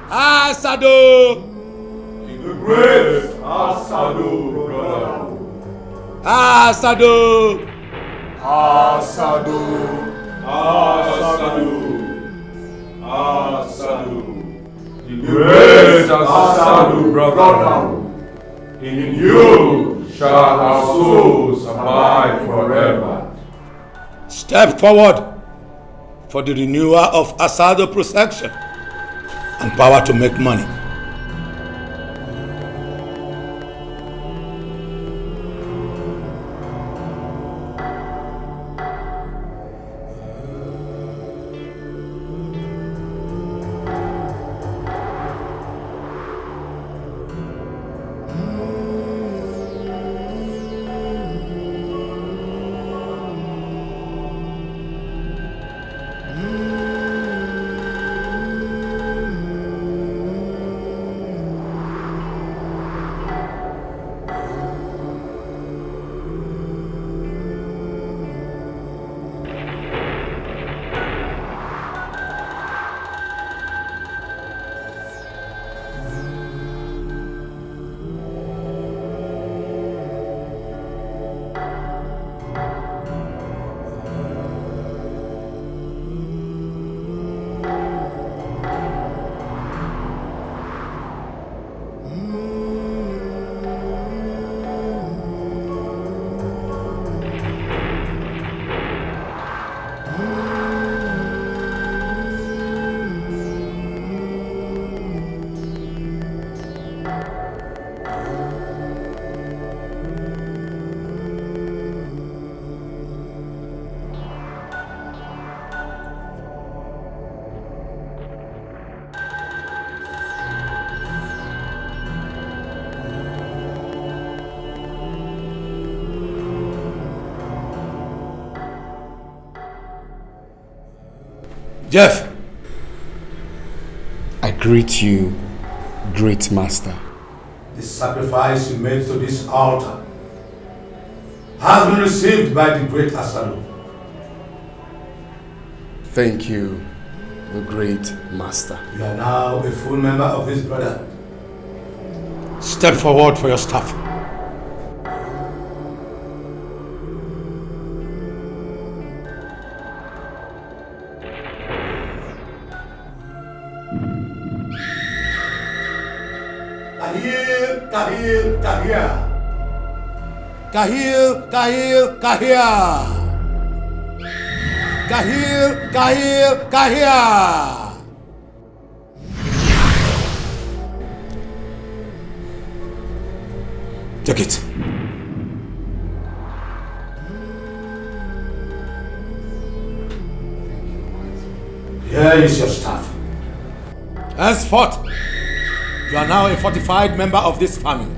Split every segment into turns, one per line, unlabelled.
Asado!
The great Asado, brother.
Asado!
Asado. Asado. Asado. The great Asado, brother. In you shall our souls abide forever.
Step forward for the renewal of Asado protection and power to make money. Jeff,
I greet you, great master.
The sacrifice you made to this altar has been received by the great Asado.
Thank you, the great master.
You are now a full member of this brotherhood.
step forward for your staff.
Kahir.
Take it.
Here is your staff.
Henceforth, you are now a fortified member of this family.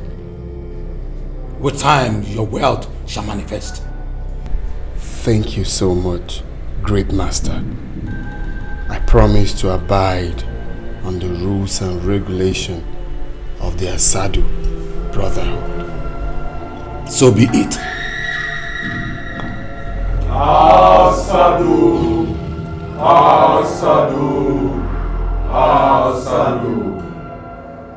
With time, your wealth shall manifest.
Thank you so much, great master. I promise to abide on the rules and regulation of the Asado Brotherhood.
So be it.
Asado, Asado, Asado.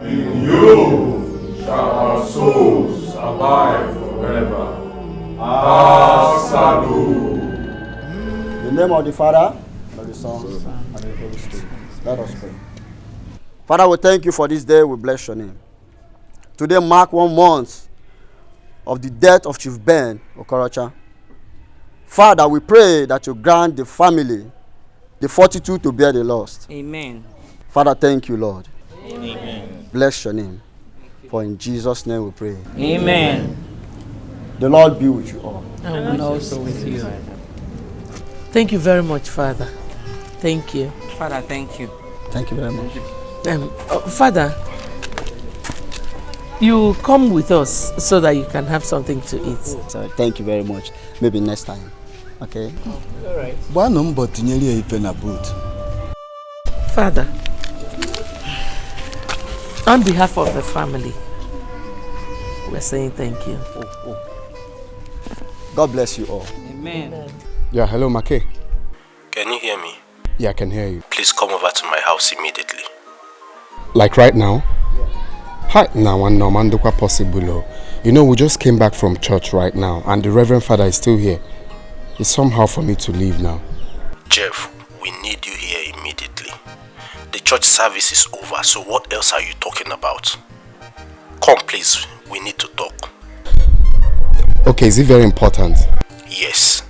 In you shall our souls abide forever. Asado.
In the name of the Father, and of the Son, and of the Holy Spirit. Let us pray. Father, we thank you for this day. We bless your name. Today mark 1 month of the death of Chief Ben Okorocha. Father, we pray that you grant the family the fortitude to bear the loss.
Amen.
Father, thank you, Lord.
Amen.
Bless your name. For in Jesus' name we pray.
Amen.
The Lord be with you all.
And also with you.
Thank you very much, Father. Thank you.
Father, thank you.
Thank you very much.
Father, you come with us so that you can have something to eat.
So, thank you very much. Maybe next time. Okay?
All right. Father, on behalf of the family, we're saying thank you.
God bless you all.
Amen.
Yeah, hello, Make.
Can you hear me?
Yeah, I can hear you.
Please come over to my house immediately.
Like right now? Hi, now and Normandokwa possible. You know, we just came back from church right now, and the Reverend Father is still here. It's somehow for me to leave now.
Jeff, we need you here immediately. The church service is over, so what else are you talking about? Come please, we need to talk.
Okay, is it very important?
Yes.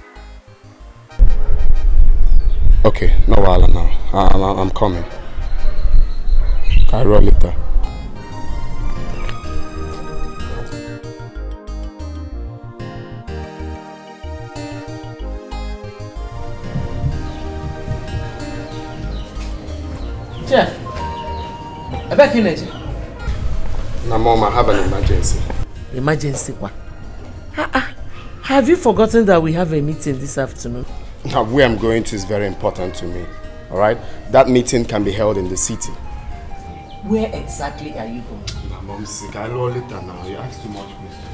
Okay, no while now. I'm coming. I'll roll later.
Jeff, I back in it.
Now, Mom, I have an emergency.
Emergency what? Have you forgotten that we have a meeting this afternoon?
Now, where I'm going to is very important to me. Alright? That meeting can be held in the city.
Where exactly are you going?
Now, Mom's sick. I'll roll later now. You ask too much questions.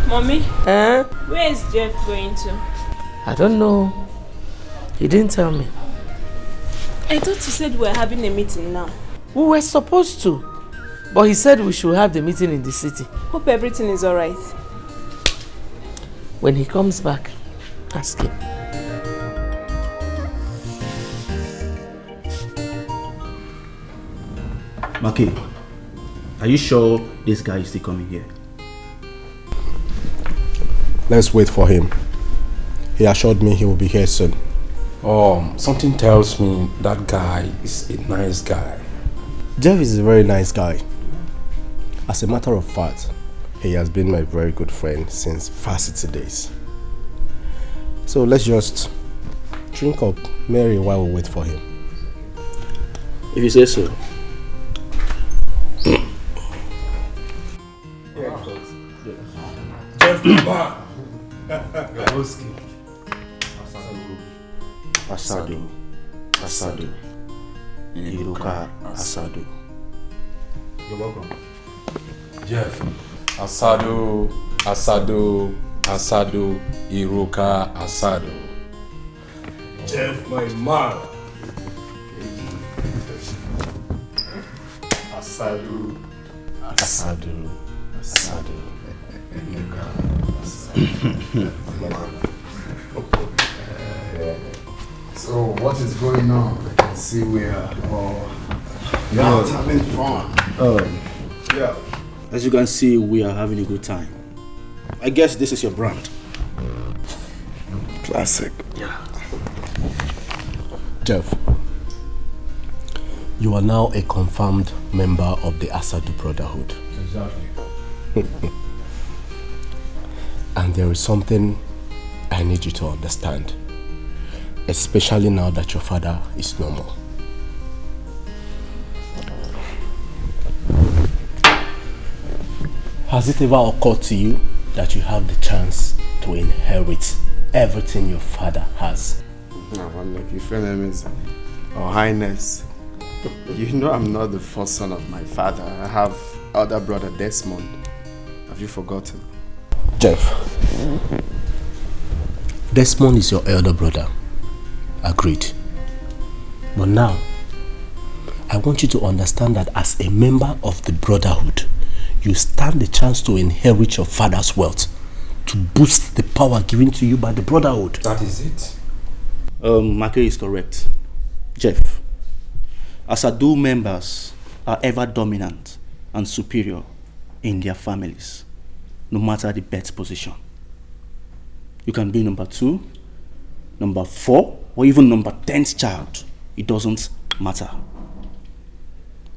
Mommy?
Huh?
Where is Jeff going to?
I don't know. He didn't tell me.
I thought you said we were having a meeting now.
We were supposed to. But he said we should have the meeting in the city.
Hope everything is alright.
When he comes back, ask him.
Maki, are you sure this guy is still coming here?
Let's wait for him. He assured me he will be here soon.
Something tells me that guy is a nice guy.
Jeff is a very nice guy. As a matter of fact, he has been my very good friend since varsity days. So let's just drink up Mary while we wait for him.
If you say so. Asado. Iruka Asado.
You're welcome.
Jeff. Asado, Iruka Asado.
Jeff, my man.
Asado. So what is going on? I can see we are having fun.
Yeah. As you can see, we are having a good time. I guess this is your brand.
Classic.
Yeah.
Jeff, you are now a confirmed member of the Asadu Brotherhood.
Exactly.
And there is something I need you to understand. Especially now that your father is no more. Has it ever occurred to you that you have the chance to inherit everything your father has?
No, if your friend is Your Highness, you know I'm not the first son of my father. I have elder brother Desmond. Have you forgotten?
Jeff, Desmond is your elder brother. Agreed. But now, I want you to understand that as a member of the Brotherhood, you stand the chance to inherit your father's wealth, to boost the power given to you by the Brotherhood.
That is it.
Make is correct. Jeff, Asadu members are ever dominant and superior in their families, no matter the birth position. You can be number 2, number 4, or even number 10th child. It doesn't matter.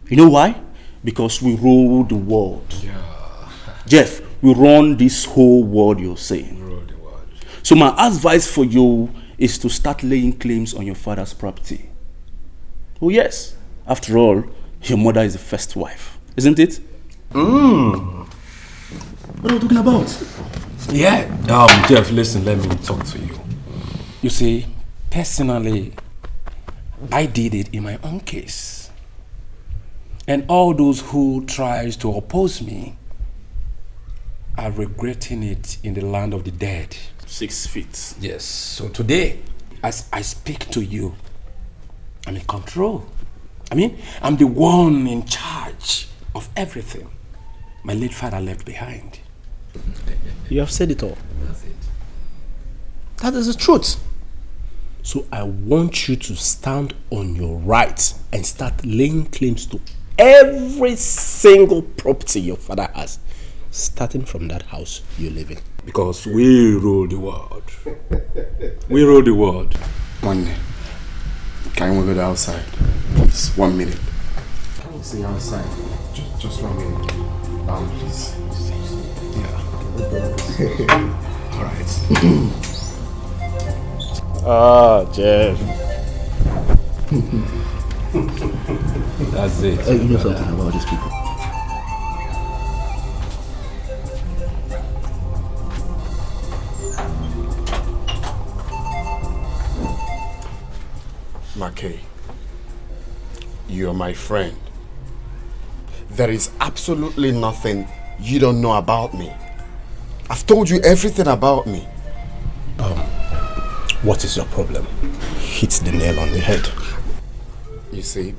You know why? Because we rule the world.
Yeah.
Jeff, we run this whole world, you're saying.
Rule the world.
So my advice for you is to start laying claims on your father's property. Oh yes, after all, your mother is the first wife, isn't it? What are you talking about?
Yeah. Jeff, listen, let me talk to you. You see, personally, I did it in my own case. And all those who tries to oppose me,
are regretting it in the land of the dead.
6 feet.
Yes. So today, as I speak to you, I'm in control. I mean, I'm the one in charge of everything my late father left behind.
You have said it all.
That's it.
That is the truth. So I want you to stand on your rights and start laying claims to every single property your father has, starting from that house you live in.
Because we rule the world. We rule the world.
One day, can we go outside? Please, 1 minute. Can we see outside? Just 1 minute. Please.
Yeah. All right.
Ah, Jeff.
That's it.
You know something about these people?
Makay, you're my friend. There is absolutely nothing you don't know about me. I've told you everything about me.
What is your problem? Hit the nail on the head.
You see,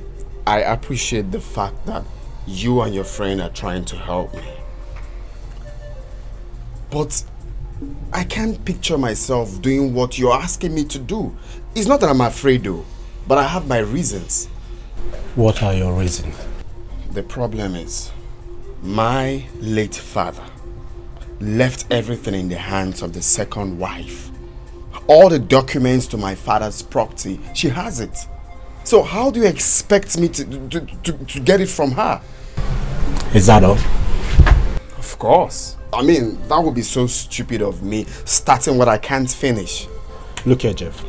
I appreciate the fact that you and your friend are trying to help me. But I can't picture myself doing what you're asking me to do. It's not that I'm afraid though, but I have my reasons.
What are your reasons?
The problem is, my late father left everything in the hands of the second wife. All the documents to my father's property, she has it. So how do you expect me to get it from her?
Is that all?
Of course. I mean, that would be so stupid of me, starting what I can't finish.
Look here, Jeff.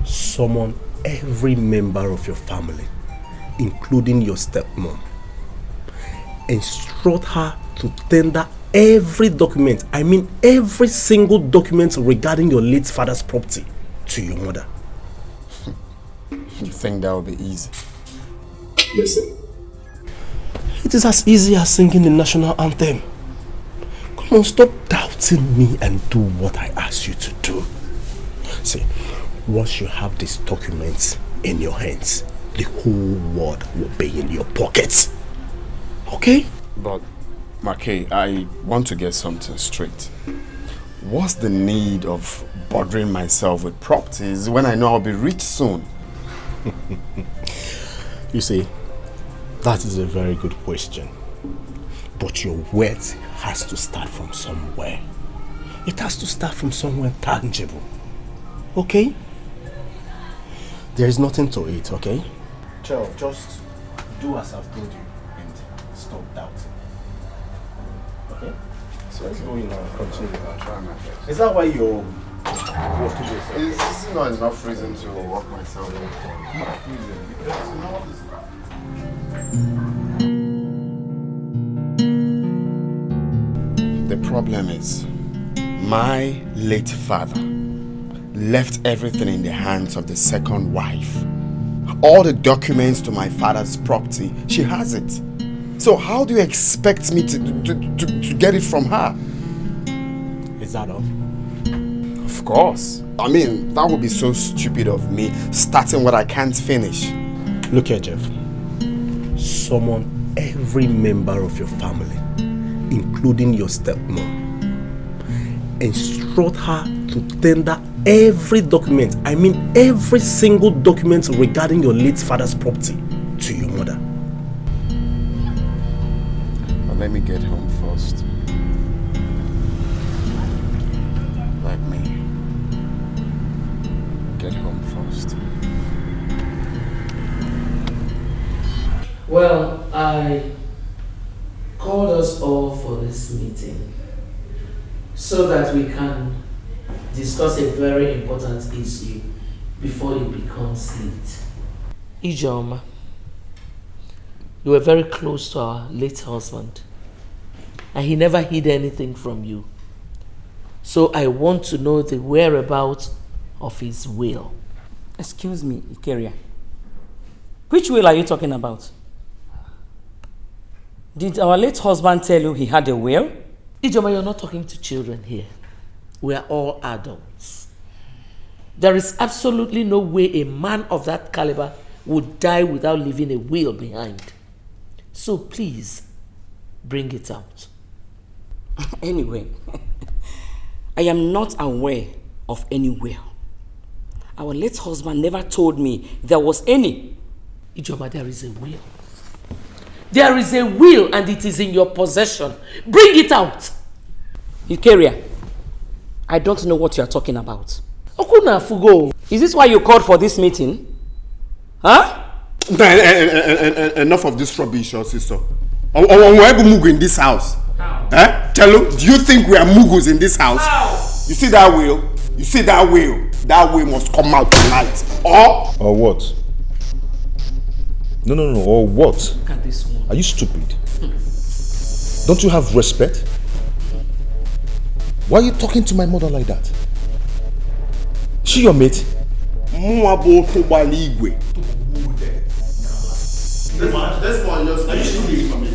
Summon every member of your family, including your stepmom. Instruct her to tender every document, I mean every single document regarding your late father's property to your mother.
You think that will be easy?
Listen. It is as easy as singing the national anthem. Come on, stop doubting me and do what I ask you to do. See, once you have these documents in your hands, the whole world will be in your pockets. Okay?
But, Makay, I want to get something straight. What's the need of bothering myself with properties when I know I'll be rich soon?
You see, that is a very good question. But your wealth has to start from somewhere. It has to start from somewhere tangible. Okay? There is nothing to it, okay? Chill, just do as I've told you and stop doubting. Okay? So let's go in and continue. I'll try my best. Is that why you're walking yourself?
This is not enough reason to walk myself. Enough reason. Because you know what is... The problem is, my late father left everything in the hands of the second wife. All the documents to my father's property, she has it. So how do you expect me to get it from her?
Is that all?
Of course. I mean, that would be so stupid of me, starting what I can't finish.
Look here, Jeff. Summon every member of your family, including your stepmom. Instruct her to tender every document, I mean every single document regarding your late father's property to your mother.
But let me get home first. Let me get home first.
Well, I called us all for this meeting so that we can discuss a very important issue before it becomes late. Ijoma, you were very close to our late husband and he never hid anything from you. So I want to know the whereabouts of his will.
Excuse me, Ikeria. Which will are you talking about? Did our late husband tell you he had a will?
Ijoma, you're not talking to children here. We are all adults. There is absolutely no way a man of that caliber would die without leaving a will behind. So please, bring it out.
Anyway, I am not aware of any will. Our late husband never told me there was any.
Ijoma, there is a will. There is a will and it is in your possession. Bring it out.
Ikeria, I don't know what you are talking about.
Okuna Fugo.
Is this why you called for this meeting? Huh?
Enough of this rubbish, your sister. Why be mugu in this house? Eh? Chelo, do you think we are mugus in this house?
How?
You see that will? You see that will? That will must come out tonight.
Or what? No. Or what?
Look at this one.
Are you stupid? Don't you have respect? Why are you talking to my mother like that? She your mate?
This one just. Are you stupid for me?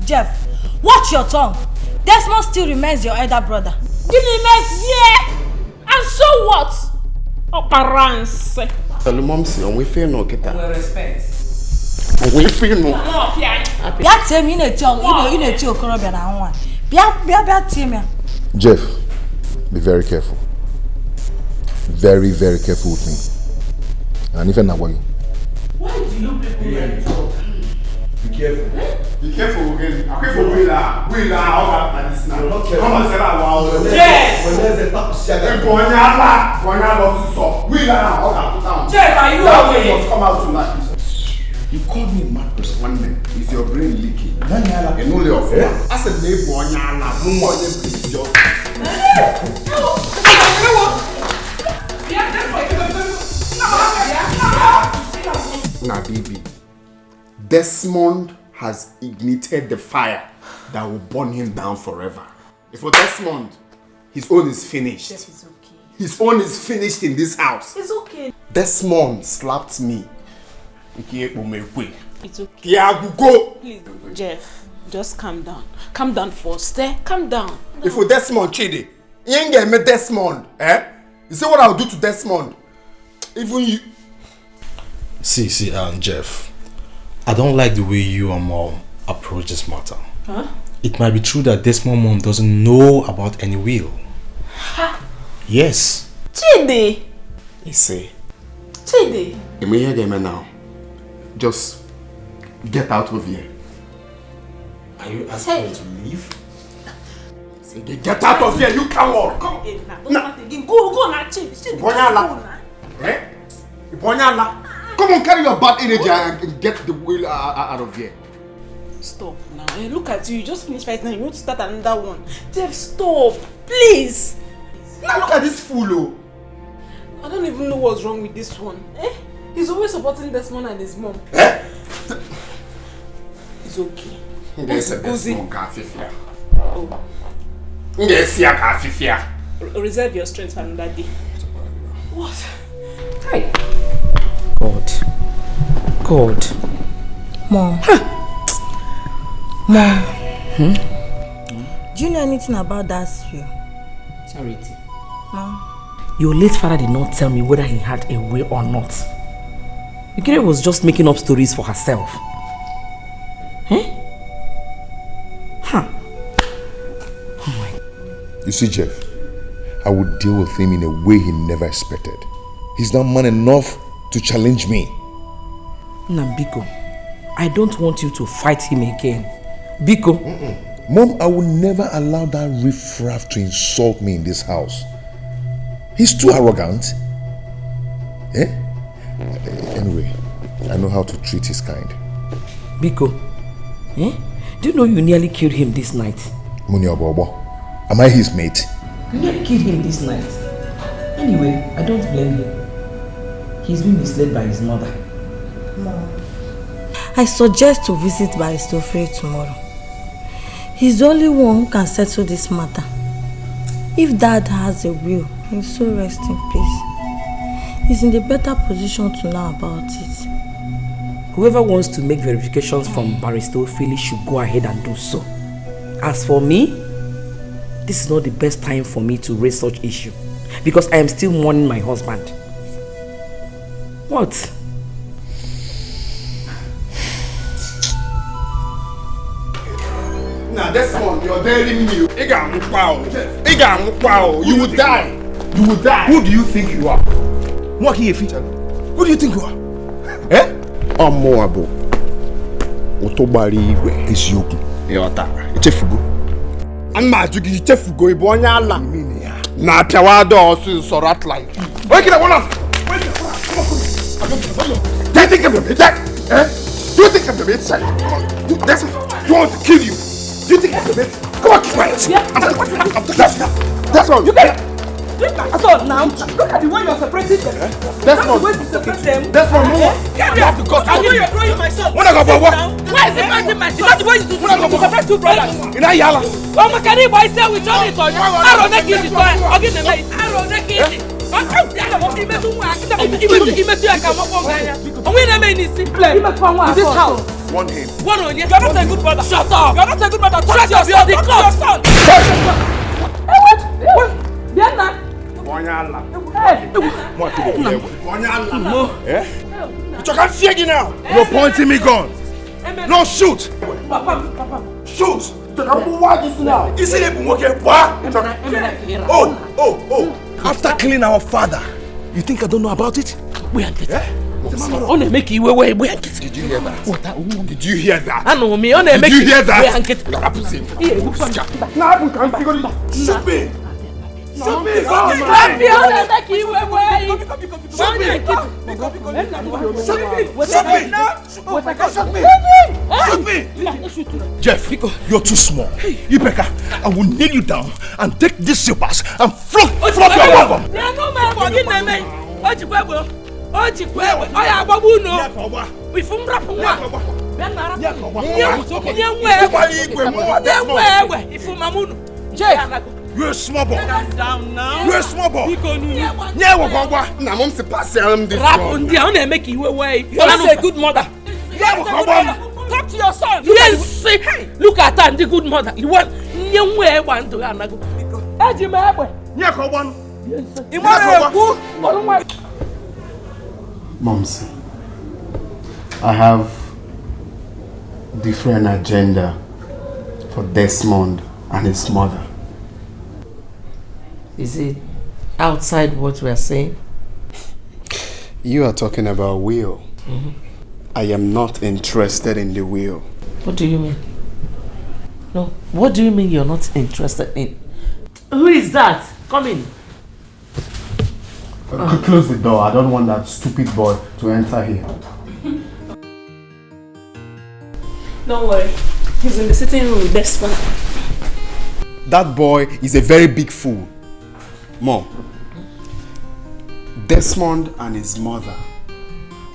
Jeff, watch your tongue. Desmond still remains your elder brother.
And so what? Operance.
Tell mom see on we feel no kita.
We respect.
We feel no.
Bia tell me in a tongue, in a tongue, Korobia na one. Bia tell me.
Jeff, be very careful. Very, very careful with me. And even now, why?
Why do you people like talk?
Be careful. Be careful again. I'm careful. We are. How about this now? Come on, say that wow.
Yes.
When there's a top share. Gonya stop. We are. How about
Jeff, are you
okay? Must come out tonight. You called me a mad person one minute. Is your brain leaking? And only of you. I said, "Name Gonya na. No more than please your." Now, baby, Desmond has ignited the fire that will burn him down forever. If for Desmond, his own is finished.
Jeff is okay.
His own is finished in this house.
It's okay.
Desmond slapped me.
It's okay.
Yeah, go.
Please, Jeff, just calm down. Calm down first, eh? Calm down.
If for Desmond, Chidi, you ain't get me Desmond, eh? You see what I'll do to Desmond? Even you.
See, Jeff, I don't like the way you and Mom approach this matter.
Huh?
It might be true that Desmond Mom doesn't know about any will.
Ha!
Yes.
Chidi!
You see.
Chidi!
You may hear them now. Just get out of here. Are you asking me to leave? Say, get out of here, you coward! Come on!
Go now, Chidi.
Bonyala. Eh? Bonyala. Come on, carry your bad energy and get the will out of here.
Stop now. Hey, look at you. You just finished fighting and you want to start another one. Jeff, stop. Please.
Now look at this fool. Oh.
I don't even know what's wrong with this one. Eh? He's always supporting Desmond and his mom.
Eh?
It's okay.
There's a Desmond Gafifia.
Oh.
Yes, Gafifia.
Reserve your strength for another day. What?
Hi. God.
Mom. Mom. Do you know anything about that will?
Charity.
Mom.
Your late father did not tell me whether he had a will or not. Dikeh was just making up stories for herself. Eh? Huh. Oh my.
You see, Jeff, I would deal with him in a way he never expected. He's not man enough to challenge me.
Biko, I don't want you to fight him again. Biko.
Mom, I will never allow that riffraff to insult me in this house. He's too arrogant. Eh? Anyway, I know how to treat his kind.
Biko, eh? Do you know you nearly killed him this night?
Munya Bobo, am I his mate?
You nearly killed him this night. Anyway, I don't blame him. He's been misled by his mother.
Mom, I suggest to visit Baristofre tomorrow. He's the only one who can settle this matter. If Dad has a will, he'll so rest in peace. He's in a better position to know about it.
Whoever wants to make verifications from Barrister Philly should go ahead and do so. As for me, this is not the best time for me to raise such issue because I am still mourning my husband. What?
Now this one, you're daring me. You will die. You will die. Who do you think you are? Who do you think you are? Eh? Omoabo. Otobari igwe eziokwu. Yotara. Ichefugo. Anma jugi ichefugo ibo onya ala. Na piawa do osu so rat like. Wake it up, one up. Do you think I'm the bitch? Eh? Do you think I'm the bitch? Come on. You want to kill you? Do you think I'm the bitch? Come on, keep quiet. That's all. You get it?
So now, look at the way you're separating them.
That's not.
the way you separate them.
That's not more.
Yeah,
You have to cut.
I know you're throwing my son.
When I go for what?
Why is it fighting my son? That's the way you do separate two brothers.
In a yala.
Oh, my God, boy, say we turn it on. I don't make it. I'll give them it. I don't make it. This house.
One hand.
One on you. You're not a good brother. Shut up. You're not a good brother. Trust your son. Your son. Hey, what? Denard.
You're pointing me gun. No, shoot. Shoot. You see them working? Oh. After killing our father, you think I don't know about it?
We are getting. On make you away. We are getting.
Did you hear that? Did you hear that?
I know me. On make
you hear that?
We are getting.
Shoot me. Shoot me! Jeff, you're too small. Ibeka, I will nail you down and take these slippers and flog your album. Jeff, you're a small boy.
Calm down now.
You're a small boy.
Yeah,
now mom's to pass him this
one. Rap make you away. You're a good mother. Talk to your son. Yes. Look at her, the good mother. You want young way one to Anago.
Moms, I have different agenda for Desmond and his mother.
Is it outside what we are saying?
You are talking about will.
Mm-hmm.
I am not interested in the will.
What do you mean? No, what do you mean you're not interested in? Who is that? Come in.
Close the door. I don't want that stupid boy to enter here.
Don't worry. He's in the sitting room with best friend.
That boy is a very big fool. Mom, Desmond and his mother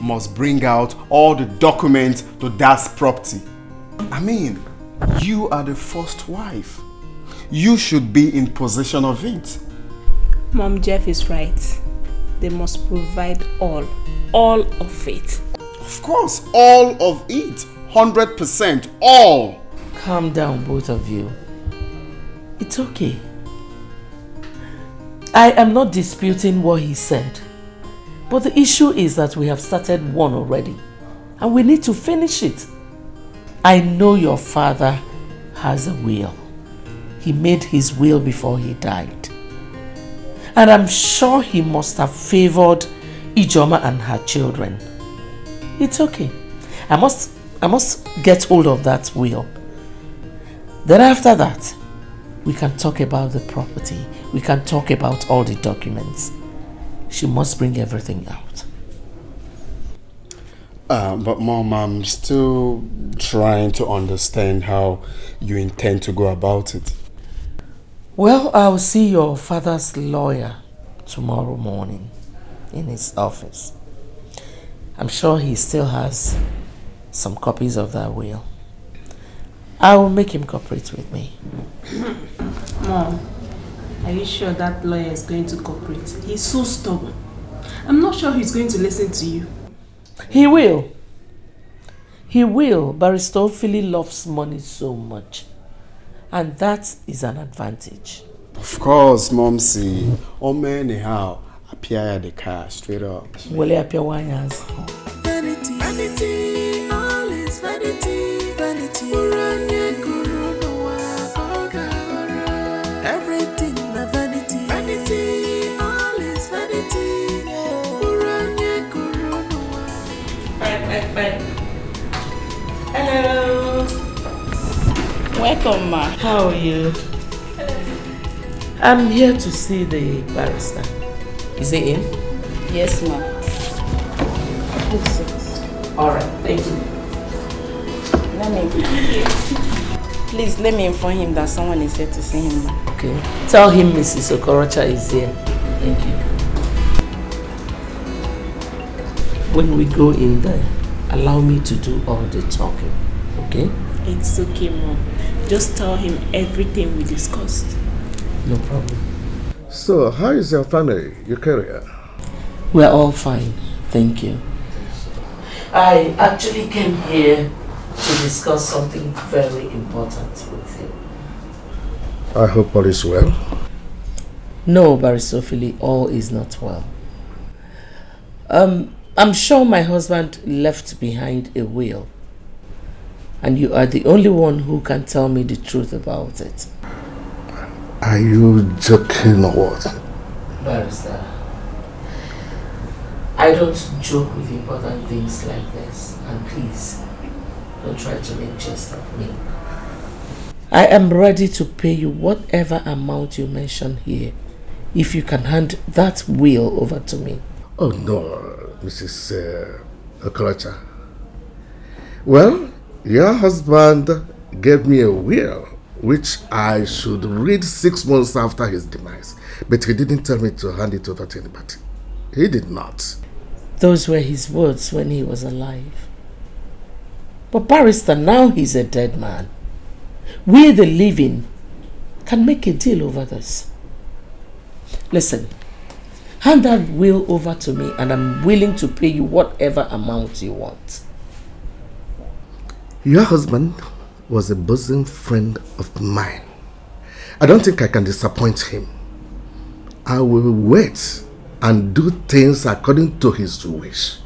must bring out all the documents to that property. I mean, you are the first wife. You should be in possession of it.
Mom, Jeff is right. They must provide all of it.
Of course, all of it. 100%, all.
Calm down, both of you. It's okay. I am not disputing what he said. But the issue is that we have started one already. And we need to finish it. I know your father has a will. He made his will before he died. And I'm sure he must have favored Ijoma and her children. It's okay. I must get hold of that will. Then after that, we can talk about the property. We can talk about all the documents. She must bring everything out.
But Mom, I'm still trying to understand how you intend to go about it.
Well, I'll see your father's lawyer tomorrow morning in his office. I'm sure he still has some copies of that will. I will make him cooperate with me.
Mom, are you sure that lawyer is going to cooperate? He's so stubborn. I'm not sure he's going to listen to you.
He will.
He will, but Aristophanes loves money so much. And that is an advantage.
Of course, Momsy. Oh, man, anyhow, appear at the car straight up.
Will you appear one years?
Vanity, vanity, all is vanity, vanity. Everything na vanity, vanity, all is vanity.
Bye. Hello.
Welcome, ma.
How are you? I'm here to see the barrister. Is he in?
Yes, ma.
All right, thank you.
Please let me inform him that someone is here to see him, ma.
Okay. Tell him Mrs. Okorocha is here. Thank you. When we go in there, allow me to do all the talking, okay?
It's okay, Mom. Just tell him everything we discussed.
No problem.
So, how is your family, your career?
We're all fine, thank you. I actually came here to discuss something very important with you.
I hope all is well.
No, Baristophanes, all is not well. I'm sure my husband left behind a will. And you are the only one who can tell me the truth about it.
Are you joking or what?
Barrister, I don't joke with important things like this. And please, don't try to make jest of me. I am ready to pay you whatever amount you mention here, if you can hand that will over to me.
Oh no, Mrs. Okorocha. Well, your husband gave me a will which I should read 6 months after his demise, but he didn't tell me to hand it over to anybody. He did not.
Those were his words when he was alive. But barrister, now he's a dead man. We, the living, can make a deal over this. Listen, hand that will over to me and I'm willing to pay you whatever amount you want.
Your husband was a bosom friend of mine. I don't think I can disappoint him. I will wait and do things according to his wish.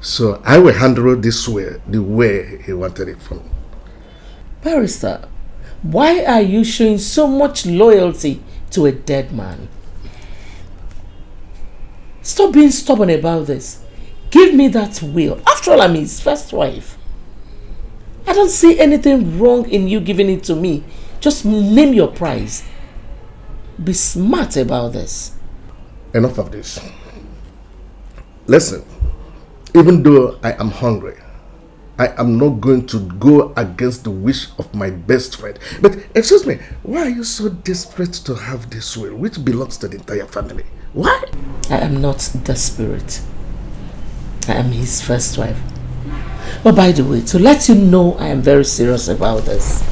So I will handle this way, the way he wanted it from me.
Barrister, why are you showing so much loyalty to a dead man? Stop being stubborn about this. Give me that will. After all, I'm his first wife. I don't see anything wrong in you giving it to me. Just name your price. Be smart about this.
Enough of this. Listen, even though I am hungry, I am not going to go against the wish of my best friend. But excuse me, why are you so desperate to have this will, which belongs to the entire family? Why?
I am not desperate. I am his first wife. But by the way, to let you know I am very serious about this,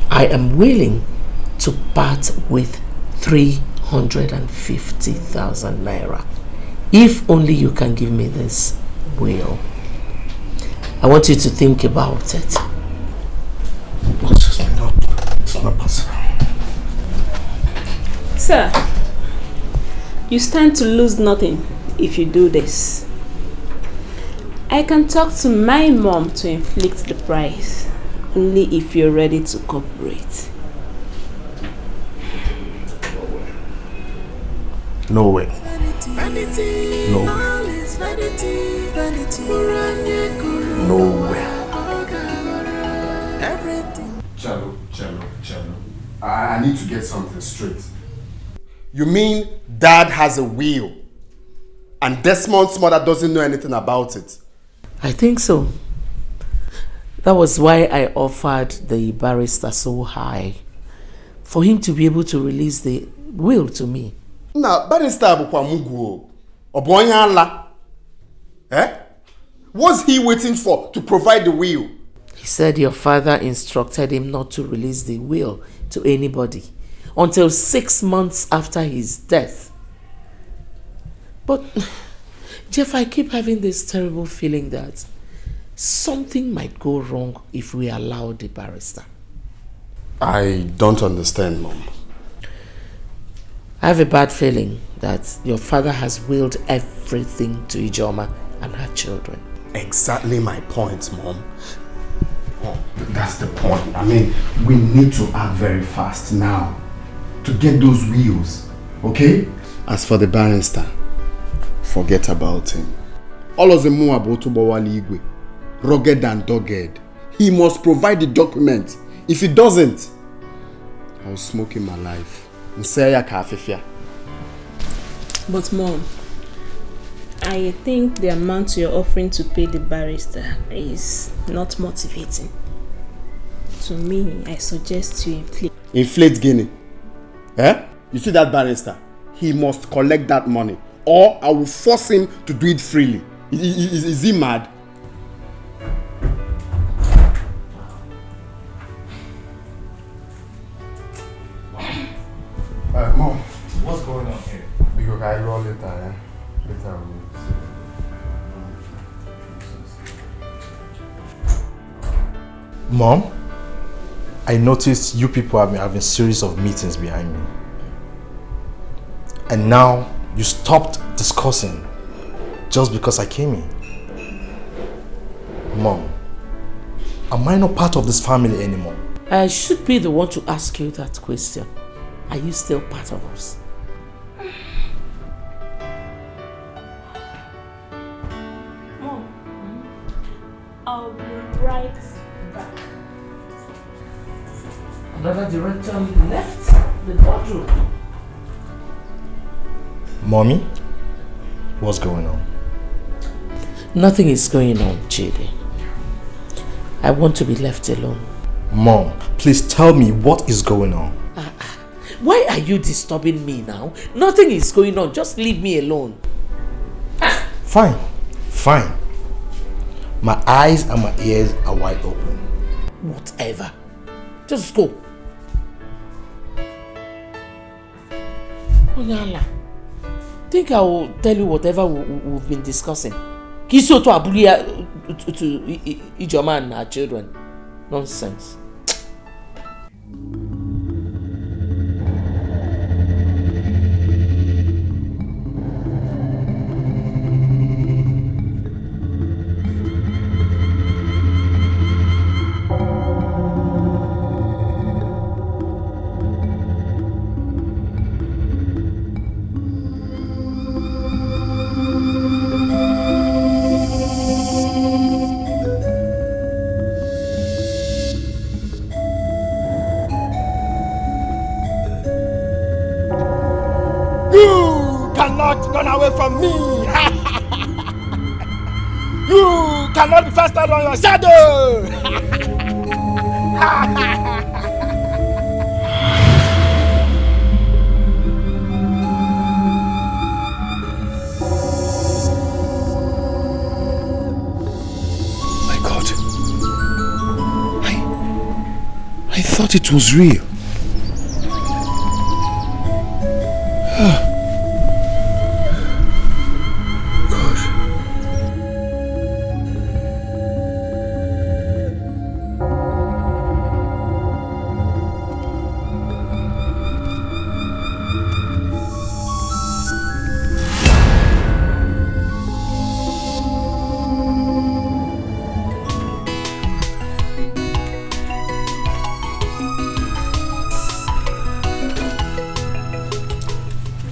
I am willing to part with 350,000 naira. If only you can give me this will. I want you to think about it.
It's not possible.
Sir, you stand to lose nothing if you do this. I can talk to my mom to inflict the price, only if you're ready to cooperate.
No way.
No
way. No way.
Chalo. I need to get something straight. You mean Dad has a will and Desmond's mother doesn't know anything about it?
I think so. That was why I offered the barrister so high, for him to be able to release the will to me.
Now, barrister bukwa mugu obonya ala. What's he waiting for to provide the will?
He said your father instructed him not to release the will to anybody until 6 months after his death. But Jeff, I keep having this terrible feeling that something might go wrong if we allow the barrister.
I don't understand, Mom.
I have a bad feeling that your father has willed everything to Ijoma and her children.
Exactly my point, Mom. Oh, that's the point. I mean, we need to act very fast now to get those wheels, okay? As for the barrister, forget about him. All of them know about Tubawali Igwe. Rugged and dogged. He must provide the document. If he doesn't, I'll smoke him alive.
But Mom, I think the amount you're offering to pay the barrister is not motivating. To me, I suggest you inflate.
Inflate Guinea. Eh? You see that barrister? He must collect that money, or I will force him to do it freely. Is he mad? Mom.
What's going on here?
Because I roll later, eh? Later we'll see.
Mom, I noticed you people have been having a series of meetings behind me. And now you stopped discussing just because I came in. Mom, am I not part of this family anymore?
I should be the one to ask you that question. Are you still part of us?
Mom, I'll be right back.
Another director left the boardroom.
Mommy, what's going on?
Nothing is going on, JD. I want to be left alone.
Mom, please tell me what is going on.
Why are you disturbing me now? Nothing is going on. Just leave me alone.
Fine, fine. My eyes and my ears are wide open.
Whatever. Just go. Onyala, think I will tell you whatever we've been discussing. Kiso to Abulia to Ijoma and her children. Nonsense.
Run away from me! You cannot be faster than your shadow!
My God. I thought it was real.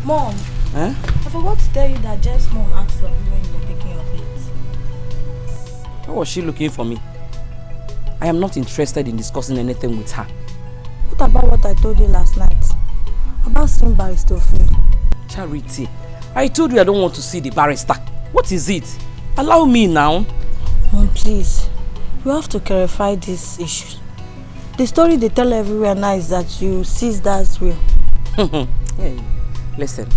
Mom, I forgot to tell you that Jeff's mom asked for you when you were taking your plate.
Why was she looking for me? I am not interested in discussing anything with her.
What about what I told you last night? About seeing Barrister Phil?
Charity, I told you I don't want to see the barrister. What is it? Allow me now.
Mom, please. You have to clarify this issue. The story they tell everywhere now is that you seized that will.
Hey, listen,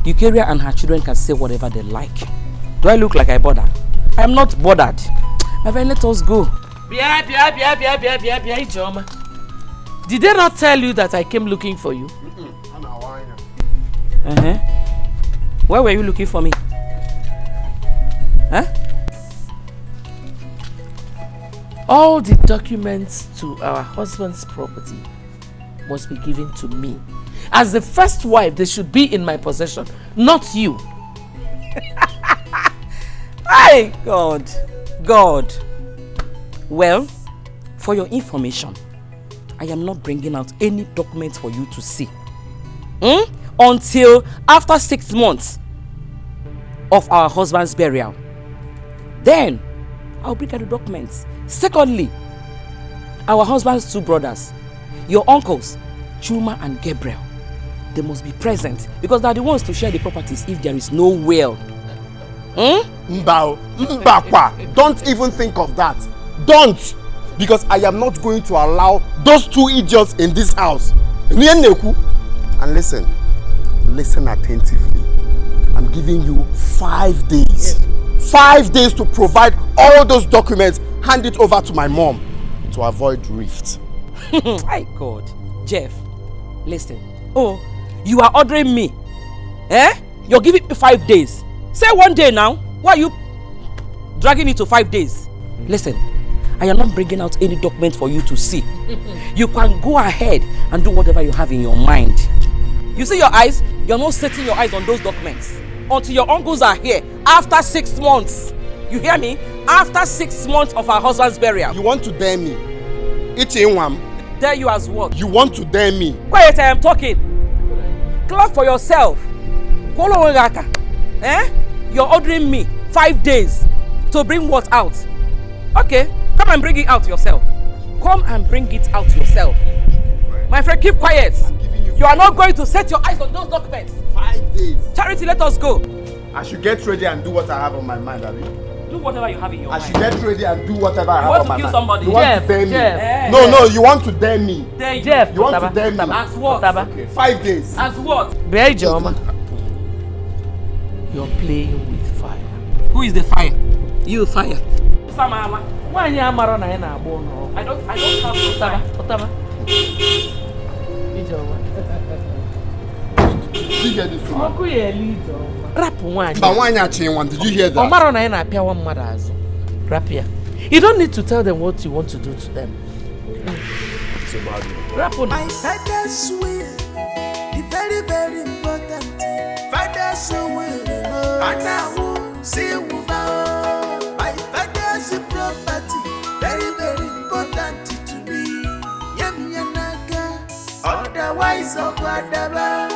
Eukarya and her children can say whatever they like. Do I look like I bother? I am not bothered. My friend, let us go.
Ijoma. Did they not tell you that I came looking for you?
Where were you looking for me? Huh?
All the documents to our husband's property must be given to me. As the first wife, they should be in my possession, not you.
Hey, God. God. Well, for your information, I am not bringing out any documents for you to see. Until after 6 months of our husband's burial. Then, I'll bring out the documents. Secondly, our husband's 2 brothers, your uncles, Chuma and Gabriel, they must be present because they are the ones to share the properties if there is no will.
Mbakwa, don't even think of that. Don't! Because I am not going to allow those 2 idiots in this house. And listen attentively. I'm giving you 5 days. Yes. 5 days to provide all those documents, hand it over to my mom to avoid rift.
My God. Jeff, listen. Oh, you are ordering me. You're giving me 5 days. Say 1 day now. Why are you dragging it to 5 days? Listen, I am not bringing out any document for you to see. You can go ahead and do whatever you have in your mind. You see your eyes? You're not setting your eyes on those documents until your uncles are here after 6 months. You hear me? After 6 months of our husband's burial.
You want to dare me?
Dare you as what?
You want to dare me?
Quiet, I am talking. Clap for yourself. You're ordering me 5 days to bring what out? Okay, come and bring it out yourself. Come and bring it out yourself. My friend, keep quiet. You are not going to set your eyes on those documents.
5 days.
Charity, let us go.
I should get ready and do what I have on my mind, Abi.
Do whatever you have in your mind.
I should get ready and do whatever I have on my mind.
You want to kill somebody?
You want to dare me? No, you want to dare me.
Dare you? Jeff,
you want to dare me?
As what?
Okay. 5 days.
As what?
You're playing with fire.
Who is the fire? You fire.
Samala. Why are you marrying a bono?
I don't have no fire.
Did you hear this one?
Rap one.
But why not chain one? Did you hear that?
Omaro na ina apia one mother's. Rap here. You don't need to tell them what you want to do to them.
It's about you.
Rap on.
My father's will, the very, very important. Father's will, and I will see my father's property, very, very important to me. Yami Yanaka, otherwise, oh, whatever.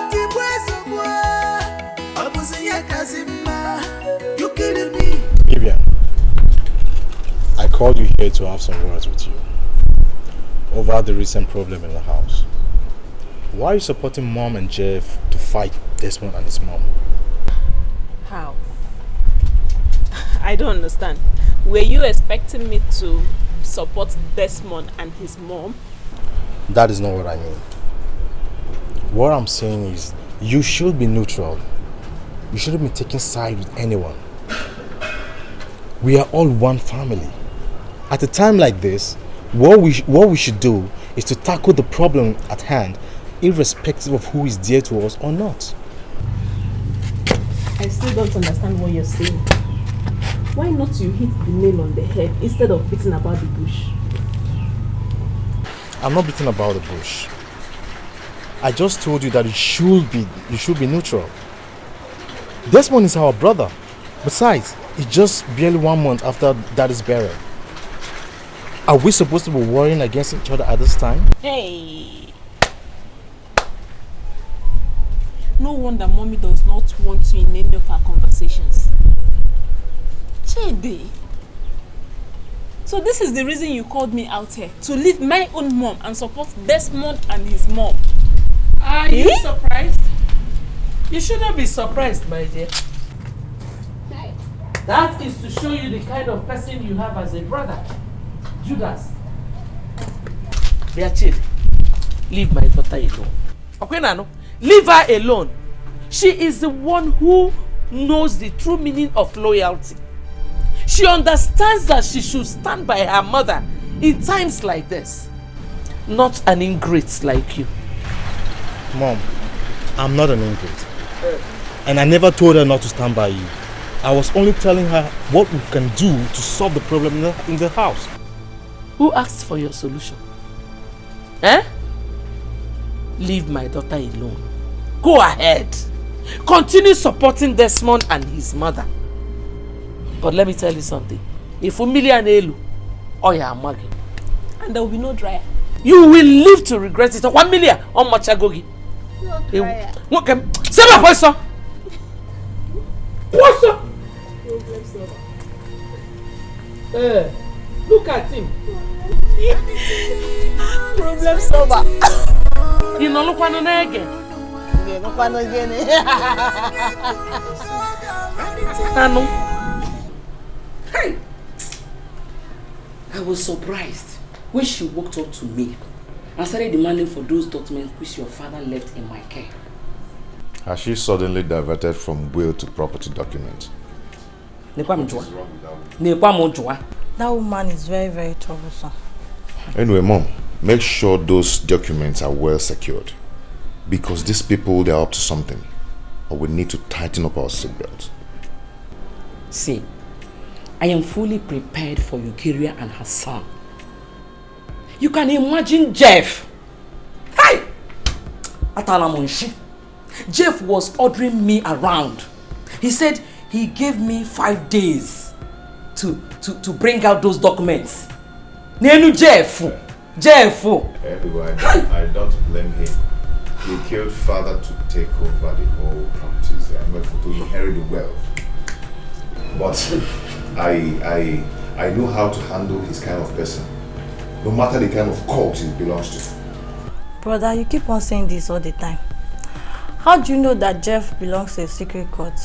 You killing me.
Vivian, I called you here to have some words with you over the recent problem in the house. Why are you supporting Mom and Jeff to fight Desmond and his mom?
How? I don't understand. Were you expecting me to support Desmond and his mom?
That is not what I mean. What I'm saying is you should be neutral. You shouldn't be taking side with anyone. We are all one family. At a time like this, what we should do is to tackle the problem at hand, irrespective of who is dear to us or not.
I still don't understand what you're saying. Why not you hit the nail on the head instead of beating about the bush?
I'm not beating about the bush. I just told you that you should be neutral. Desmond is our brother. Besides, it's just barely 1 month after Daddy's burial. Are we supposed to be worrying against each other at this time?
Hey! No wonder Mommy does not want you in any of our conversations. Chidi. So this is the reason you called me out here, to leave my own mom and support Desmond and his mom.
Are you surprised? You shouldn't be surprised, my dear. That is to show you the kind of person you have as a brother. Judas. Beatrice, leave my daughter alone. Okay, Nano? Leave her alone. She is the one who knows the true meaning of loyalty. She understands that she should stand by her mother in times like this. Not an ingrate like you.
Mom, I'm not an ingrate. And I never told her not to stand by you. I was only telling her what we can do to solve the problem in the house.
Who asked for your solution? Eh? Leave my daughter alone. Go ahead. Continue supporting Desmond and his mother. But let me tell you something. If Elu, or your magi,
and there will be no dryer.
you will live to regret it. 1 million on Machagogi.
No dryer.
Okay. Say my voice, sir. What's up? Look at him.
Problem solver.
You know, look one again.
Look one again.
Hey! I was surprised when she walked up to me and started demanding for those documents which your father left in my care.
Has she suddenly diverted from will to property document?
That woman is very, very troublesome.
Anyway, Mom, make sure those documents are well secured. Because these people, they're up to something. Or we need to tighten up our seatbelts.
See, I am fully prepared for Eukaria and her son. You can imagine Jeff. Hey! Jeff was ordering me around. He said he gave me 5 days to bring out those documents. Nenu Jeff.
Everyone, I don't blame him. He killed father to take over the whole properties. I mean, to inherit the wealth. But I know how to handle his kind of person. No matter the kind of cult he belongs to.
Brother, you keep on saying this all the time. How do you know that Jeff belongs to a secret cult?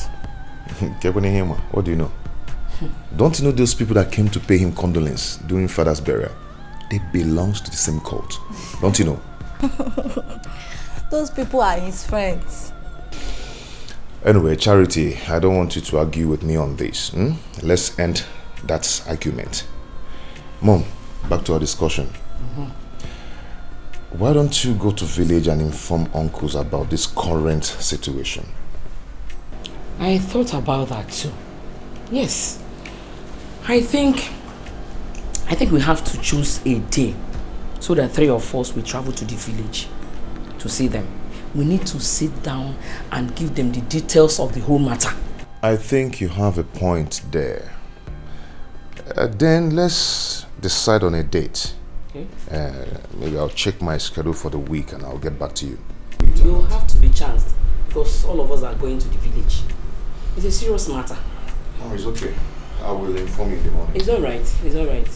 What do you know? Don't you know those people that came to pay him condolence during father's burial? They belong to the same cult. Don't you know?
Those people are his friends.
Anyway, Charity, I don't want you to argue with me on this. Let's end that argument. Mom, back to our discussion. Why don't you go to village and inform uncles about this current situation?
I thought about that too. Yes. I think we have to choose a day so that 3 of us will travel to the village to see them. We need to sit down and give them the details of the whole matter.
I think you have a point there. Then let's decide on a date.
Okay.
Maybe I'll check my schedule for the week and I'll get back to you.
You'll have to be chanced because all of us are going to the village. It's a serious matter.
Oh, it's okay. I will inform you in the morning.
It's alright. It's alright.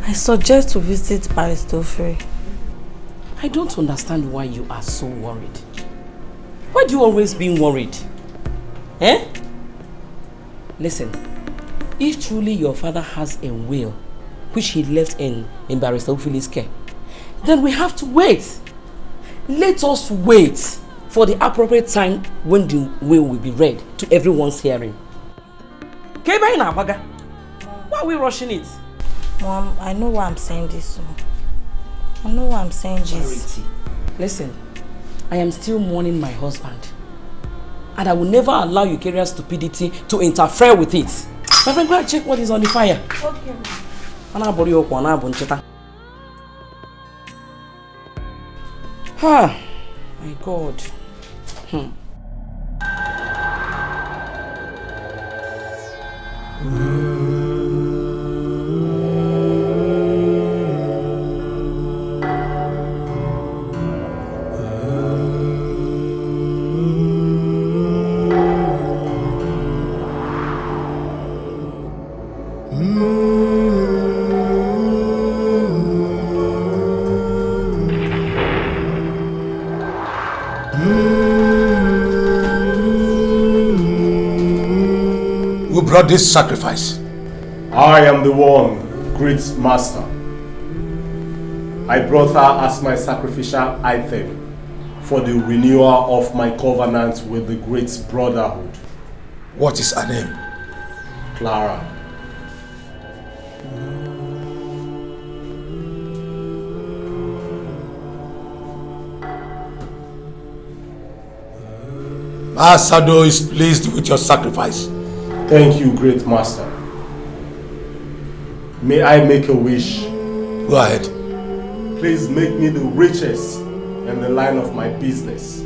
I suggest to visit Baristofre.
I don't understand why you are so worried. Why do you always be worried? Eh? Listen, if truly your father has a will which he left in Baristofre's care, then we have to wait. Let us wait for the appropriate time when the will be read to everyone's hearing. Why are we rushing it?
Mom, I know why I'm saying this. I know why I'm saying this.
Charity. Listen, I am still mourning my husband. And I will never allow Eucaria's stupidity to interfere with it. My friend, go and check what is on the fire.
Okay.
Ah, my God.
Who brought this sacrifice?
I am the one, great master. I brought her as my sacrificial item for the renewal of my covenant with the great Brotherhood.
What is her name?
Clara.
Asado is pleased with your sacrifice.
Thank you, great master. May I make a wish?
Go ahead.
Please make me the richest in the line of my business.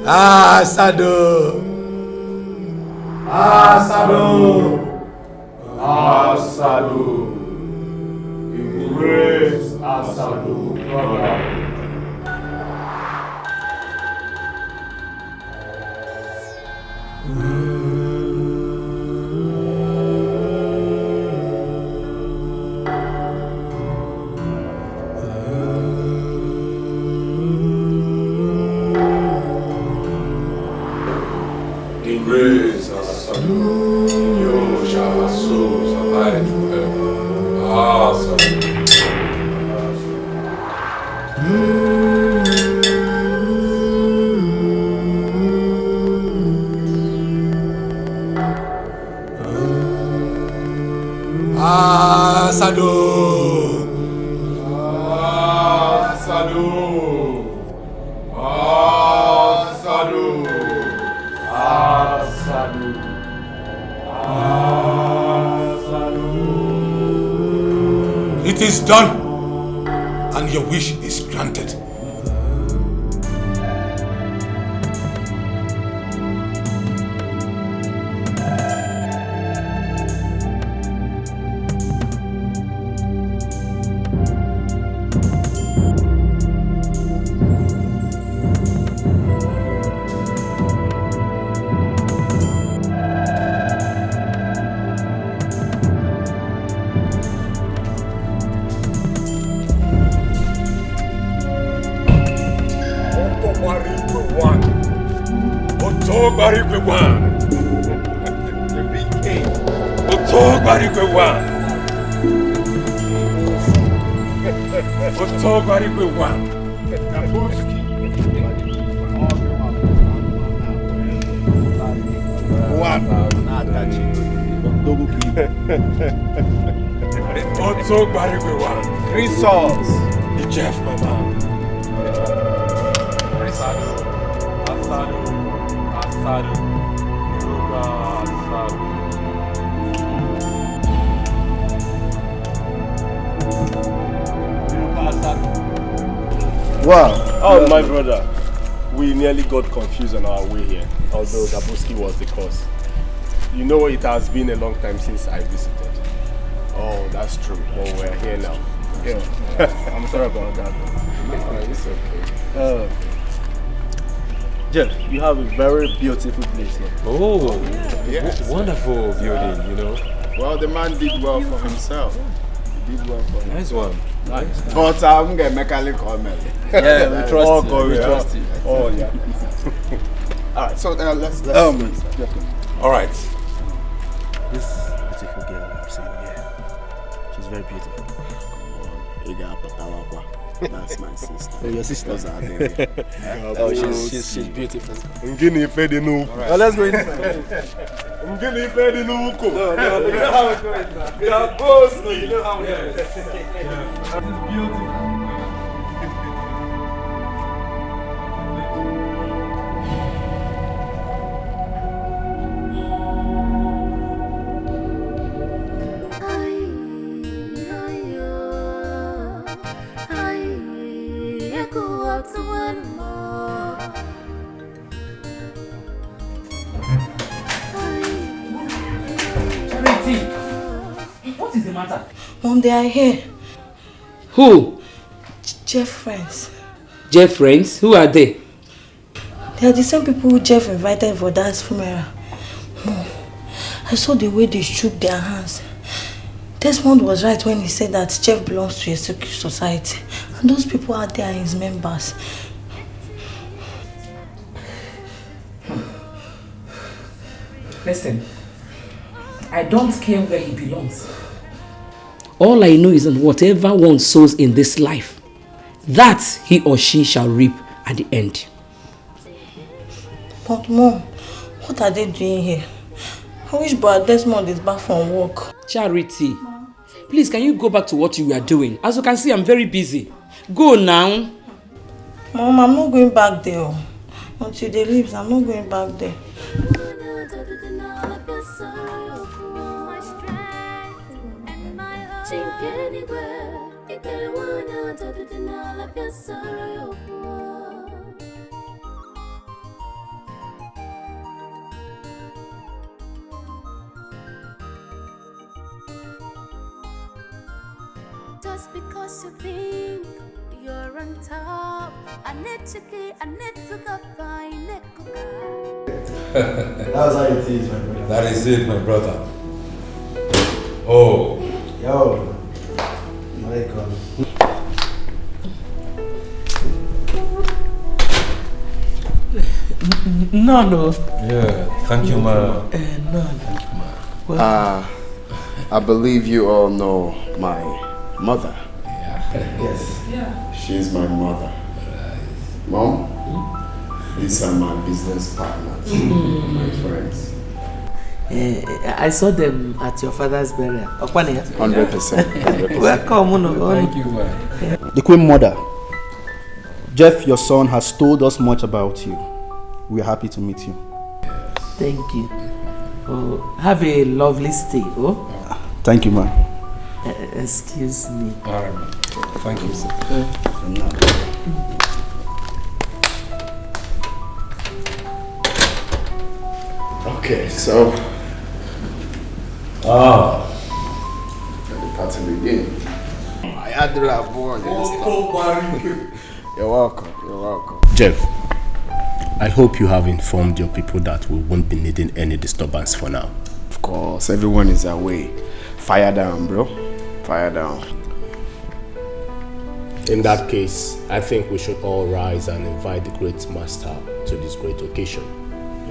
Asado!
Asado! Asado! The great Asado brother.
It is done, and your wish is granted.
Wow. Oh, my brother. We nearly got confused on our way here, although Dabuski was the cause. You know, it has been a long time since I visited.
Oh, that's true.
But we're here now.
Yeah. I'm sorry about that.
It's okay.
Jeff, you have a very beautiful place here.
Oh,
yes.
Wonderful building, you know.
Well, the man did well for himself. He did well for himself.
Nice one. Nice.
But I'm going to make a comment.
Yeah, we trust you. We trust you.
Oh, yeah. Alright, so let's
All right.
This beautiful girl I'm seeing here, she's very beautiful. That's my sister. Oh, your sisters are there.
Oh, she's beautiful.
Right. Let's go inside.
No, you know how it goes. We are both. You know how it goes. It's beautiful.
What is the matter?
Mom, they are here.
Who?
Jeff friends.
Jeff friends? Who are they?
They are the same people who Jeff invited for Dad's funeral. Mom, I saw the way they shook their hands. Desmond was right when he said that Jeff belongs to a secret society. And those people out there are his members.
Listen, I don't care where he belongs.
All I know is that whatever one sows in this life, that he or she shall reap at the end.
But Mom, what are they doing here? I wish Brother Desmond is back from work.
Charity, please can you go back to what you were doing? As you can see, I'm very busy. Go now.
Mom, I'm not going back there. Until they leave, I'm not going back there.
Just because you think you're on top, I need to go find it.
That's how it is, my brother.
That is it, my brother. Oh.
Yo. My God.
No.
Yeah, thank you, ma.
No.
I believe you all know my mother.
Yes.
Yeah. She's my mother. Mom, these are my business partners, my friends.
I saw them at your father's burial.
100%.
Welcome.
Thank you, man.
The Queen Mother, Jeff, your son, has told us much about you. We are happy to meet you.
Thank you. Oh, have a lovely stay. Oh.
Thank you, ma'am.
Excuse me.
All right. Thank you, sir.
Okay, so let the party begin. I had to have born. You're welcome. You're welcome.
Jeff, I hope you have informed your people that we won't be needing any disturbance for now.
Of course, everyone is away. Fire down, bro. Fire down.
In that case, I think we should all rise and invite the great master to this great occasion.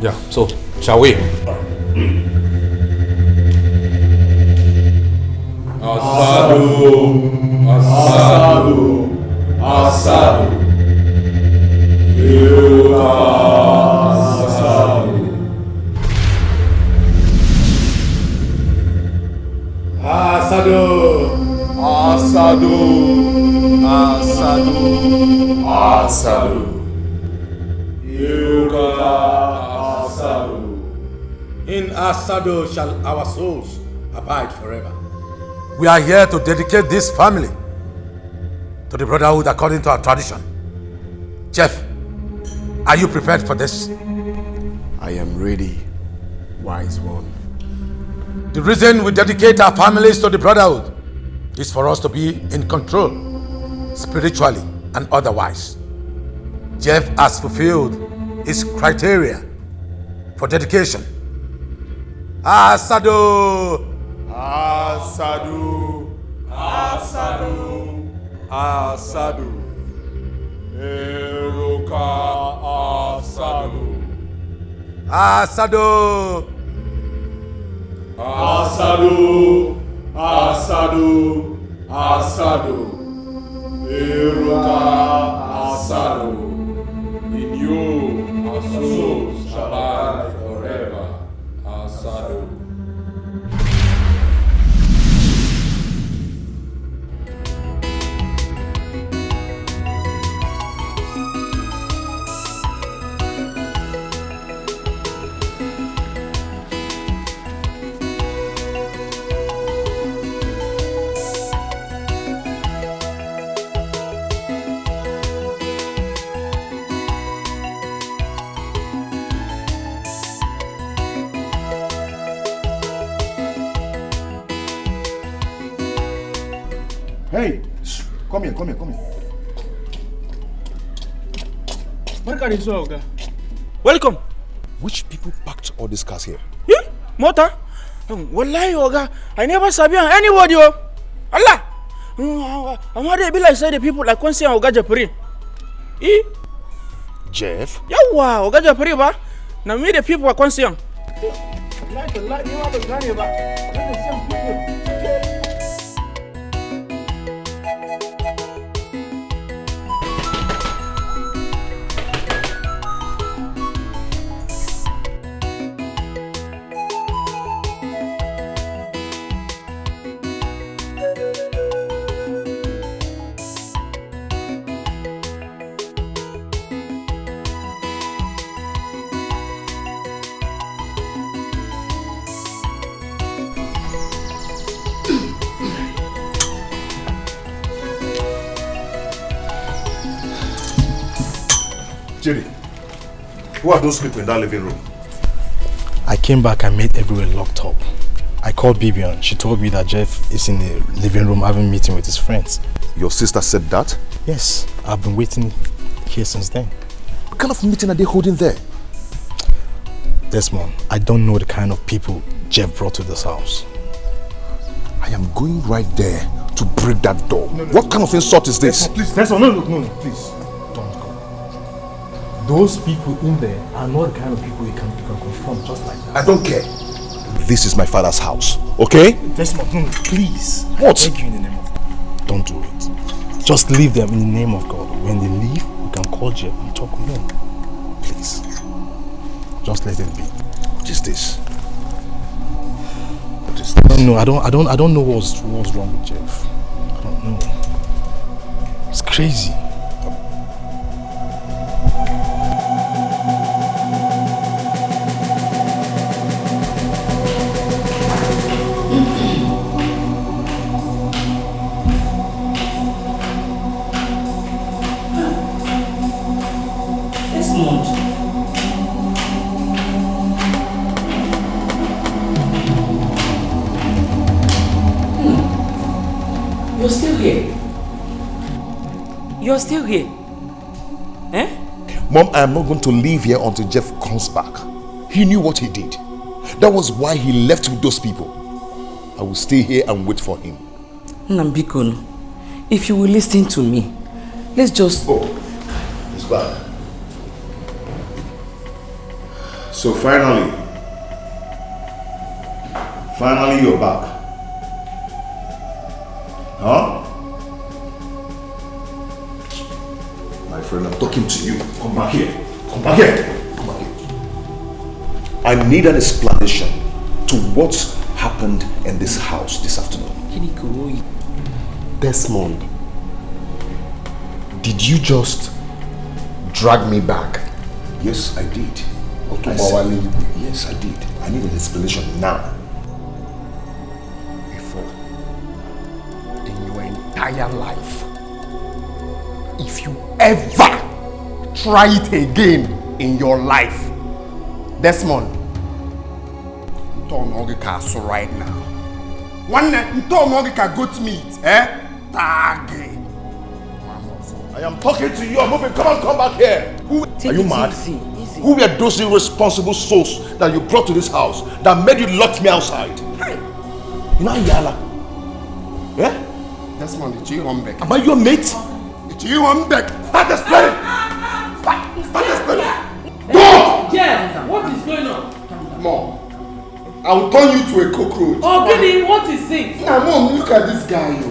Yeah, so, shall we? Asadu, Asadu, Asadu, Asadu, Asadu, Asadu, Asadu, Asadu. In Asadu shall our souls abide forever. We are here to dedicate this family to the Brotherhood according to our tradition. Jeff, are you prepared for this?
I am ready, wise one.
The reason we dedicate our families to the Brotherhood is for us to be in control, spiritually and otherwise. Jeff has fulfilled his criteria for dedication. Asadu!
Asadu, Asadu, Asadu, Eruka Asadu,
Asadu!
Asadu, Asadu, Asadu, Eruka Asadu. In you our souls shall abide forever. Asadu.
Hey, come here.
Welcome.
Which people packed all these cars here?
Yeah, Mota. Wallahi, Oga. I never sabi anybody. Allah. I'm not be like say the people like Kwansi and Oga Japuri.
Jeff?
Yawa, Oga Japuri ba. Na me the people are Kwansi.
Jerry, who are those people in that living room?
I came back and made everywhere locked up. I called Bibi and she told me that Jeff is in the living room having a meeting with his friends.
Your sister said that?
Yes, I've been waiting here since then.
What kind of meeting are they holding there?
Desmond, I don't know the kind of people Jeff brought to this house.
I am going right there to break that door. What kind of insult is this?
Please, Desmond, no, please. Don't go. Those people in there are not the kind of people you can confront just like that.
I don't care. This is my father's house, okay?
Desmond, no, please.
What?
I beg you in the name of God. Don't do it. Just leave them in the name of God. When they leave, you can call Jeff and talk with them. Please. Just let it be.
What is this? What is
this? No, I don't know what's wrong with Jeff. I don't know. It's crazy.
You're still here. You're still here. Eh?
Mom, I am not going to leave here until Jeff comes back. He knew what he did. That was why he left with those people. I will stay here and wait for him.
Nambikon, if you will listen to me, let's just...
Oh, he's back. So finally you're back. Huh? My friend, I'm talking to you. Come back here. Come back here. Come back here. I need an explanation to what happened in this house this afternoon.
Desmond, did you just drag me back?
Yes, I did. Yes, I did. I need an explanation now.
Entire life, if you ever try it again in your life, Desmond, so right now. One goat meat, eh?
I am talking to you. I'm moving. Come back here. Are you mad? Easy. Who were those irresponsible souls that you brought to this house that made you lock me outside? You know Yala? Yeah?
Desmond, it's you home back.
Am I your mate?
It's you home back.
Start explaining. Start explaining.
Go! Jeff, what is going on?
Mom, I will turn you to a cockroach.
Oh, Billy, what is it?
Now, Mom, look at this guy.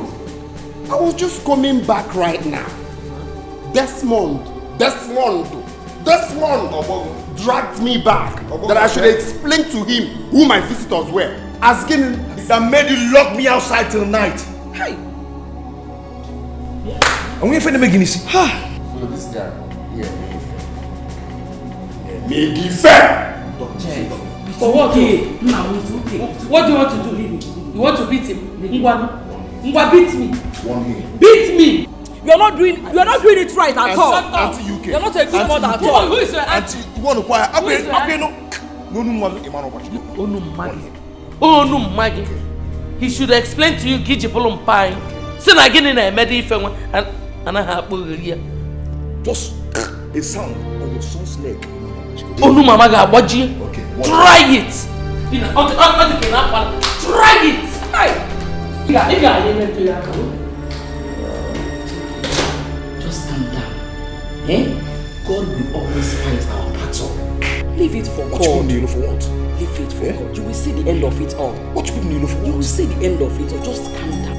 I was just coming back right now. Desmond dragged me back that I should explain to him who my visitors were. Asking him
that made you lock me outside till night.
Hey.
I'm waiting for the beginning.
So this guy, Megi fair.
For what? What do you want to do? You want to beat him? Ngwa beat me. Beat me.
You're not doing it right at all.
Auntie UK.
You're not a good mother at all.
Who is your
auntie? You want to quiet?
No, Maggie. He should explain to you Kijipolum Pine. Say again in a medical and I have
just a sound on your son's neck.
Oh no, Mama, what you?
Okay.
Try it. Try it. Just calm down. Eh? God will always fight our battle.
Leave it for
God.
God.
What you know for what?
Leave it for God. You will see the end of it all.
What you know for what?
You will see the end of it all. Just calm down.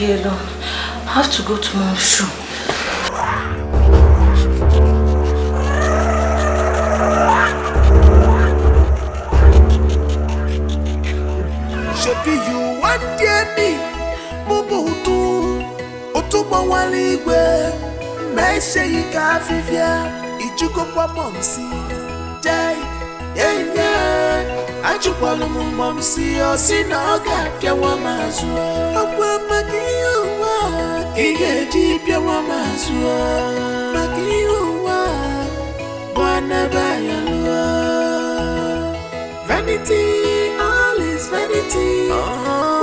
here alone. I have to go to Mom's show.
Shebi you want dear me, Mubutu, Otubo Waligwe, May say you can't fifia, Ichuko Momsi, Jay, yeah, Achupalo Momsi, or Sinoga, Yawamazu, Aquamakiwa, Iga deep Yawamazu, Makiwa, Buanabayalua, Vanity. Vanity.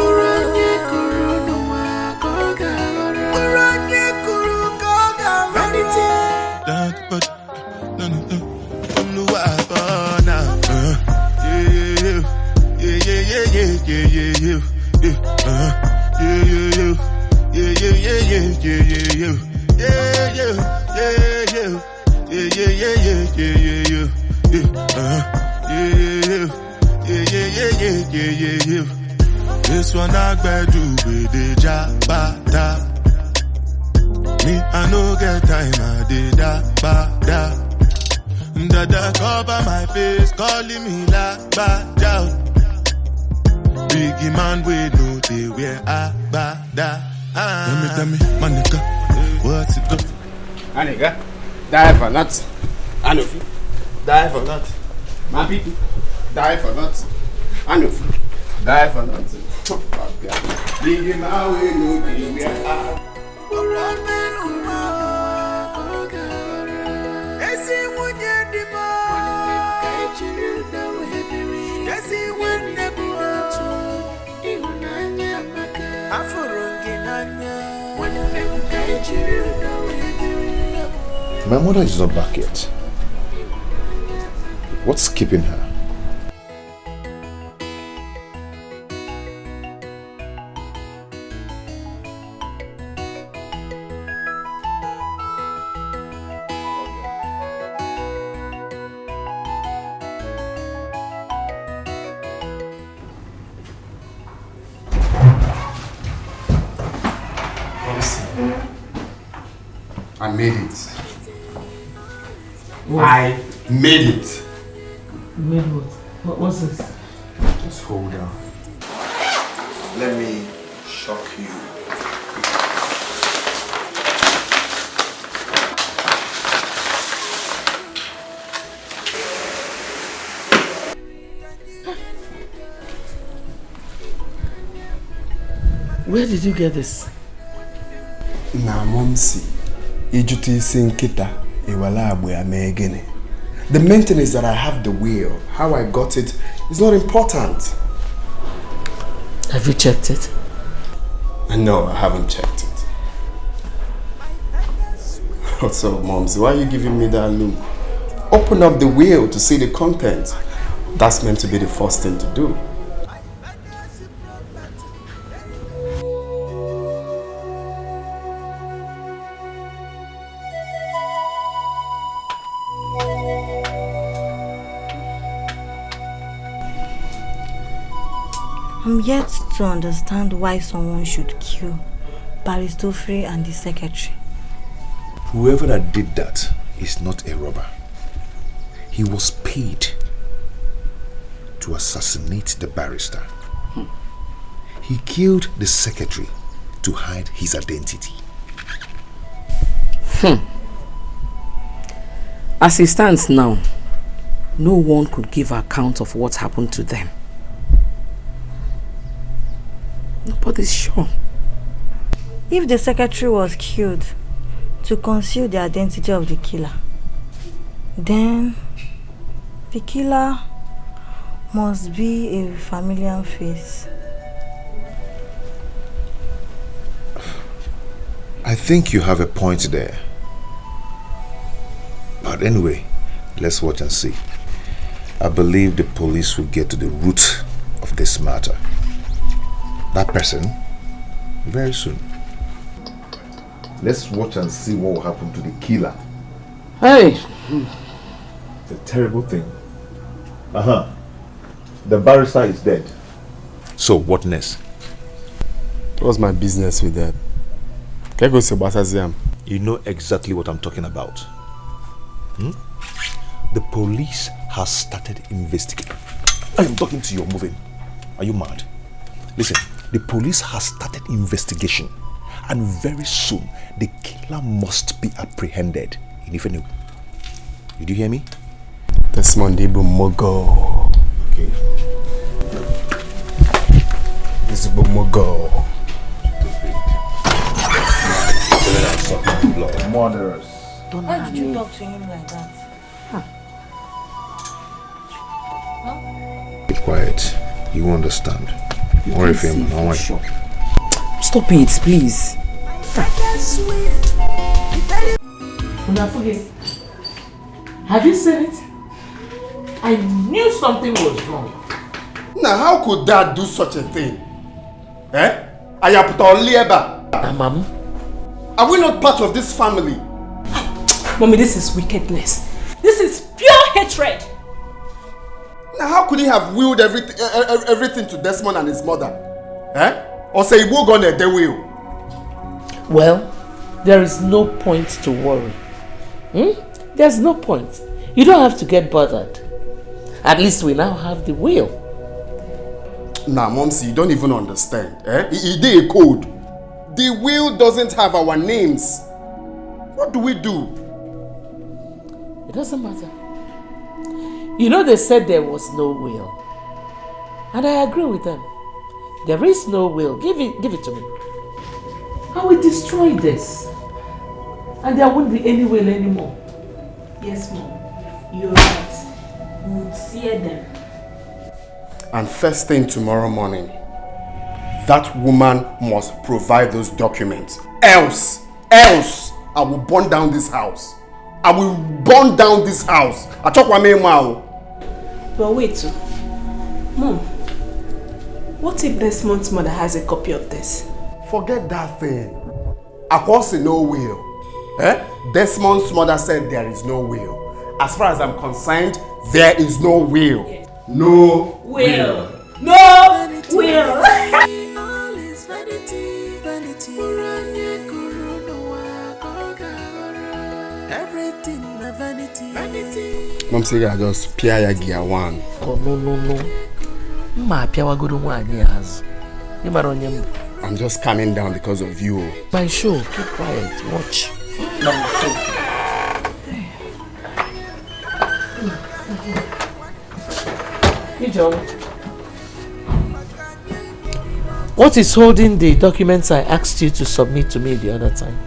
Uranye kuru nuwa koga ora. Uranye kuru koga vanity. That but no nuwa bona. Yeah. This one I better do with the jabata. Me, I no get time, I did that, bada. Dada cover my face, calling me la bada. Biggie man, we know they wear a bada. Tell me, my nigga, what's it got?
My nigga, die for nuts. I know, die for nuts. My people, die for nuts. I know, die for nuts. Biggie man, we know they wear a
My mother is not back yet. What's keeping her?
I made it. What? I made it.
You made what? What's this?
Just hold on. Let me shock you.
Where did you get this?
Na momsi. Ijuti sinkita iwala abwe amegene. The main thing is that I have the will. How I got it is not important.
Have you checked it?
No, I haven't checked it. What's up, Momsy? Why are you giving me that look? Open up the will to see the content. That's meant to be the first thing to do.
I'm yet to understand why someone should kill Baristofre and the secretary.
Whoever that did that is not a robber. He was paid to assassinate the barrister. He killed the secretary to hide his identity.
As it stands now, no one could give account of what happened to them. Nobody's sure.
If the secretary was killed to conceal the identity of the killer, then the killer must be a familiar face.
I think you have a point there. But anyway, let's watch and see. I believe the police will get to the root of this matter. That person very soon. Let's watch and see what will happen to the killer.
Hey!
It's a terrible thing. The barrister is dead. So what next?
What's my business with that? Can I go to Basaziam?
You know exactly what I'm talking about. The police has started investigating. I am talking to you, moving. Are you mad? Listen, the police has started investigation, and very soon the killer must be apprehended. Did you hear me?
This Monday, Mogo.
Okay.
This is Mogo.
Murderers.
Why did you talk to him like that?
Be quiet. You understand.
You
Worry
can't
for him.
see
Don't worry.
for sure. Stop it, please.
Have you seen it? I knew something was wrong.
Now, how could Dad do such a thing? Eh?
Mom?
Are we not part of this family?
Mommy, this is wickedness. This is pure hatred.
Now, how could he have willed everything to Desmond and his mother? Eh? Or say he will go on their will?
Well, there is no point to worry. There's no point. You don't have to get bothered. At least we now have the will.
Nah, Momsy, you don't even understand. Eh? He did a code. The will doesn't have our names. What do we do?
It doesn't matter. You know they said there was no will. And I agree with them. There is no will. Give it to me. I will destroy this. And there won't be any will anymore.
Yes, Mom. You're right. We would sear them.
And first thing tomorrow morning, that woman must provide those documents. Else, I will burn down this house. I will burn down this house.
But wait, Mom. What if Desmond's mother has a copy of this?
Forget that thing. Across no will. Eh? Desmond's mother said there is no will. As far as I'm concerned, there is no will. No will.
No will.
Mom said I just pia gear one.
Oh no.
I'm just calming down because of you.
My show, keep quiet, watch. Hey John. What is holding the documents I asked you to submit to me the other time?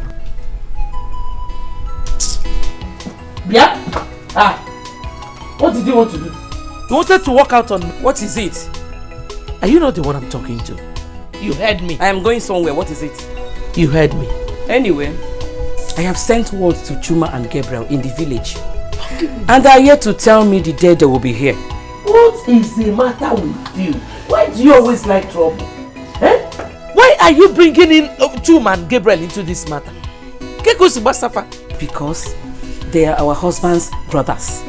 Yeah? What did you want to do?
You wanted to walk out on me. What is it?
Are you not the one I'm talking to? You heard me.
I am going somewhere. What is it?
You heard me.
Anyway, I have sent word to Chuma and Gabriel in the village. And they are here to tell me the day they will be here.
What is the matter with you? Why do you always like trouble? Eh? Why are you bringing in Chuma and Gabriel into this matter?
Because they are our husband's brothers.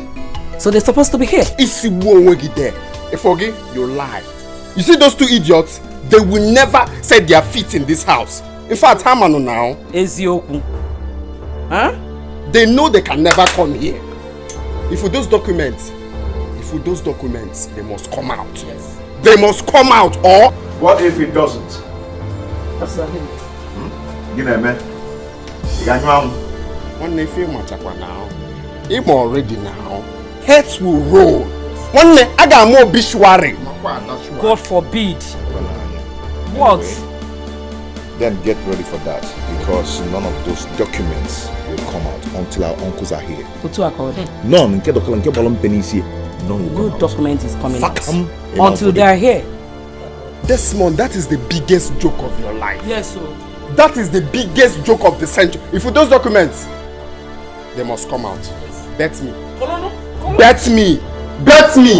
So they're supposed to be here.
If you forget, you lie. You see those two idiots? They will never set their feet in this house. In fact, Hamano now.
Ezioku. Huh?
They know they can never come here. If with those documents, they must come out. Yes. They must come out, or
what if it doesn't?
That's not him.
You know, man.
One nephew now. I'm already now. Heads will roll. One day I got more obituary.
God forbid. What?
Then get ready for that, because none of those documents will come out until our uncles are here. None.
No document is coming out until they are here.
Desmond, that is the biggest joke of your life.
Yes, sir.
That is the biggest joke of the century. If with those documents, they must come out. Bet me. Bet me. Bet me.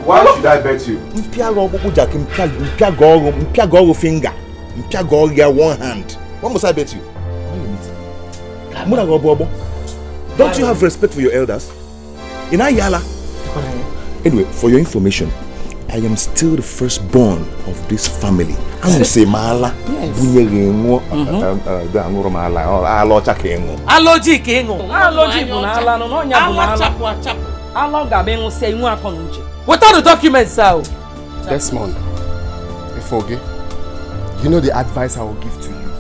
Why should I bet you? Finger. One hand. What must I bet you? Don't you have respect for your elders? In Ayala. Anyway, for your information, I am still the firstborn of this family. I will say Mala.
What are the documents now?
Desmond, Ifoge, you know the advice I will give to you.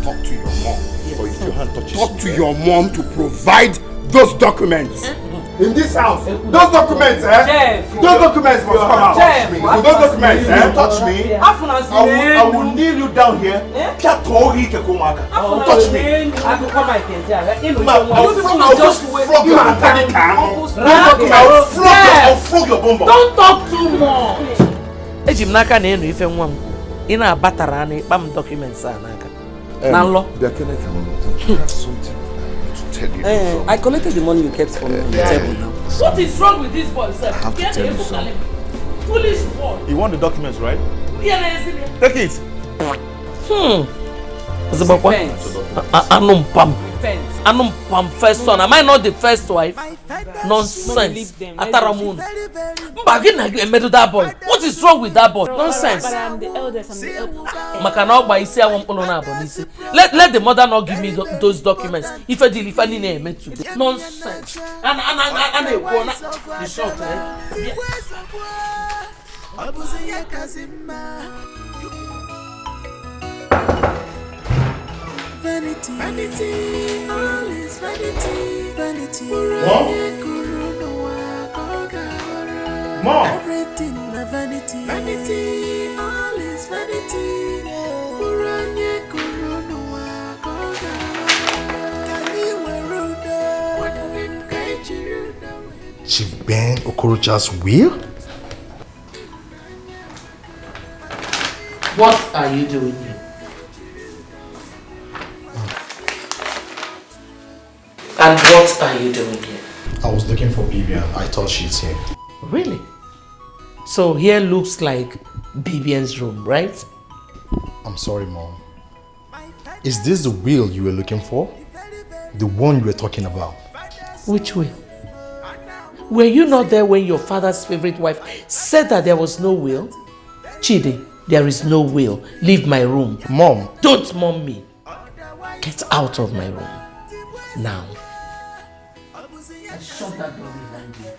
Talk to your mom. Or if your hand touches talk to your mom to provide those documents. In this house, those documents,
Jeff,
those documents must come out.
Jeff,
So those documents, touch me. I will kneel you down here. Touch me. I'll just flog you and tell you I'll flog your bum.
Don't talk too much. Ejimnaka na enu ife nwa m. Ina abatara na ikpam documents anaka. Na nlo.
I collected the money you kept from me on the table now.
What is wrong with this boy, sir?
I have to tell you something.
Foolish boy.
You want the documents, right?
Yeah,
take it.
Anum pam first son. Am I not the first wife? Nonsense. Ataramun. That boy. What is wrong with that boy? Nonsense.
But I'm the eldest. I'm the eldest.
Let the mother not give me those documents. If I did, if I need meant to. Nonsense. And the short.
Vanity, vanity, all is vanity, vanity.
Mom!
Everything a vanity, vanity, all is vanity.
Chief Ben Okorocha's will?
What are you doing here? And what are you doing here?
I was looking for Bibian. I thought she's here.
Really? So here looks like Bibian's room, right?
I'm sorry, Mom. Is this the will you were looking for? The one you were talking about?
Which will? Were you not there when your father's favorite wife said that there was no will? Chidi, there is no will. Leave my room.
Mom!
Don't mom me. Get out of my room. Now. Shut that door behind you.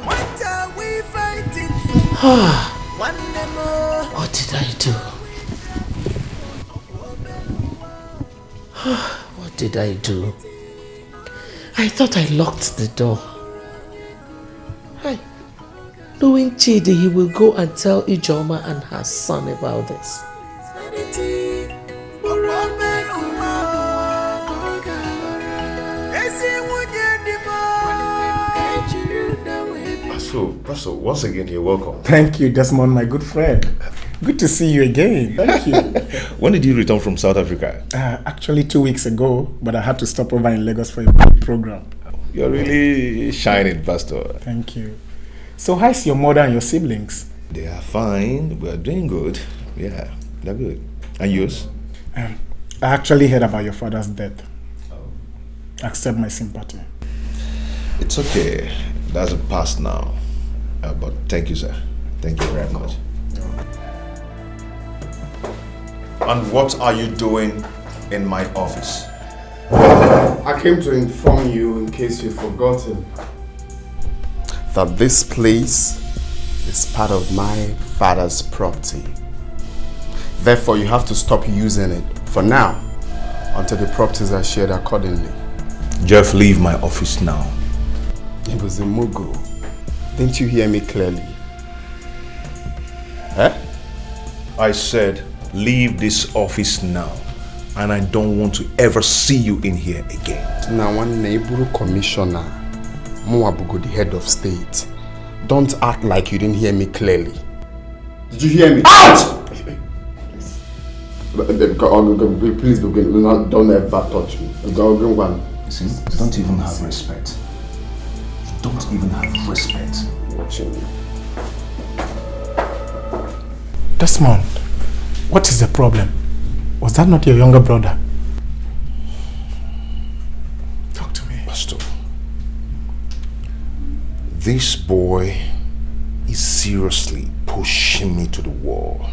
What are we fighting for?
What did I do? What did I do? I thought I locked the door. Knowing Chidi, he will go and tell Ijoma and her son about this.
Pastor, once again, you're welcome.
Thank you, Desmond, my good friend. Good to see you again. Thank you.
When did you return from South Africa?
Actually 2 weeks ago, but I had to stop over in Lagos for a big program.
You're really shining, Pastor.
Thank you. So how's your mother and your siblings?
They are fine. We are doing good. Yeah, they're good. And yours?
I actually heard about your father's death. Accept my sympathy.
It's okay. That's a past now. But thank you, sir. Thank you very much. And what are you doing in my office?
I came to inform you, in case you've forgotten, that this place is part of my father's property. Therefore, you have to stop using it for now, until the properties are shared accordingly.
Jeff, leave my office now.
It was a mugu. Didn't you hear me clearly? Eh?
I said, leave this office now. And I don't want to ever see you in here again.
Now, one neighbor commissioner, Muabugo, the head of state, don't act like you didn't hear me clearly. Did you hear me? Out! Please, don't ever touch me.
Listen, you don't even have respect. You don't even have respect.
Watching you.
Desmond, what is the problem? Was that not your younger brother? Talk to me.
Pastor,
This boy is seriously pushing me to the wall.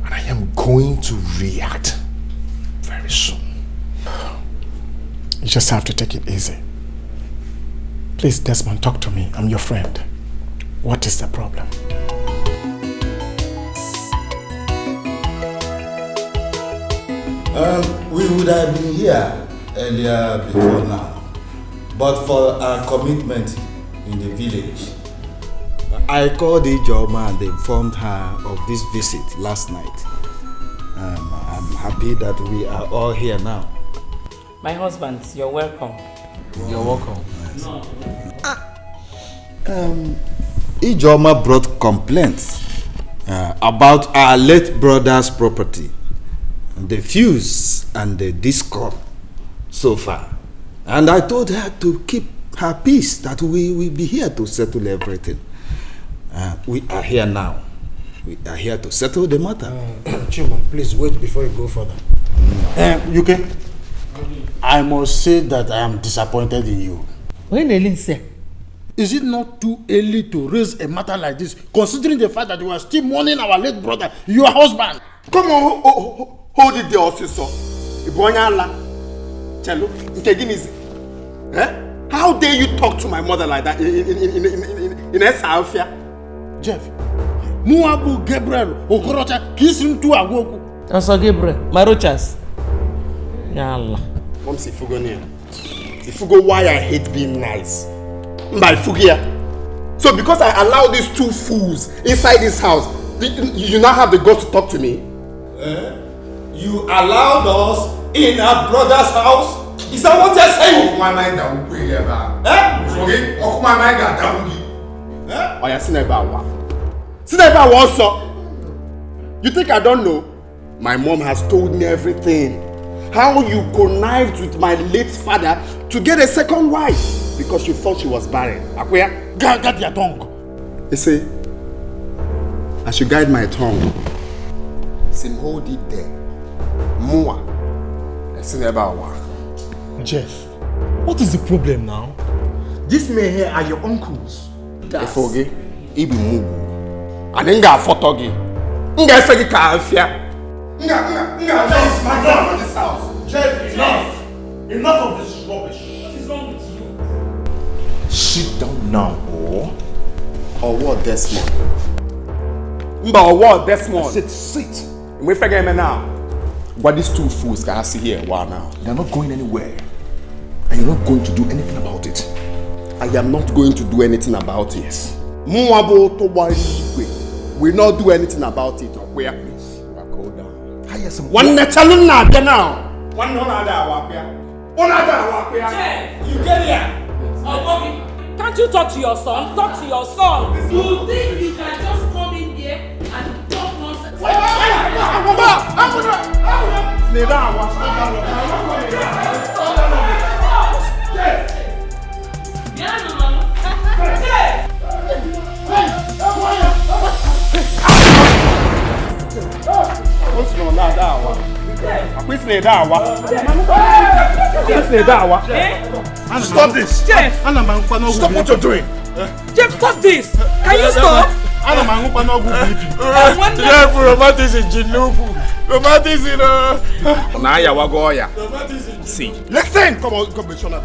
And I am going to react very soon.
You just have to take it easy. Please, Desmond, talk to me. I'm your friend. What is the problem?
We would have been here earlier before now, but for our commitment in the village. I called Ijoma and informed her of this visit last night. I'm happy that we are all here now.
My husband, you're welcome.
You're welcome.
Ijoma brought complaints about our late brother's property, the fuse and the discord so far. And I told her to keep her peace, that we will be here to settle everything. We are here now. We are here to settle the matter.
Chimba, please wait before you go further. UK, I must say that I am disappointed in you.
When Elin said,
is it not too early to raise a matter like this, considering the fact that you are still mourning our late brother, your husband?
Come on, hold it there, sister. How dare you talk to my mother like that in Escalation?
Jeff, Muabu Gabriel, Okorocha, kissing to Agoku.
Also, Gabriel, my rochas. Yalla.
Mom, see Fugonia. If you go, why I hate being nice. By Fugia. So, because I allow these two fools inside this house, you now have the guts to talk to me?
You allowed us in our brother's house? Is that what you're saying?
My mind down. Forget? My mind down. Oh, yeah, Sineba also. You think I don't know? My mom has told me everything. How you connived with my late father to get a second wife because you thought she was barren. Akwea, guide your tongue. You see, I should guide my tongue. Sim hold it there. Mua.
Jeff, what is the problem now? These men here are your uncles.
Efoge, EBUBE. And Nga Fotogi. Nga Segi Kafia. Nga my God for this house.
Jeff, enough! Enough of this rubbish. What is wrong with you?
Sit down now, or what, Desmond? Mba, or what, Desmond? Sit. We forget me now. What these two fools can I see here? Wow, now.
They're not going anywhere. And you're not going to do anything about it.
I am not going to do anything about it. Muabo to will not do anything about it. Where, please? Go down. One natural now. One no other.
Jeff, you get here. Oh, Bobby, can't you talk to your son? Talk to your son. You think you can just come in here and talk nonsense?
Stop this!
Jeff!
Stop what you're doing!
Jeff, stop this! Can you stop?
Jeff, see, listen! Come on,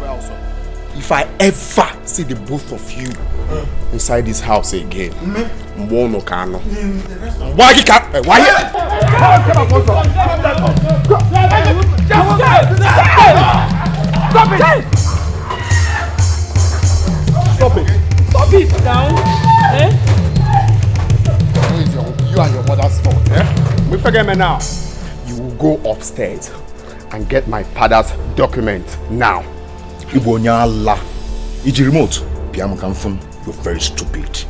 also. If I ever see the both of you inside this house again, Mbono Kano. Why he can't? Why?
Stop it! Stop it now!
You are your mother's fault, We forget me now. You will go upstairs and get my father's document now.
Ibonya Allah. Iji remote. Piamu Kamfun. You're very stupid.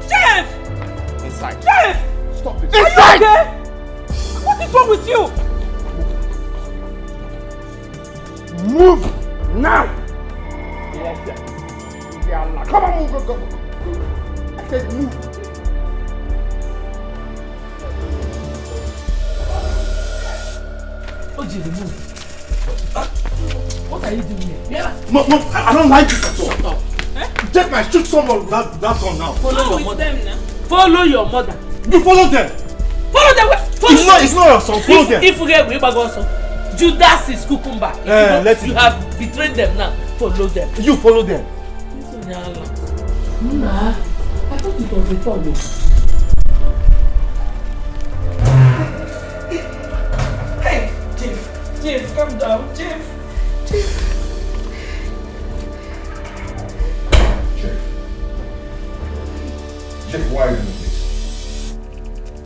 Jeff!
Inside.
Jeff!
Stop it.
Inside! Okay? What is wrong with you?
Move now! Come on, move, go. I said move.
Oji, move. What are you doing here? Yeah.
Mom, I don't like this at all.
Shut up.
Jack might shoot someone that's on now.
Follow your mother. Them now. Follow your mother.
You follow them.
Follow them.
It's not your son. Follow them.
If you get we also, Judas is cucumber. You have betrayed them now. Follow them.
You follow them.
Nah, I thought it was a follow. Hey, Chief, calm down, Chief.
Jeff, why are you doing this?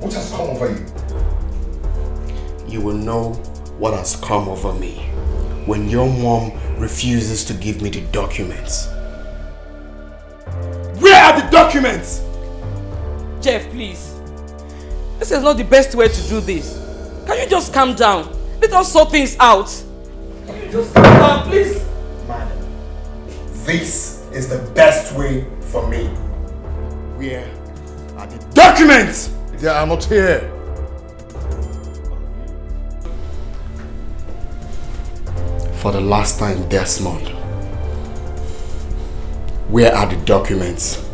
What has come over you?
You will know what has come over me when your mom refuses to give me the documents.
Where are the documents?
Jeff, please. This is not the best way to do this. Can you just calm down? Let us sort things out. Can you just calm down, please?
Madam, this is the best way for me. Where are the
documents? They are not here.
For the last time, Desmond. Where are the documents?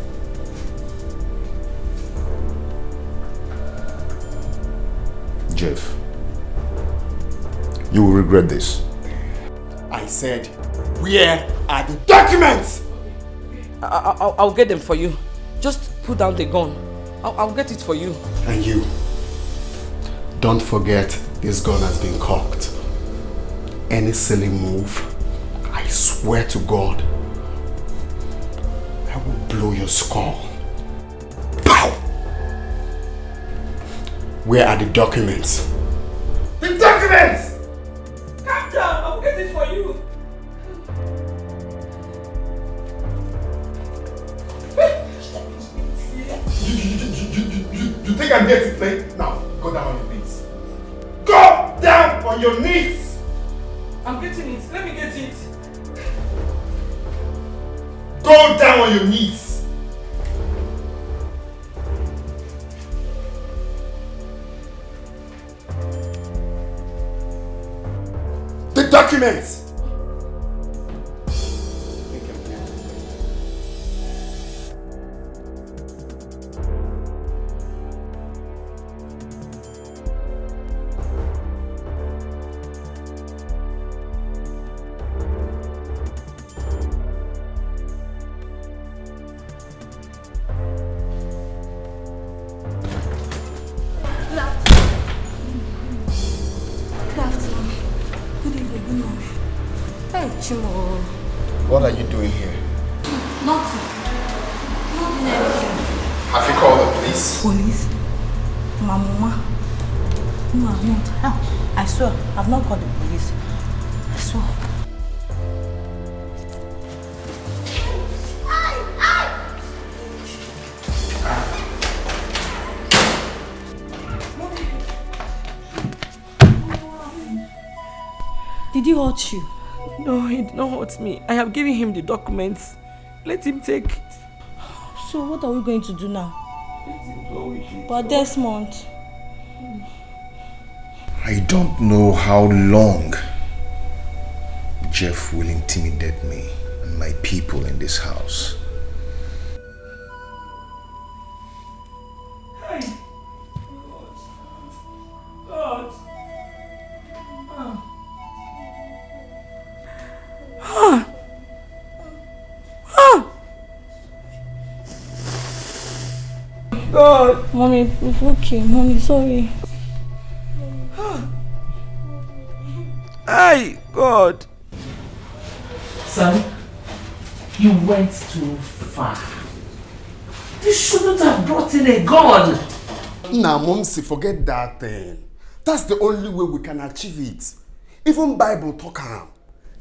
Jeff, you will regret this.
I said, where are the documents?
I'll get them for you. Just put down the gun. I'll get it for you.
And you, don't forget this gun has been cocked. Any silly move, I swear to God, I will blow your skull. Pow! Where are the documents?
The documents!
Calm down, I'll get it for you.
You think I'm here to play? Now, go down on your knees. Go down on your knees!
I'm getting it. Let me get it.
Go down on your knees! The documents!
What are you doing here?
Nothing. Nothing anything.
Have you called the police?
Police? My mama? No, I've not. I swear, I've not called the police. I swear. Did he hurt you?
No, he did not hurt me. I have given him the documents. Let him take it.
So what are we going to do now? But Desmond...
I don't know how long Jeff will intimidate me and my people in this house.
God. God.
Mommy, it's okay. Mommy, sorry.
Ay, God. Son, you went too far. You shouldn't have brought in a gun.
Nah, Momsi, forget that thing. That's the only way we can achieve it. Even Bible talk am.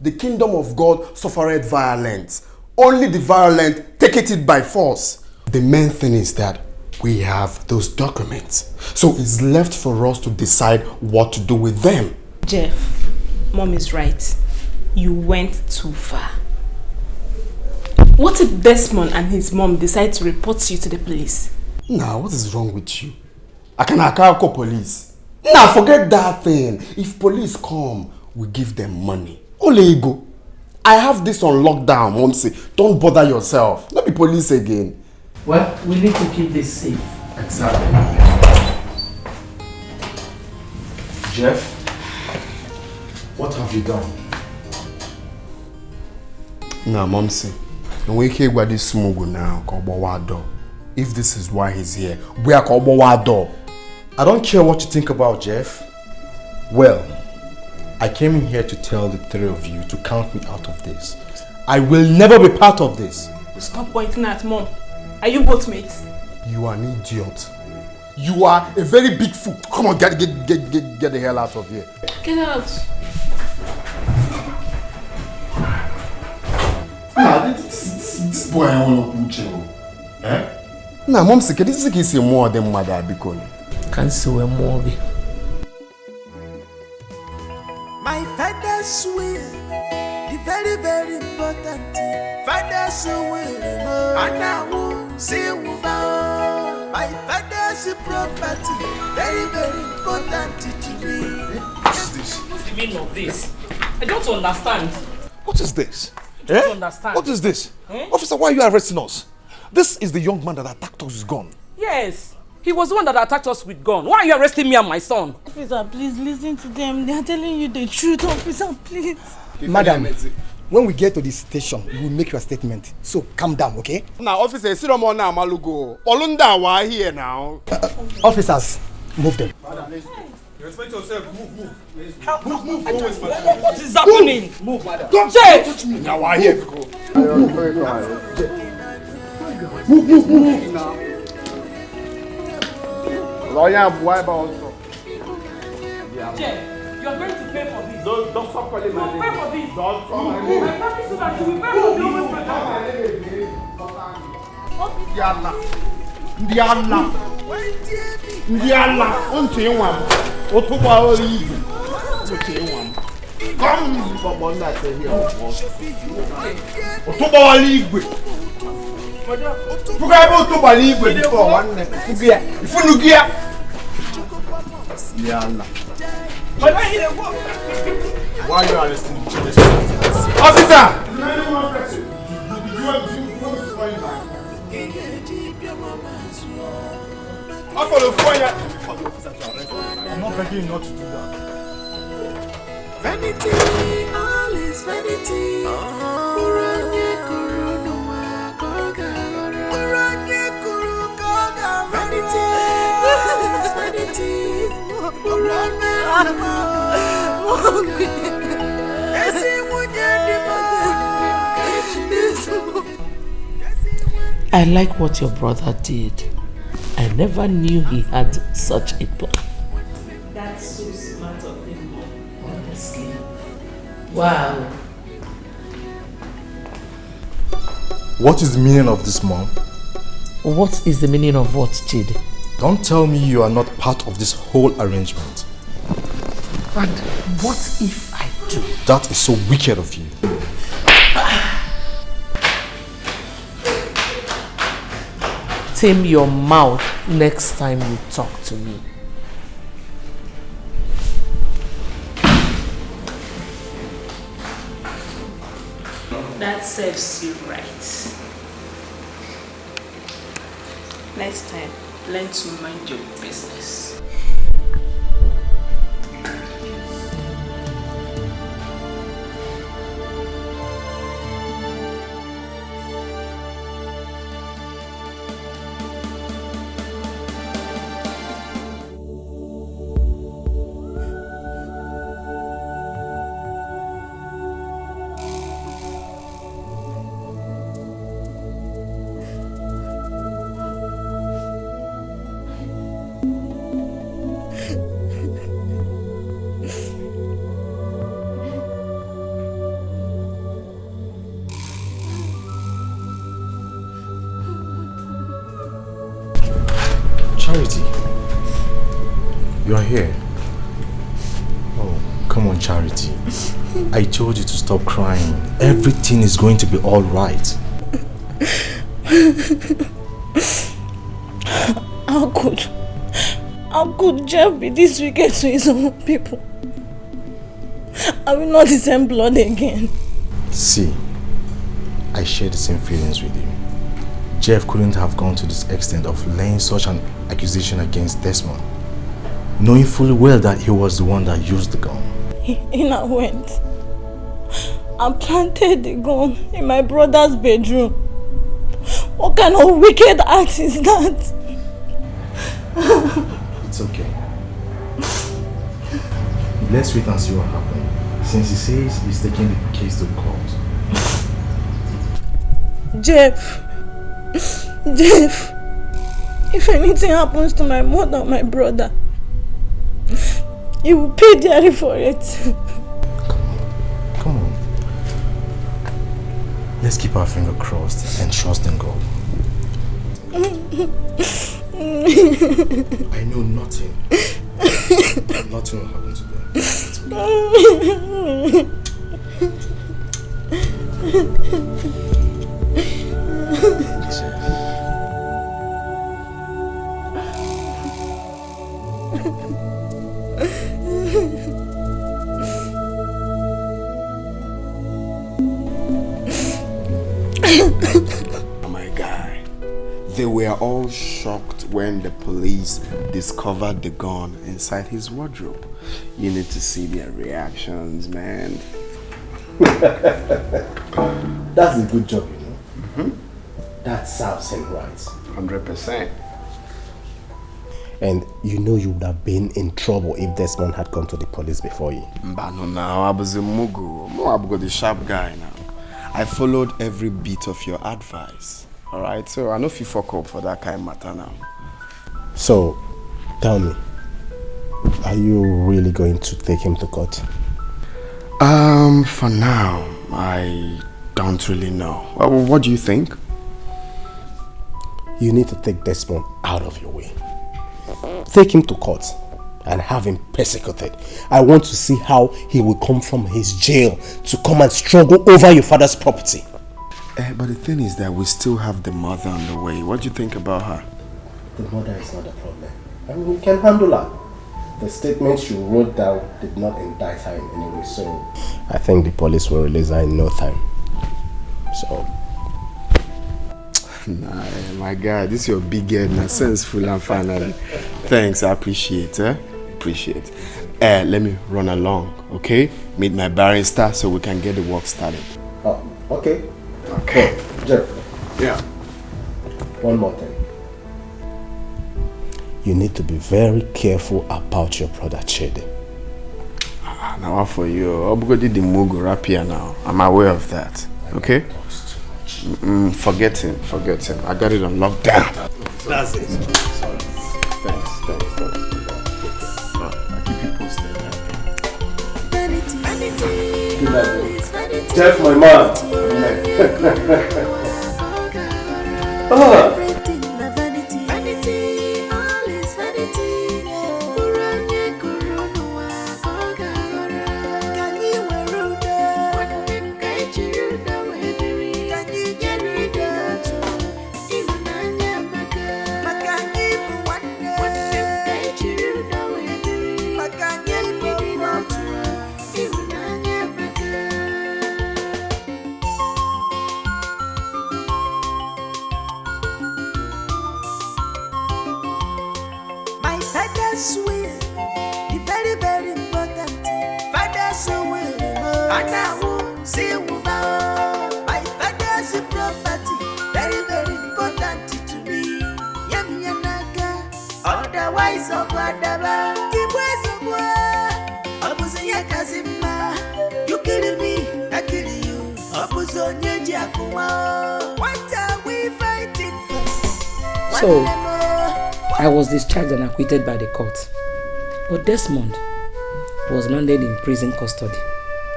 The kingdom of God suffereth violence. Only the violent take it by force. The main thing is that we have those documents. So it's left for us to decide what to do with them.
Jeff, Mom is right. You went too far. What if Desmond and his mom decide to report you to the police?
Nah, what is wrong with you? I can call police. Nah, forget that thing. If police come, we give them money. Olego, I have this on lockdown, Momsy. Don't bother yourself. Not be police again.
Well, we need to keep this safe.
Exactly.
Jeff, what have you done?
Nah, Momsy. We can't go this smogo now. If this is why he's here, we are called.
I don't care what you think about Jeff. Well, I came in here to tell the three of you to count me out of this. I will never be part of this.
Stop pointing at Mom. Are you both mates?
You are an idiot. You are a very big fool. Come on, get the hell out of here.
Get out.
Nah, this boy I want to chill. Eh? Nah, Mom said this is more than mother because.
Can't see where more be.
My father's will, the very, very important thing. Father's will, and I won't say without. My father's property, very, very important to me.
What's this? What's the meaning of this? I don't understand.
What is this?
I don't understand.
What is this? Officer, why are you arresting us? This is the young man that attacked us with gun.
Yes. He was the one that attacked us with gun. Why are you arresting me and my son?
Officer, please listen to them. They are telling you the truth, officer, please.
Madam, when we get to the station, you will make your statement. So calm down, okay?
Now, officer, sit on now, Malugo. Olunda, why here now?
Officers, move them.
Respect yourself. Move.
Move. What is happening?
Move, madam.
Don't touch
me. Now, why here?
Move.
Lawyer, why about also?
Jeff, you are going to pay for this.
Don't stop calling my name.
Pay for this.
Don't call my
I
name.
promise you that you will pay for the
Ndiala, onto one. Otuba ori. Come, Bobo, na say here. Otuba ori. Fuga otuba ori before one neck. Fugia. Ifunugia. Ndiala. Why are you arresting this officer? I follow I'm not begging you not to do that.
Vanity, all is vanity. Uranye kuru no koga. Uranye kuru koga. Vanity, all is vanity. Uranye kuru koga. Esi munye di
I like what your brother did. I never knew he had such a plan.
That's so smart of him, honestly.
Wow.
What is the meaning of this, Mom?
What is the meaning of what, Chidi?
Don't tell me you are not part of this whole arrangement.
And what if I do?
That is so wicked of you.
Tame your mouth next time you talk to me.
That serves you right. Next time, learn to mind your business.
Charity, you are here. Oh, come on, Charity. I told you to stop crying. Everything is going to be all right.
How could Jeff be this wicked to his own people? I will not descend blood again.
See, I share the same feelings with you. Jeff couldn't have gone to this extent of laying such an accusation against Desmond, knowing fully well that he was the one that used the gun.
Ina went and planted the gun in my brother's bedroom. What kind of wicked act is that?
It's okay. Let's wait and see what happens. Since he says he's taking the case to court.
Jeff, if anything happens to my mother or my brother, you will pay dearly for it.
Come on. Let's keep our finger crossed and trust in God. I know nothing will happen to them. It's
Oh my guy, they were all shocked when the police discovered the gun inside his wardrobe. You need to see their reactions, man.
That's a good job, you know. That serves him right.
100%.
And you know you would have been in trouble if Desmond had come to the police before you.
Mbano now, I was a mugu. I'm the sharp guy now. I followed every bit of your advice. Alright, so I know if you fuck up for that kind of matter now.
So, tell me, are you really going to take him to court?
For now, I don't really know. What do you think?
You need to take Desmond out of your way. Take him to court and have him persecuted. I want to see how he will come from his jail to come and struggle over your father's property.
But the thing is that we still have the mother on the way. What do you think about her?
The mother is not a problem. I mean, we can handle her. The statement she wrote down did not indict her in any way, so I think the police will release her in no time. So...
Nah, my God, this is your big head, now senseful and finally. Thanks, I appreciate it. Appreciate. Let me run along, okay? Meet my barrister so we can get the work started.
Oh, okay.
Okay.
Jeff.
Yeah.
One more thing. You need to be very careful about your brother Chede.
Now what for you? Obugo did the Mugu rap here now. I'm aware of that. Okay? Forget him. I got it on lockdown.
That's it. Sorry.
Thanks. I'll keep you posted.
Good night. Jeff, my man.
So, I was discharged and acquitted by the court. But Desmond was landed in prison custody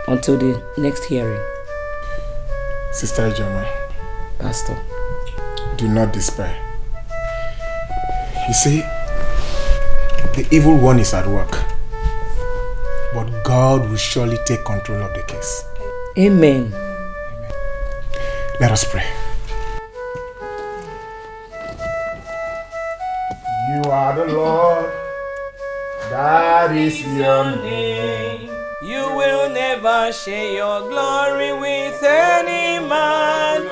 until the next hearing.
Sister Ijoma,
Pastor,
do not despair. You see, the evil one is at work. But God will surely take control of the case.
Amen.
Let us pray. You are the Lord, that is your name.
You will never share your glory with any man.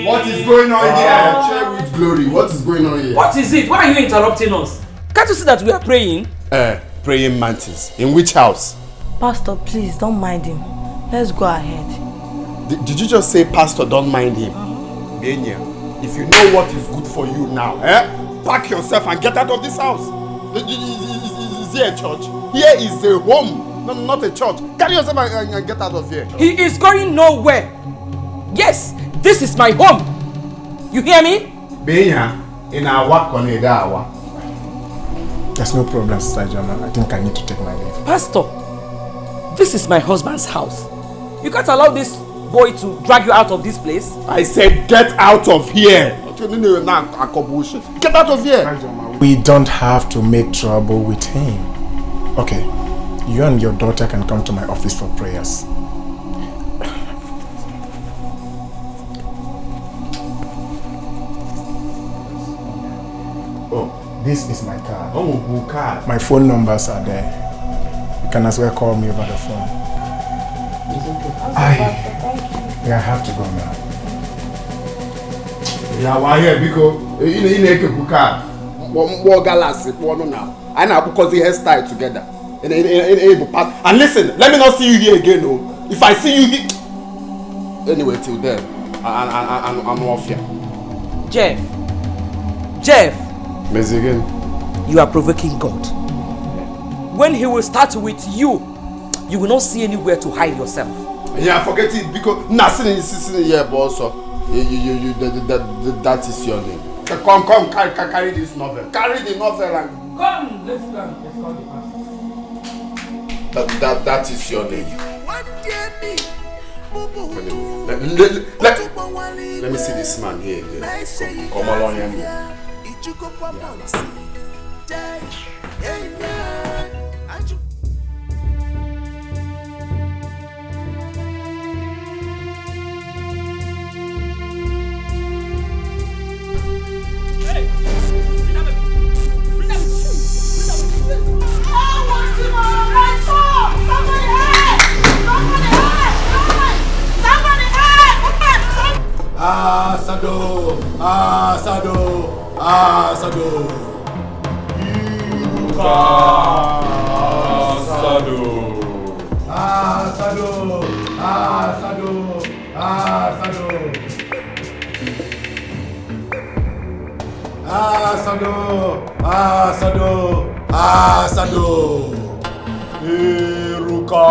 What is going on here? Share with glory. What is going on here?
What is it? Why are you interrupting us? Can't you see that we are praying?
Praying mantis. In which house?
Pastor, please don't mind him. Let's go ahead.
Did you just say, Pastor, don't mind him? Benya, if you know what is good for you now, pack yourself and get out of this house. Is here a church? Here is a home, not a church. Carry yourself and get out of here.
He is going nowhere. Yes, this is my home. You hear me?
Benya, in our Koneda.
There's no problem, Sister Jama. I think I need to take my leave.
Pastor, this is my husband's house. You can't allow this boy to drag you out of this place.
I said get out of here. Get out of here.
We don't have to make trouble with him. Okay, you and your daughter can come to my office for prayers. Oh, this is my card.
Oh, card.
My phone numbers are there. You can as well call me over the phone. I have to go now.
Yeah, why here? Because you need a card. More galas, one now. I know because the hairstyle together. And listen, let me not see you here again. No. If I see you here, anyway, till then, I'm off here.
Jeff.
Miss again.
You are provoking God. When he will start with you, you will not see anywhere to hide yourself.
Yeah, forget it because nothing is here, but also that is your name. Come, carry this novel. Carry the novel and
come. Let's go.
That is your name. Let me see this man here again. Come along here.
Asado. Iruka.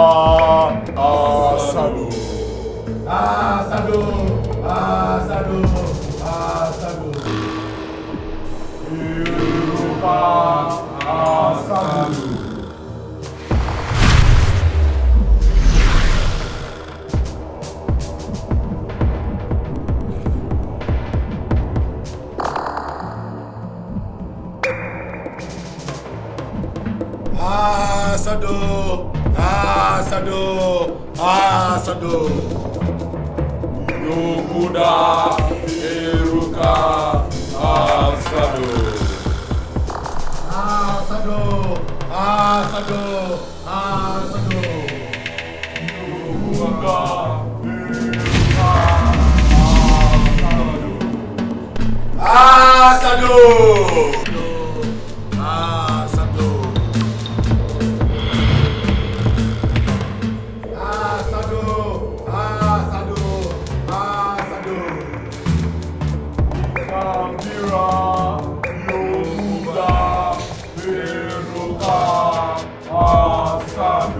Yokuda Eruka Asado.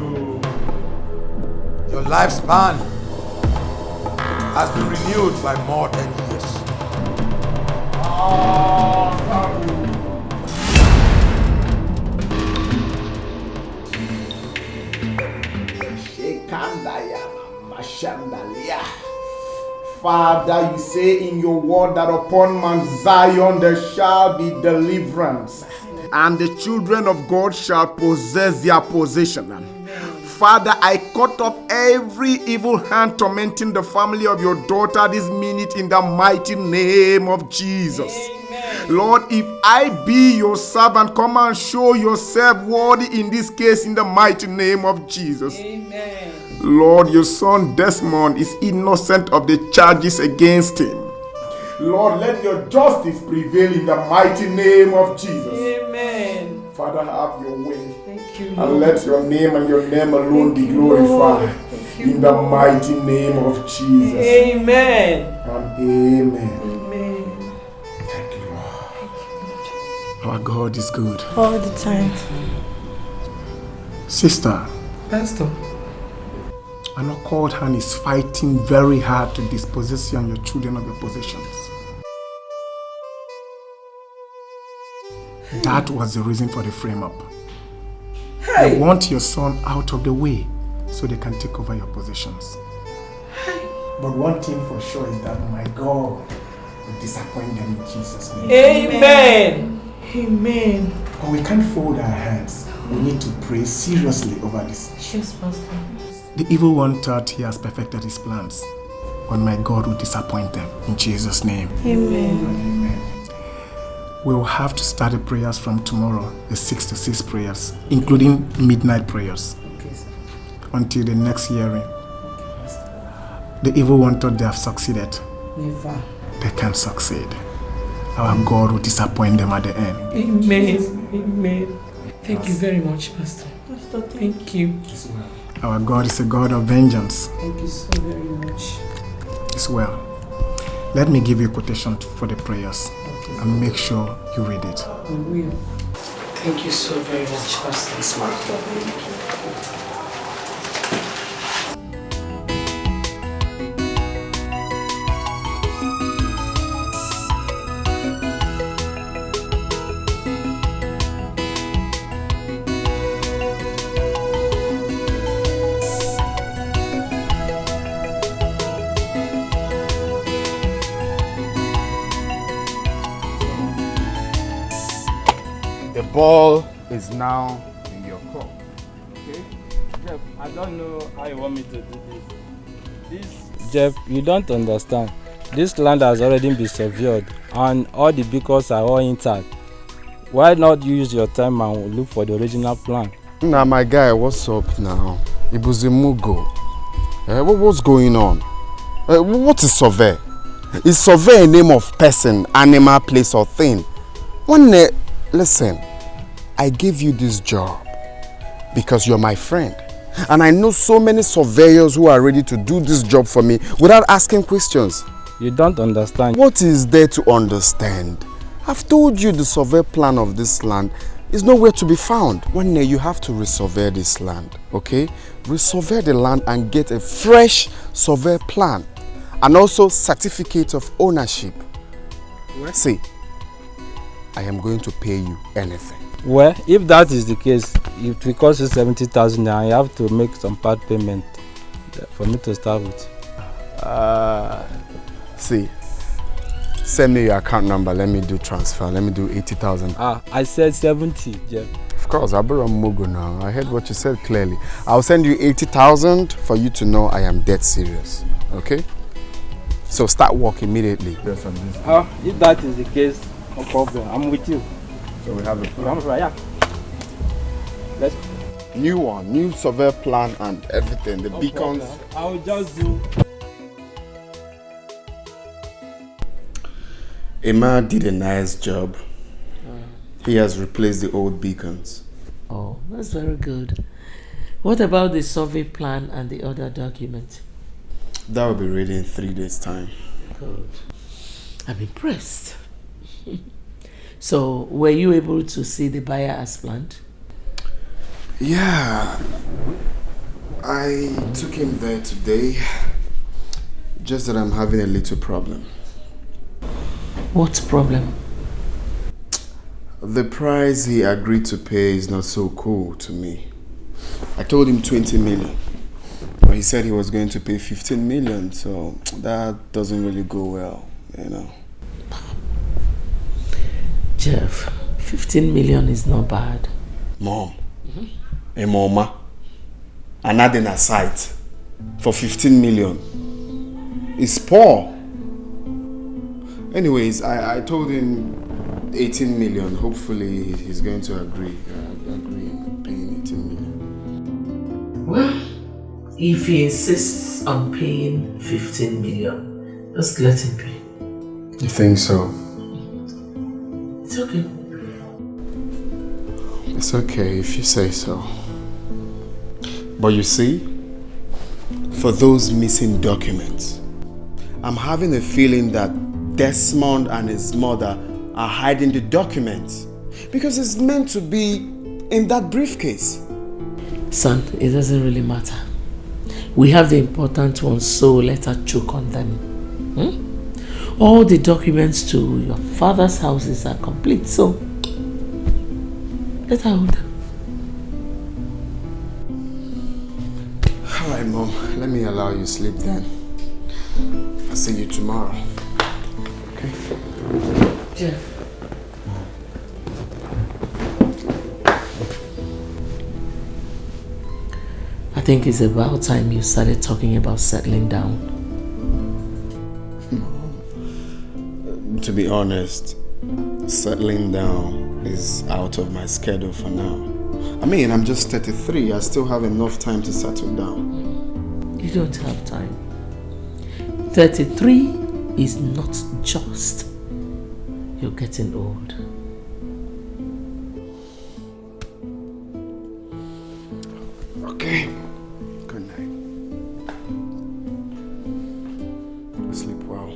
Your lifespan has been renewed by more 10 years.
Father, you say in your word that upon Mount Zion there shall be deliverance, and the children of God shall possess their possession. Father, I cut off every evil hand tormenting the family of your daughter this minute in the mighty name of Jesus. Lord, if I be your servant, come and show yourself worthy in this case in the mighty name of Jesus.
Amen.
Lord, your son Desmond is innocent of the charges against him. Lord, let your justice prevail in the mighty name of Jesus.
Amen.
Father, have your way.
Thank you,
And
Lord.
let your name and your name alone be glorified in the mighty name of Jesus.
Amen.
And amen.
Amen.
Thank you, Lord. Our God is good.
All the time.
Sister,
Pastor.
an occult hand is fighting very hard to dispossess you and your children of your possessions. That was the reason for the frame-up. They want your son out of the way so they can take over your possessions. But one thing for sure is that my God will disappoint them in Jesus' name.
Amen. Amen.
But we can't fold our hands. We need to pray seriously over this issue.
Yes, Pastor.
The evil one thought he has perfected his plans, but my God will disappoint them in Jesus' name.
Amen.
Amen. We will have to start the prayers from tomorrow, the 6 to 6 prayers, including midnight prayers, until the next hearing. The evil one thought they have succeeded.
Never.
They can't succeed. Our God will disappoint them at the end.
Amen. Amen. Thank you very much, Pastor. Pastor, thank you.
Our God is a God of vengeance.
Thank you so very much.
It's well. Let me give you a quotation for the prayers and make sure you read it.
I will. Thank you so very much, Pastor. Thank you.
The ball is now in your court.
Okay? Jeff, I don't know how you want me to do this. Jeff, you don't understand. This land has already been severed and all the beacons are all intact. Why not use your time and look for the original plan?
Now, my guy, what's up now? Ibuzimugo. What's going on? What is survey? Is survey a name of person, animal, place, or thing? Listen, I gave you this job because you're my friend. And I know so many surveyors who are ready to do this job for me without asking questions.
You don't understand.
What is there to understand? I've told you the survey plan of this land is nowhere to be found. One day you have to resurvey this land, okay? Resurvey the land and get a fresh survey plan and also certificate of ownership.
What?
See, I am going to pay you anything.
Well, if that is the case, it will cost you 70,000 and you have to make some part payment for me to start with.
See, send me your account number. Let me do transfer. Let me do 80,000.
I said 70, Jeff.
Of course, I'll be on Mugo now. I heard what you said clearly. I'll send you 80,000 for you to know I am dead serious. Okay? So start work immediately.
Yes, if that is the case, no problem. I'm with you.
So we have a plan.
Yeah. Let's.
New one, new survey plan and everything. The beacons.
I'll just do.
Emma did a nice job. He has replaced the old beacons.
Oh, that's very good. What about the survey plan and the other document?
That will be ready in 3 days' time.
Good. I'm impressed. So, were you able to see the buyer as planned?
Yeah. I took him there today. Just that I'm having a little problem.
What problem?
The price he agreed to pay is not so cool to me. I told him 20 million. But he said he was going to pay 15 million, so that doesn't really go well, you know.
Jeff, 15 million is not bad.
Mom, a mama, another in a site for 15 million. It's poor. Anyways, I told him 18 million. Hopefully he's going to agree in paying 18 million.
Well, if he insists on paying 15 million, just let him pay.
You think so?
It's okay.
It's okay if you say so. But you see, for those missing documents, I'm having a feeling that Desmond and his mother are hiding the documents because it's meant to be in that briefcase.
Son, it doesn't really matter. We have the important ones, so let her choke on them. All the documents to your father's houses are complete, so let her hold them.
Alright, Mom, let me allow you sleep then. I'll see you tomorrow. Okay?
Jeff. I think it's about time you started talking about settling down.
To be honest, settling down is out of my schedule for now. I mean, I'm just 33. I still have enough time to settle down.
You don't have time. 33 is not just. You're getting old.
Okay. Good night. Sleep well.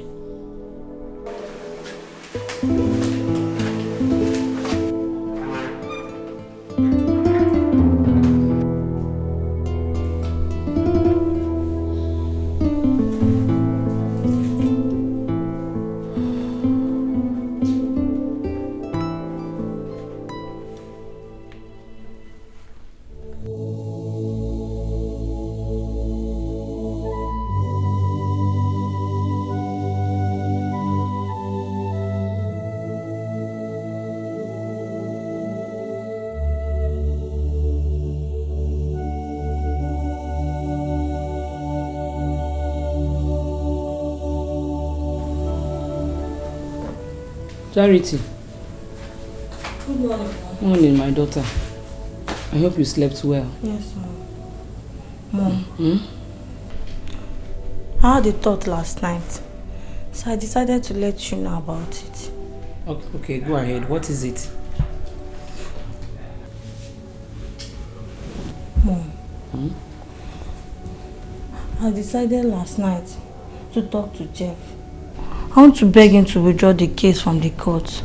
Charity.
Good morning, Mom.
Morning, my daughter. I hope you slept well.
Yes, Mom. I had a thought last night, so I decided to let you know about it.
Okay, go ahead. What is it?
Mom. I decided last night to talk to Jeff. I want to beg him to withdraw the case from the court.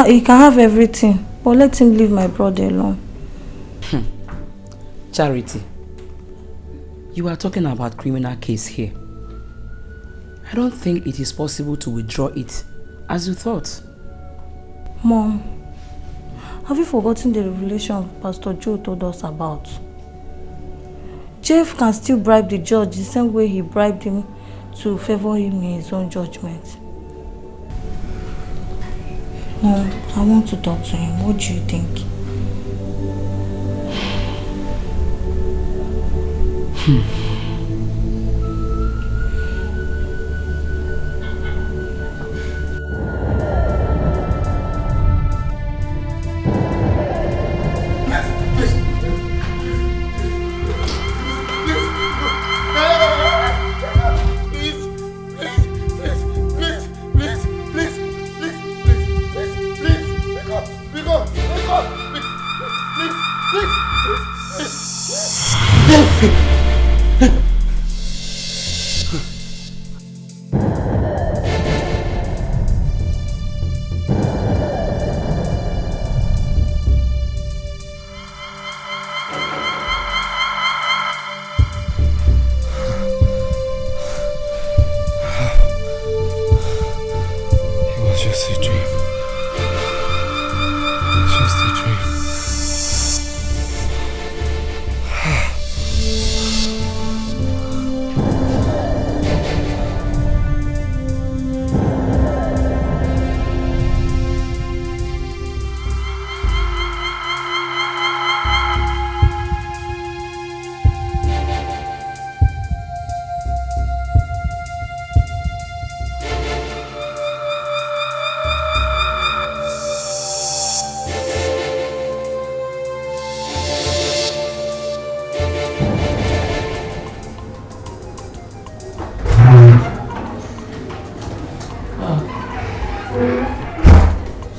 He can have everything, but let him leave my brother alone.
Charity, you are talking about criminal case here. I don't think it is possible to withdraw it as you thought.
Mom, have you forgotten the revelation Pastor Joe told us about? Jeff can still bribe the judge the same way he bribed him to favor him in his own judgment. Mom, I want to talk to him. What do you think?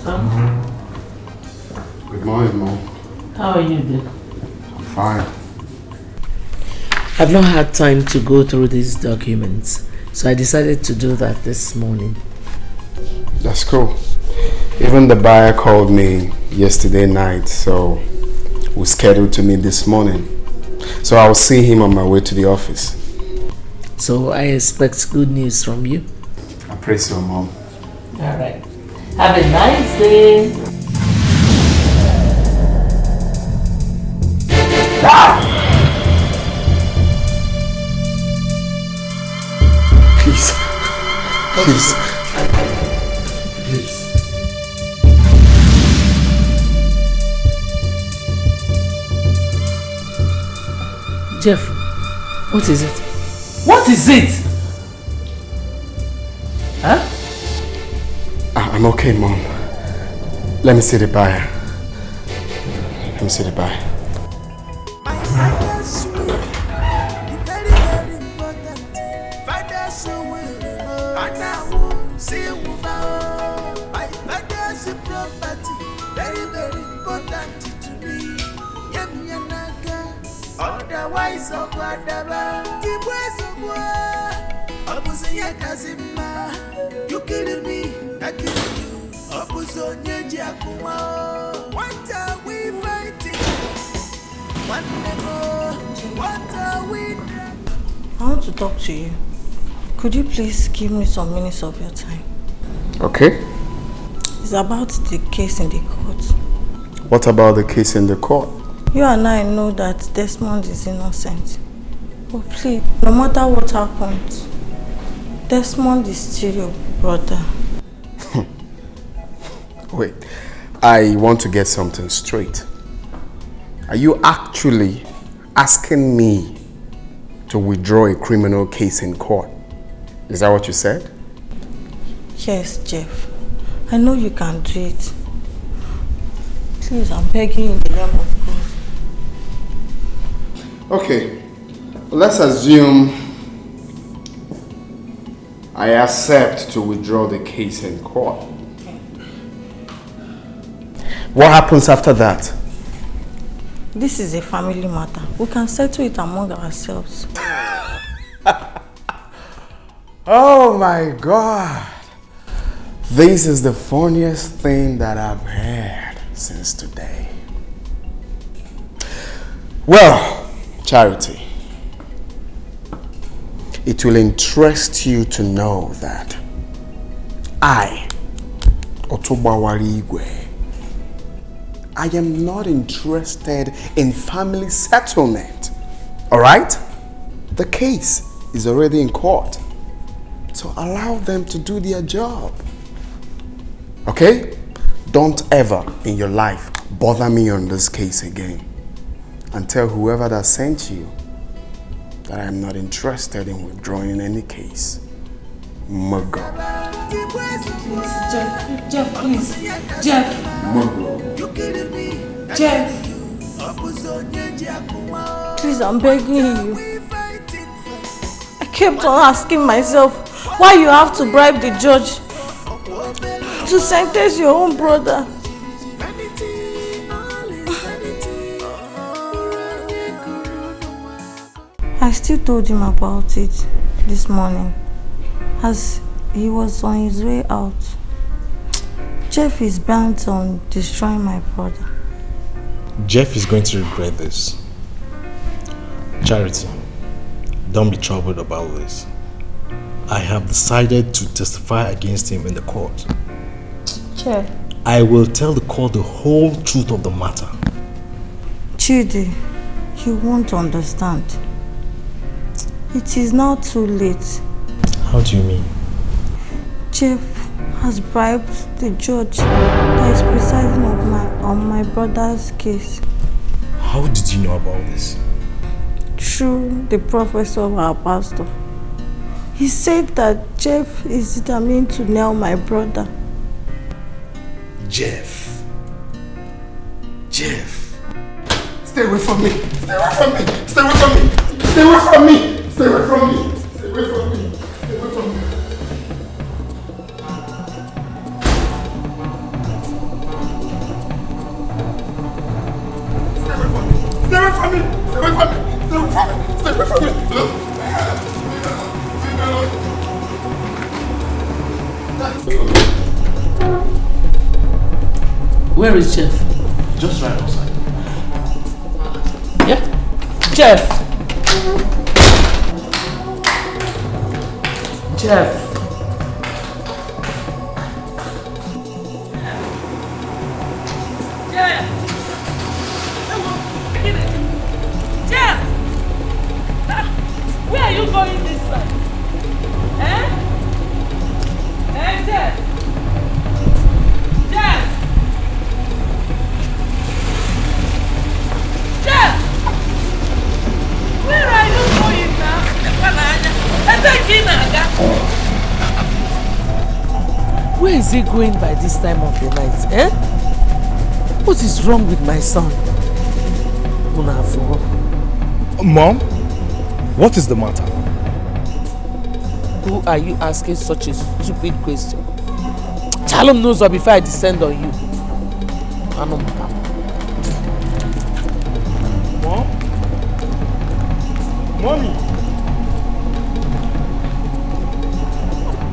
Son?
Good morning, Mom.
How are you doing?
I'm fine.
I've not had time to go through these documents, so I decided to do that this morning.
That's cool. Even the buyer called me yesterday night, so we scheduled to meet this morning. So I'll see him on my way to the office.
So I expect good news from you.
I pray so, Mom.
Alright. Have a nice day.
Please. Please. Please.
Jeff, what is it? What is it? Huh?
I'm okay, Mom. Let me see the buyer. Let me see the buyer.
Otherwise, you killing me, I kill you. What are we fighting? What are we?
I want to talk to you. Could you please give me some minutes of your time?
Okay.
It's about the case in the court.
What about the case in the court?
You and I know that Desmond is innocent. But please, no matter what happens, Desmond is still your brother.
Wait, I want to get something straight. Are you actually asking me to withdraw a criminal case in court? Is that what you said?
Yes, Jeff. I know you can do it. Please, I'm begging you in the name of God.
Okay, let's assume I accept to withdraw the case in court. What happens after that?
This is a family matter. We can settle it among ourselves.
Oh my God. This is the funniest thing that I've heard since today. Well, Charity, it will interest you to know that I, Otobawari Igwe, I am not interested in family settlement. All right? The case is already in court. So allow them to do their job. Okay? Don't ever in your life bother me on this case again. And tell whoever that sent you that I am not interested in withdrawing any case. Muggo.
Jeff, please. Jeff.
Muggo.
Jeff.
Please, I'm begging you. I kept on asking myself why you have to bribe the judge to sentence your own brother. I still told him about it this morning as he was on his way out. Jeff is bent on destroying my brother.
Jeff is going to regret this. Charity, don't be troubled about this. I have decided to testify against him in the court.
Jeff.
I will tell the court the whole truth of the matter.
Chidi, you won't understand. It is now too late.
How do you mean?
Jeff has bribed the judge that is presiding on my brother's case.
How did you know about this?
Through the prophecy of our pastor. He said that Jeff is determined to nail my brother.
Jeff. Stay away from me. Stay away from me. Stay away from me. Stay away from me. Stay away from me. Stay away from me. Stay away from me.
Where is Jeff?
Just right outside.
Yeah? Jeff! Jeff!
Jeff! Where are you going this side? Eh? Eh, Jeff? Jeff! Jeff! Where are you going now?
Where is he going by this time of the night, eh? What is wrong with my son?
Mom, what is the matter?
Who are you asking such a stupid question? Chalum knows her before I descend on you.
Mom? Mommy?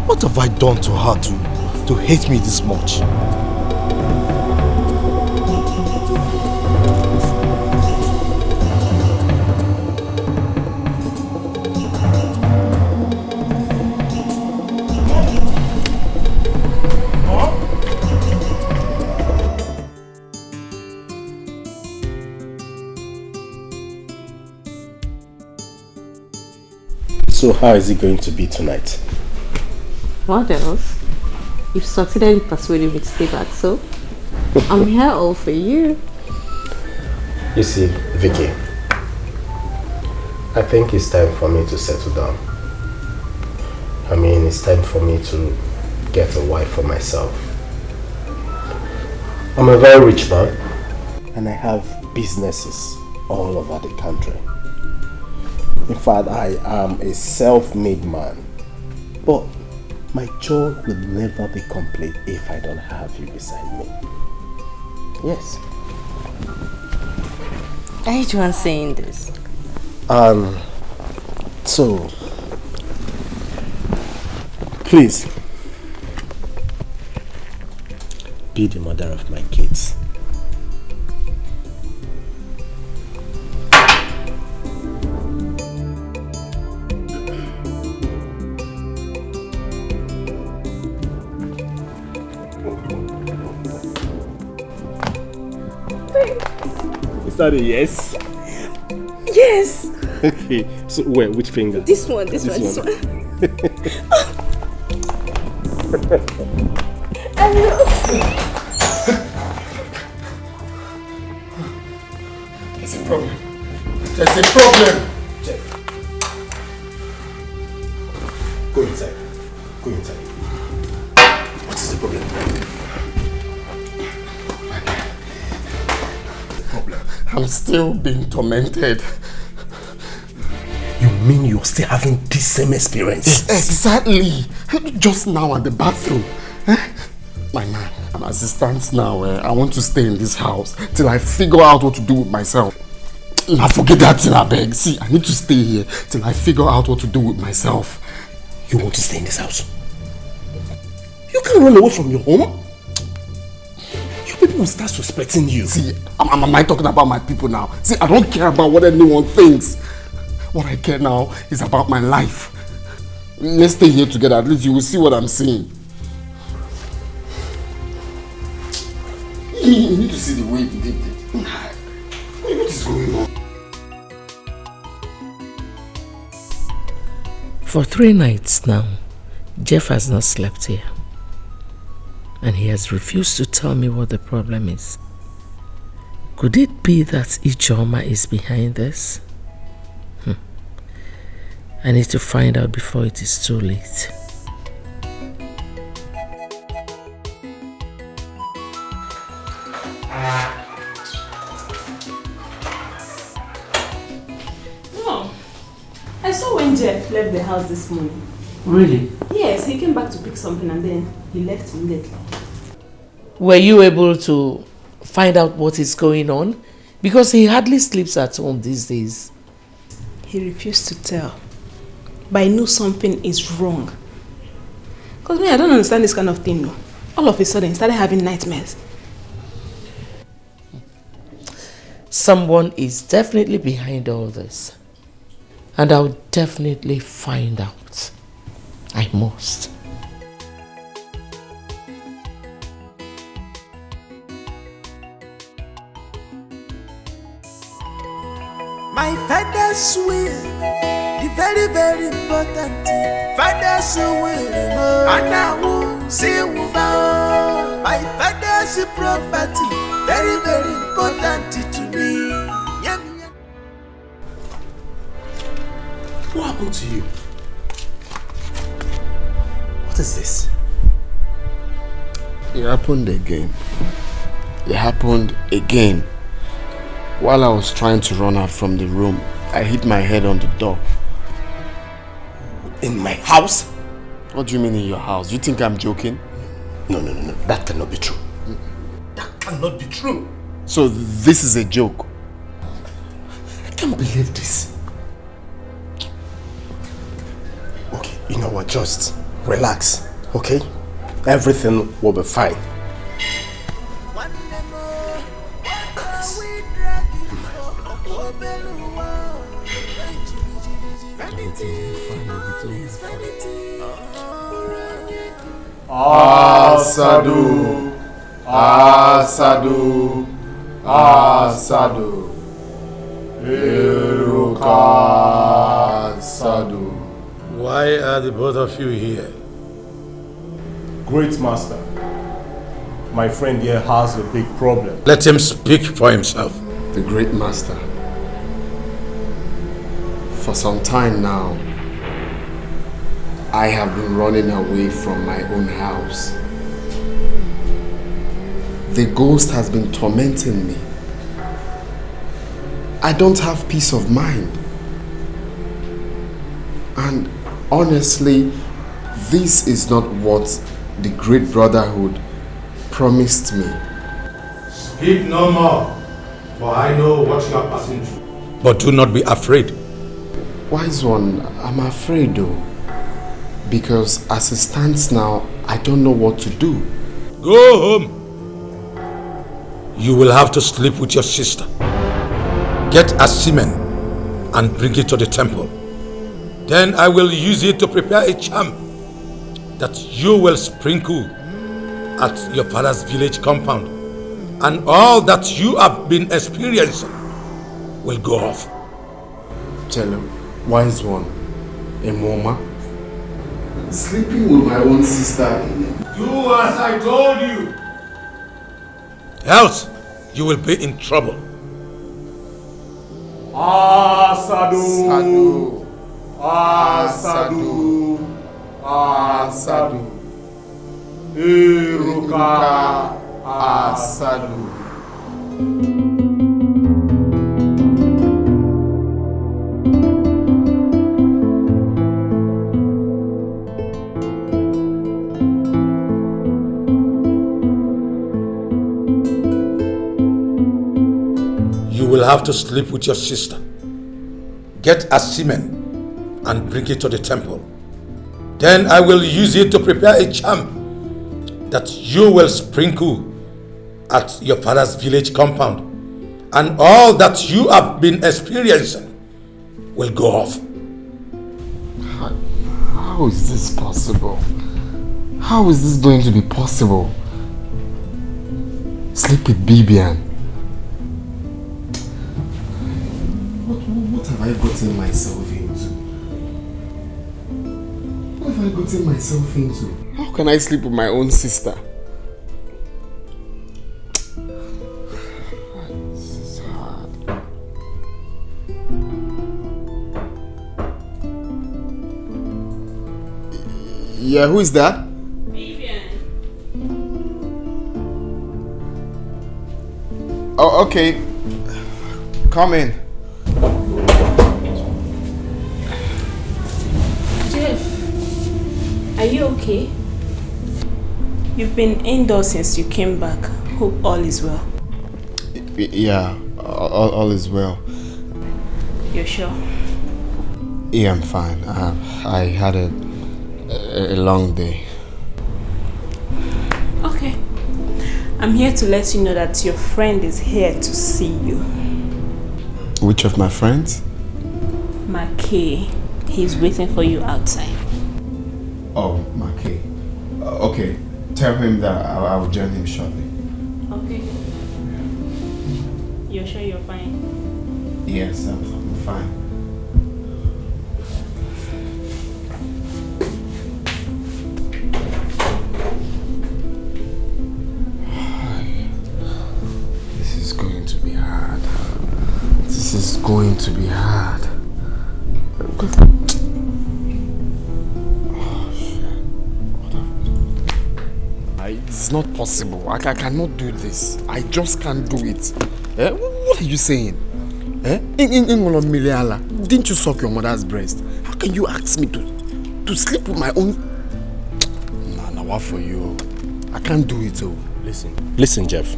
What have I done to her to hate me this much? So how is it going to be tonight?
What else? You've succeeded in persuading me to stay back, so I'm here all for you.
You see, Vicky, I think it's time for me to settle down. I mean, it's time for me to get a wife for myself. I'm a very rich man, and I have businesses all over the country. In fact, I am a self-made man. But my joy will never be complete if I don't have you beside me. Yes.
I hate you saying this.
So, please, be the mother of my kids. Is that a yes?
Yes.
Okay. So where? Which finger?
This one. This one.
There's
a problem. There's a problem.
Jeff. Go inside. Go inside. What is the problem?
I'm still being tormented.
You mean you're still having this same experience?
Exactly. Just now at the bathroom. My man, as it stands now, I want to stay in this house till I figure out what to do with myself. Now forget that thing, I beg. See, I need to stay here till I figure out what to do with myself.
You want to stay in this house? You can't run away from your home. People will start suspecting you.
See, am I talking about my people now? See, I don't care about what anyone thinks. What I care now is about my life. Let's stay here together. At least you will see what I'm saying. You need to see the way he did it. What is going on?
For 3 nights now, Jeff has not slept here. And he has refused to tell me what the problem is. Could it be that Ijeoma is behind this? I need to find out before it is too late.
No. I saw when Jeff left the house this morning.
Really?
Yes, he came back to pick something and then he left immediately.
Were you able to find out what is going on? Because he hardly sleeps at home these days.
He refused to tell. But I knew something is wrong. Because me, I don't understand this kind of thing. No. All of a sudden, he started having nightmares.
Someone is definitely behind all this. And I'll definitely find out. I must.
My father's will, the very, very important thing. Father's will, and I will see about. My father's property, very, very important to me.
What happened to you? What is this? It happened again. It happened again. While I was trying to run out from the room, I hit my head on the door.
In my house?
What do you mean in your house? You think I'm joking?
No. That cannot be true. That cannot be true.
So this is a joke?
I can't believe this. Okay, you know what? Just relax, okay? Everything will be fine.
Asadu, Asadu, Asadu, Iruka, Asadu.
Why are the both of you here?
Great master, my friend here has a big problem.
Let him speak for himself.
The great master. For some time now, I have been running away from my own house. The ghost has been tormenting me. I don't have peace of mind. And honestly, this is not what the Great Brotherhood promised me.
Speak no more, for I know what you are passing through. But do not be afraid.
Wise one, I'm afraid though. Because as it stands now, I don't know what to do.
Go home. You will have to sleep with your sister. Get a semen and bring it to the temple. Then I will use it to prepare a charm that you will sprinkle at your father's village compound. And all that you have been experiencing will go off.
Jello, wise one, a mama. Sleeping with my own sister.
Do as I told you. Else, you will be in trouble.
Asadu, Asadu, Asadu, Iruka, Asadu.
You will have to sleep with your sister. Get a semen and bring it to the temple. Then I will use it to prepare a charm that you will sprinkle at your father's village compound. And all that you have been experiencing will go off.
How is this possible? How is this going to be possible? Sleep with Bibian. What have I gotten myself into? What have I gotten myself into? How can I sleep with my own sister? This is hard. Yeah, who is that? Oh, okay. Come in.
Jeff, are you okay? You've been indoors since you came back. Hope all is well.
Yeah, all is well.
You're sure?
Yeah, I'm fine. I had a long day.
Okay. I'm here to let you know that your friend is here to see you.
Which of my friends?
Makay. He's waiting for you outside.
Oh, Makay. Okay, tell him that I will join him shortly.
Okay. You're sure you're fine?
Yes, I'm fine. This is going to be hard. This is going to be hard. It's not possible. I cannot do this. I just can't do it. Eh? What are you saying? Eh? Didn't you suck your mother's breast? How can you ask me to sleep with my own? Nah, what for you? I can't do it. Oh.
Listen, Jeff.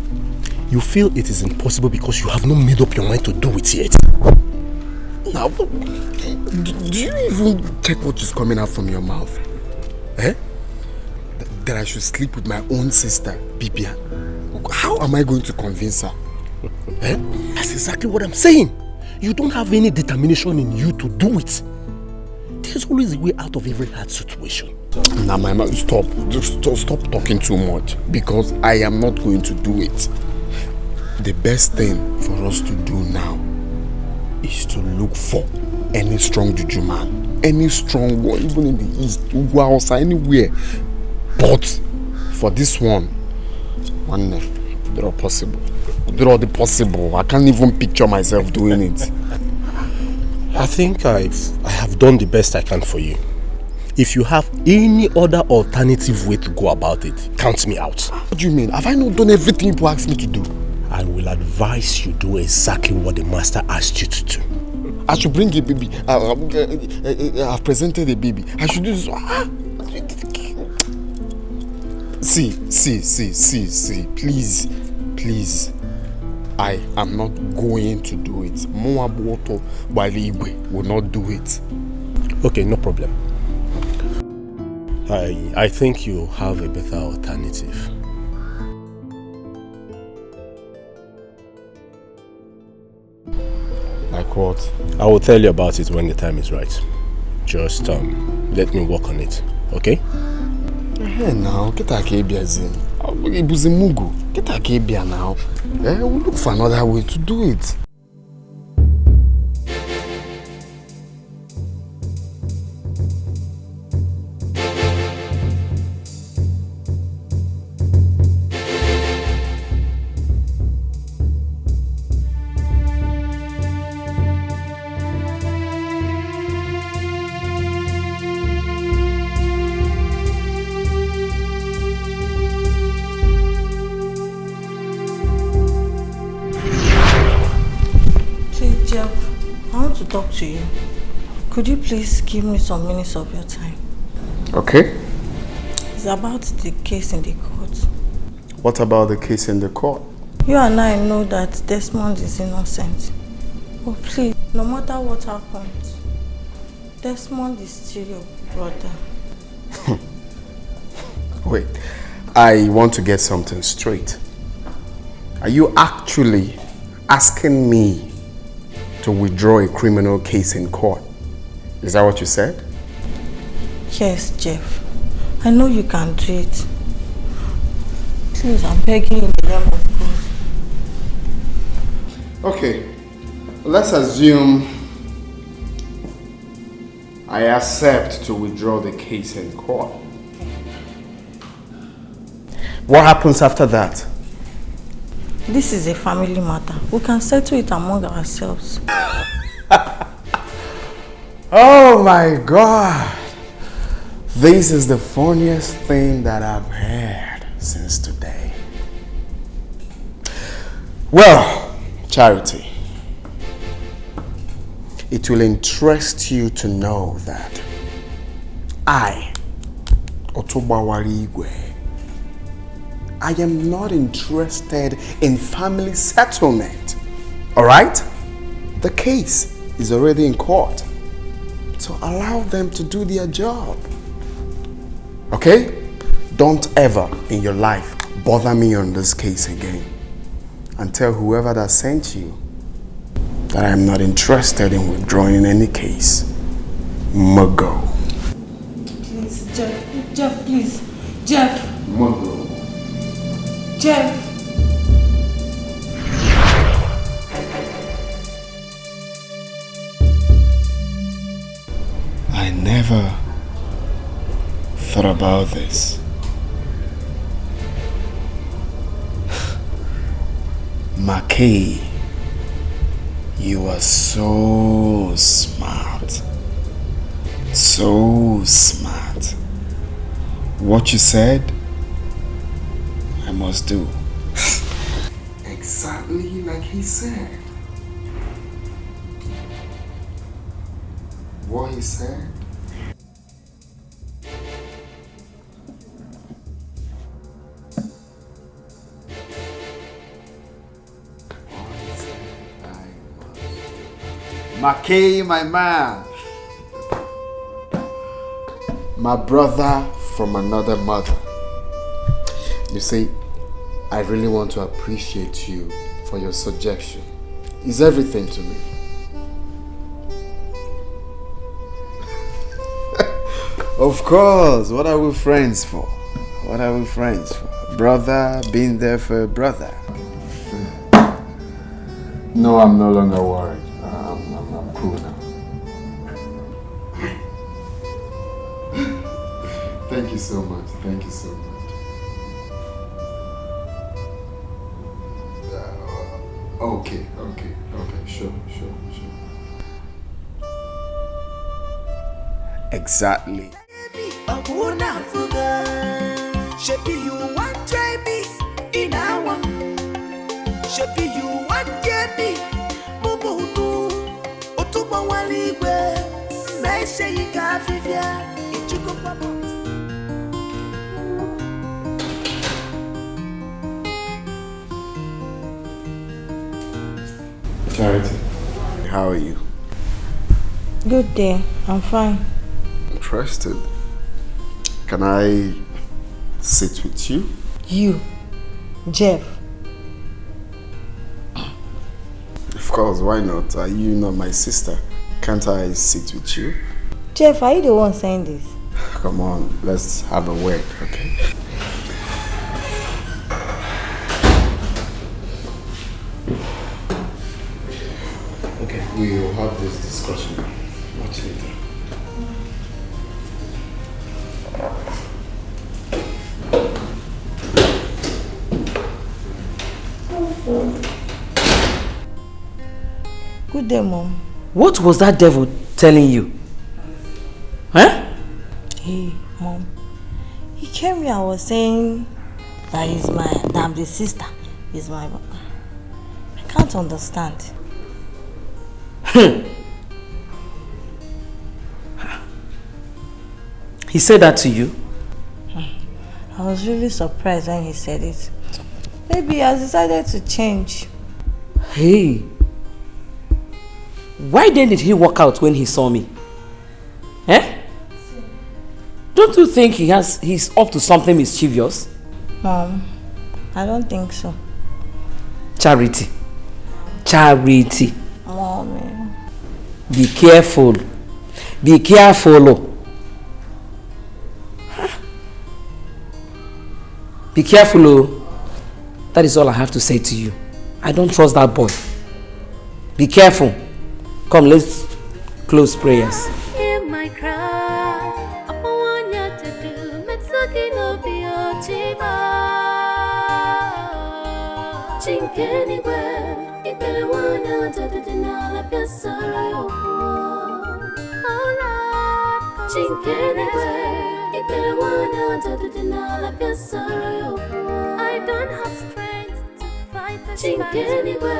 You feel it is impossible because you have not made up your mind to do it yet.
Now, do you even check what is coming out from your mouth? Eh? That I should sleep with my own sister, Bibia. How am I going to convince her?
Eh? That's exactly what I'm saying. You don't have any determination in you to do it. There's always a way out of every hard situation.
Now, my mom, stop. Just stop talking too much because I am not going to do it. The best thing for us to do now is to look for any strong juju man, any strong one, even in the east, Ugwa, anywhere. But for this one, they're all possible. They're all the possible. I can't even picture myself doing it.
I think I have done the best I can for you. If you have any other alternative way to go about it, count me out.
What do you mean? Have I not done everything you asked me to do?
I will advise you do exactly what the master asked you to do.
I should bring a baby. I've presented a baby. I should do this. See, please. I am not going to do it. Moaboto Baligwe will not do it.
Okay, no problem. I think you have a better alternative.
Like what?
I will tell you about it when the time is right. Just let me work on it, okay?
Hey now, get a kebia zin. Ibuzimugu. Get a kebia now. We'll look for another way to do it.
Talk to you. Could you please give me some minutes of your time?
Okay.
It's about the case in the court.
What about the case in the court?
You and I know that Desmond is innocent. Oh please, no matter what happens, Desmond is still your brother.
Wait, I want to get something straight. Are you actually asking me to withdraw a criminal case in court? Is that what you said?
Yes, Jeff. I know you can do it. Please, I'm begging in the name of God.
Okay. Let's assume I accept to withdraw the case in court. What happens after that?
This is a family matter. We can settle it among ourselves.
Oh my God. This is the funniest thing that I've heard since today. Well, Charity, it will interest you to know that I, Otobawari Igwe, I am not interested in family settlement. Alright? The case is already in court. So allow them to do their job. Okay? Don't ever in your life bother me on this case again. And tell whoever that sent you that I'm not interested in withdrawing any case. Mago.
Please, Jeff. Jeff, please. Jeff.
Mago.
Jeff.
I never thought about this. Mackay, you are so smart. So smart. What you said, I must do. Exactly like he said. What he said. Mackay, my man. My brother from another mother. You see, I really want to appreciate you for your suggestion. It's everything to me. Of course, what are we friends for? What are we friends for? Brother being there for a brother. No, I'm no longer worried. I'm cool now. Thank you so much. Thank you so much. Okay, sure. Exactly.
Shebi you want try me in our Shebi you want get me Mubutu Otuba waligwe Mese yika fifia Ichuko pamos
Charity, how are you?
Good day, I'm fine.
Interested. Can I sit with you?
You, Jeff.
Of course, why not? Are you not my sister? Can't I sit with you?
Jeff, are you the one saying this?
Come on, let's have a word, okay? Okay, we will have this discussion much later.
Good day, Mom.
What was that devil telling you? Huh?
Hey, Mom. He came here and was saying that I'm the sister. He's my... I can't understand.
He said that to you?
I was really surprised when he said it. Maybe he has decided to change.
Hey. Why then did he walk out when he saw me? Eh? Don't you think he's up to something mischievous?
Mom, I don't think so.
Charity.
Mommy.
Be careful. Be careful. Be careful. That is all I have to say to you. I don't trust that boy. Be careful. Come, let's close prayers.
Hear my cry. Apa wanya to do? Metsuki no biochiba. Chinkeni we. Ibele wanya to do dinala kasara. Alright. Chinkeni we. Ibele wanya to do dinala kasara. I don't have strength to fight the Chinkeni we.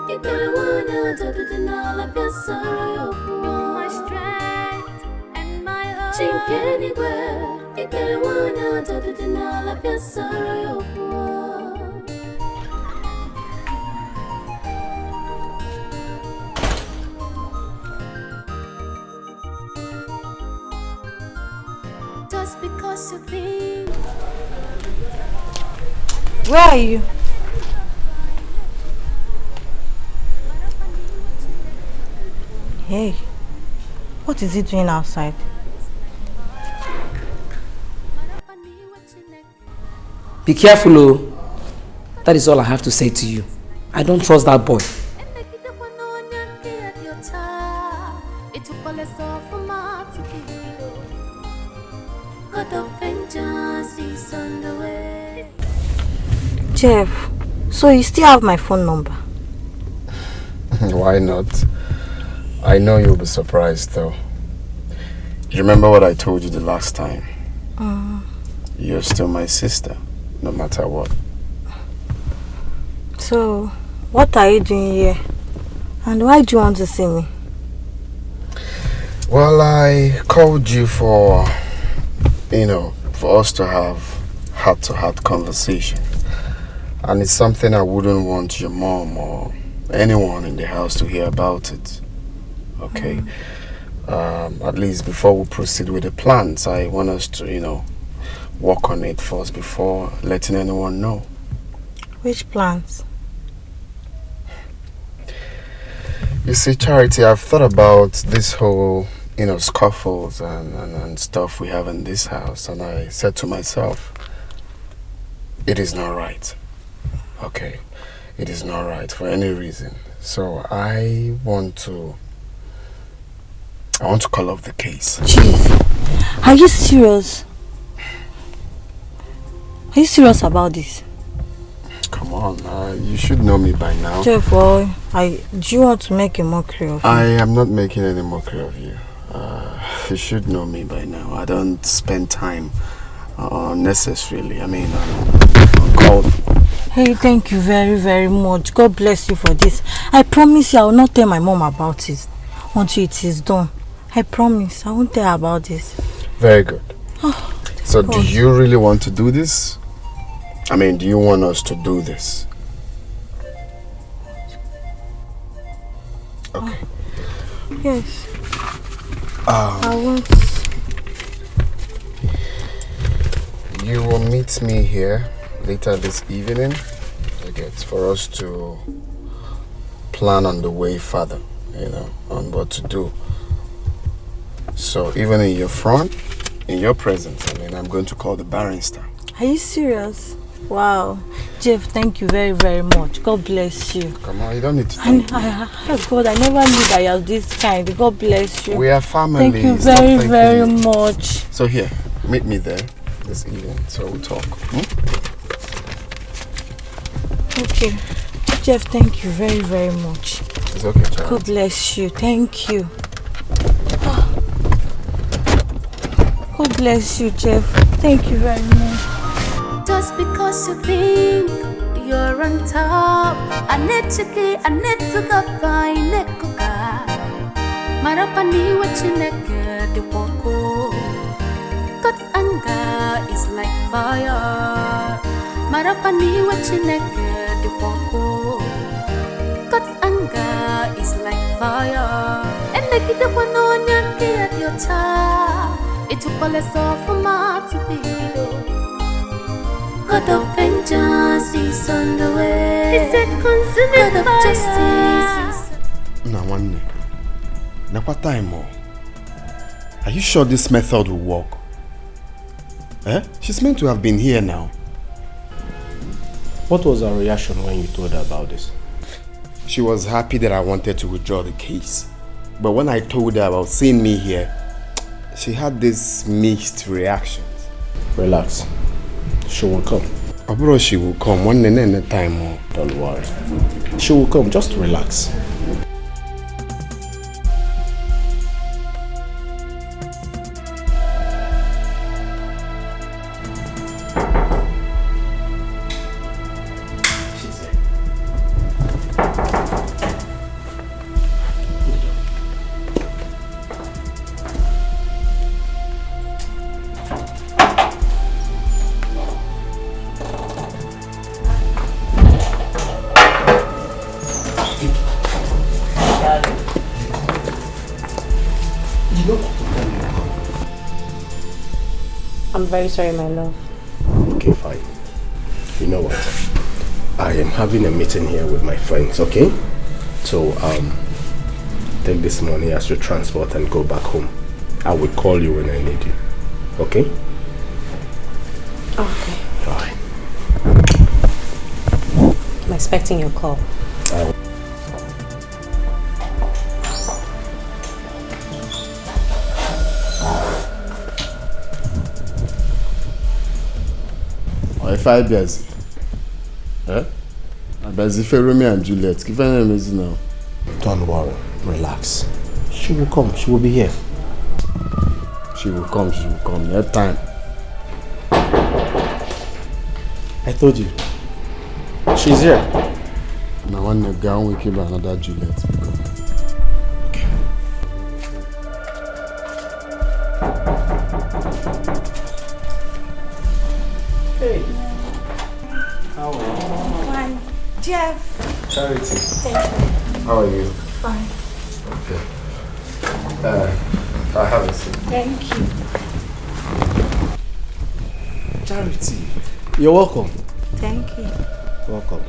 You're my strength and my hope. Chink anywhere. Just because you think.
Where are you? Hey, what is he doing outside?
Be careful, oh. That is all I have to say to you. I don't trust that boy.
Jeff, so you still have my phone number?
Why not? I know you'll be surprised though. You remember what I told you the last time? You're still my sister, no matter what.
So, what are you doing here? And why do you want to see me?
Well, I called you for, for us to have heart-to-heart conversation. And it's something I wouldn't want your mom or anyone in the house to hear about it. Okay? At least before we proceed with the plans, I want us to, work on it first before letting anyone know.
Which plans?
You see, Charity, I've thought about this whole, scuffles and stuff we have in this house, and I said to myself, it is not right. Okay? It is not right for any reason. So I want to call off the case.
Jeez, are you serious? Are you serious about this?
Come on, you should know me by now.
Jeff, do you want to make a mockery of me?
I am not making any mockery of you. You should know me by now. I don't spend time unnecessarily. On calls.
Hey, thank you very, very much. God bless you for this. I promise you I will not tell my mom about it until it is done. I promise I won't tell her about this.
Very good. So do you really want to do this? Do you want us to do this? Okay.
Yes. I want...
You will meet me here later this evening. For us to plan on the way further, on what to do. So even in your front, in your presence, I'm going to call the barrister.
Are you serious? Wow. Jeff, thank you very, very much. God bless you.
Come on, you don't need to thank me.
God, I never knew that you are this kind. God bless you.
We are family.
Thank you very, very much.
So here, meet me there this evening so we'll talk.
Okay. Jeff, thank you very, very much.
It's okay, Charlie.
God bless you. Thank you. God bless you, Jeff. Thank you very much.
Just because you think you're on top, I need to go find a coca. Marapani what you naked the woko. God's anger is like fire. Marapani what you naked the woko. God's anger is like fire. And like it up on your child. It took all us off from my to be. God of vengeance is on the way. He's a consuming God of justice.
Now, one day. Now, what time more? Are you sure this method will work? She's meant to have been here now.
What was her reaction when you told her about this?
She was happy that I wanted to withdraw the case. But when I told her about seeing me here, she had this mixed reactions.
Relax. She will come.
Bro, she will come. One time more.
Don't worry. She will come. Just relax.
I'm very sorry, my love.
Okay, fine. You know what? I am having a meeting here with my friends, okay? So, take this money as your transport and go back home. I will call you when I need you. Okay?
Okay.
Alright.
I'm expecting your call.
If I busy, I busy for Romeo and Juliet. Give her name is now.
Don't worry, relax. She will come. She will be here.
She will come. She will come. That time.
I told you. She's here.
Now when the gown we keep another Juliet.
Okay. Hey. How are you?
Fine. Jeff.
Charity.
Thank you.
How are you?
Fine.
Okay. I have a seat.
Thank you.
Charity. You're welcome.
Thank you.
Welcome.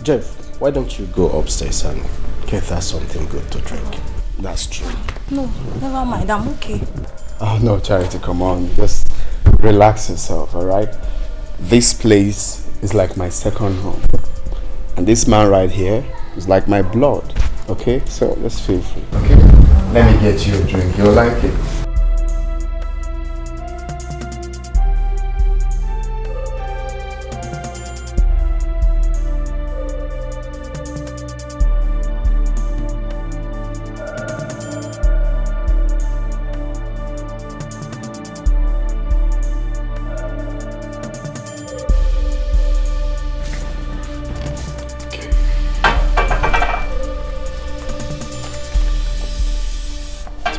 Jeff, why don't you go upstairs and get us something good to drink?
That's true.
No, never mind. I'm okay.
Oh no, Charity, come on. Just relax yourself, alright? This place is like my second home. And this man right here is like my blood. Okay? So let's feel free. Okay? Let me get you a drink. You'll like it.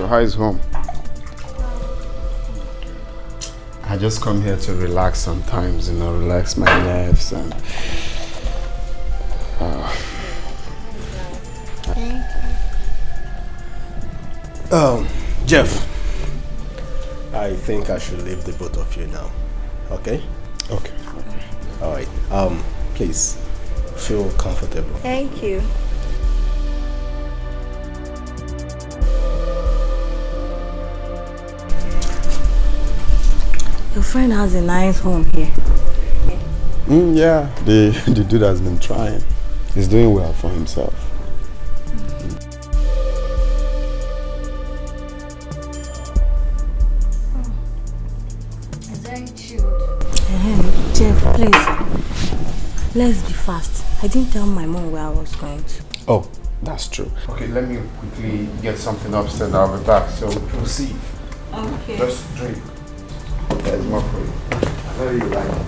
How is home? I just come here to relax sometimes, relax my nerves and
Jeff, I think I should leave the both of you now. Okay?
Okay.
Alright. Please feel comfortable.
Thank you. Your friend has a nice home here.
Yeah, the dude has been trying. He's doing well for himself.
It's very chilled. Jeff, please. Let's be fast. I didn't tell my mom where I was going to.
Oh, that's true. Okay, let me quickly get something upstairs. I'll be back. So proceed.
Okay.
Just drink. There's more for you. I know you like it.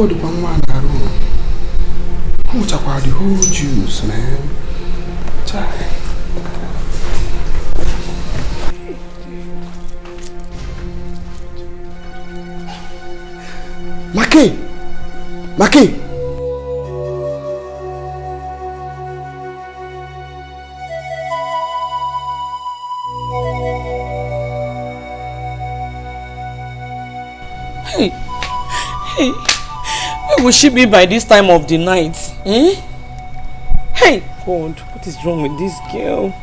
go to one room. Who talk about the whole juice, man? Maki! Maki!
Hey, where will she be by this time of the night? Eh? Hey, God, what is wrong with this girl?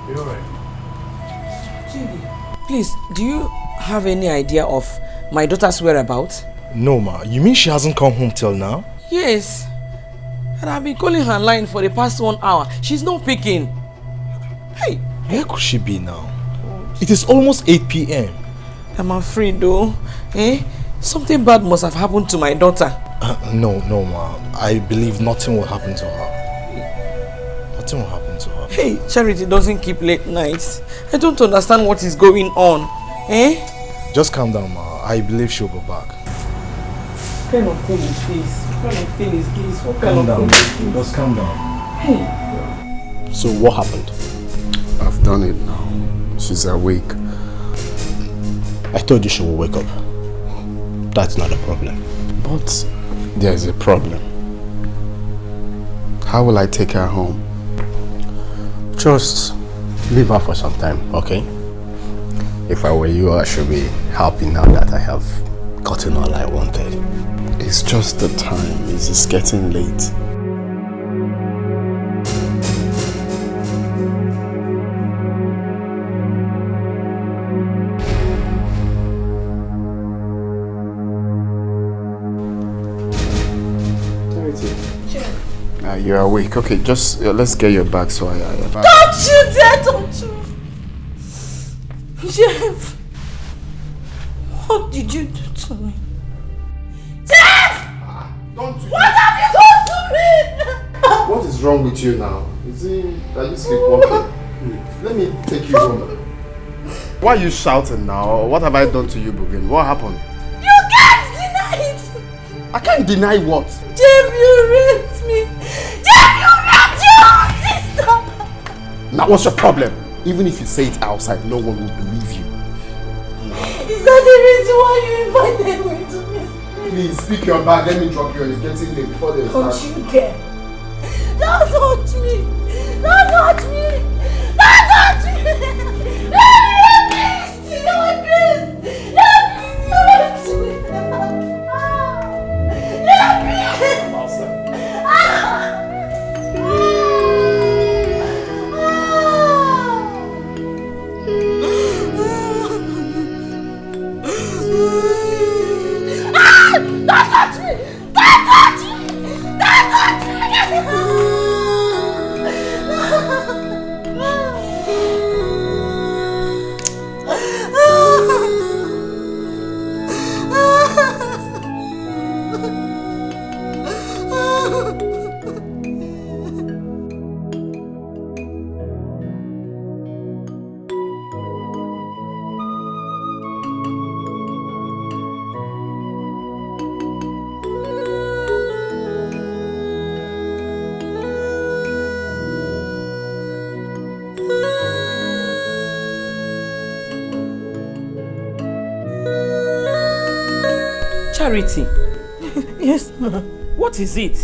You alright?
Please, do you have any idea of my daughter's whereabouts?
No, ma. You mean she hasn't come home till now?
Yes. And I've been calling her line for the past 1 hour. She's not picking. Hey.
Where could she be now? It is almost 8 p.m.
I'm afraid though. Something bad must have happened to my daughter.
No, ma. I believe nothing will happen to her. Nothing will happen to her.
Hey, Charity doesn't keep late nights. I don't understand what is going on.
Just calm down, ma. I believe she'll be back.
What kind of thing is this? What kind of thing is this? What kind
Calm
of
down.
thing is this?
Just calm down.
Hey.
So what happened?
I've done it now. She's awake.
I told you she will wake up. That's not a problem.
But there's a problem. How will I take her home?
Just leave her for some time, okay? If I were you, I should be happy now that I have gotten all I wanted.
It's just the time. It's just getting late. You're awake. Okay, just let's get your bag so I
Don't you dare, don't you! Jeff! What did you do to me? Jeff!
Don't you...
What have you done to me?
What is wrong with you now? Are you sleepwalking? Let me take you home. Why are you shouting now? What have I done to you, Bugin? What happened?
You can't deny it!
I can't deny what?
Jeff, you raped me! Jeff, you raped your sister!
Now what's your problem? Even if you say it outside, no one will believe you.
Is that the reason why you invited me to this?
Please, speak your bag. Let me drop you. It's getting late before they start.
Don't you dare! Don't touch me! Don't touch me! Don't touch me! You're a beast! You're a beast! You're a beast! You're a beast! You're a beast! Don't touch me! Don't touch me! Don't touch me!
Charity.
Yes, ma'am.
What is it?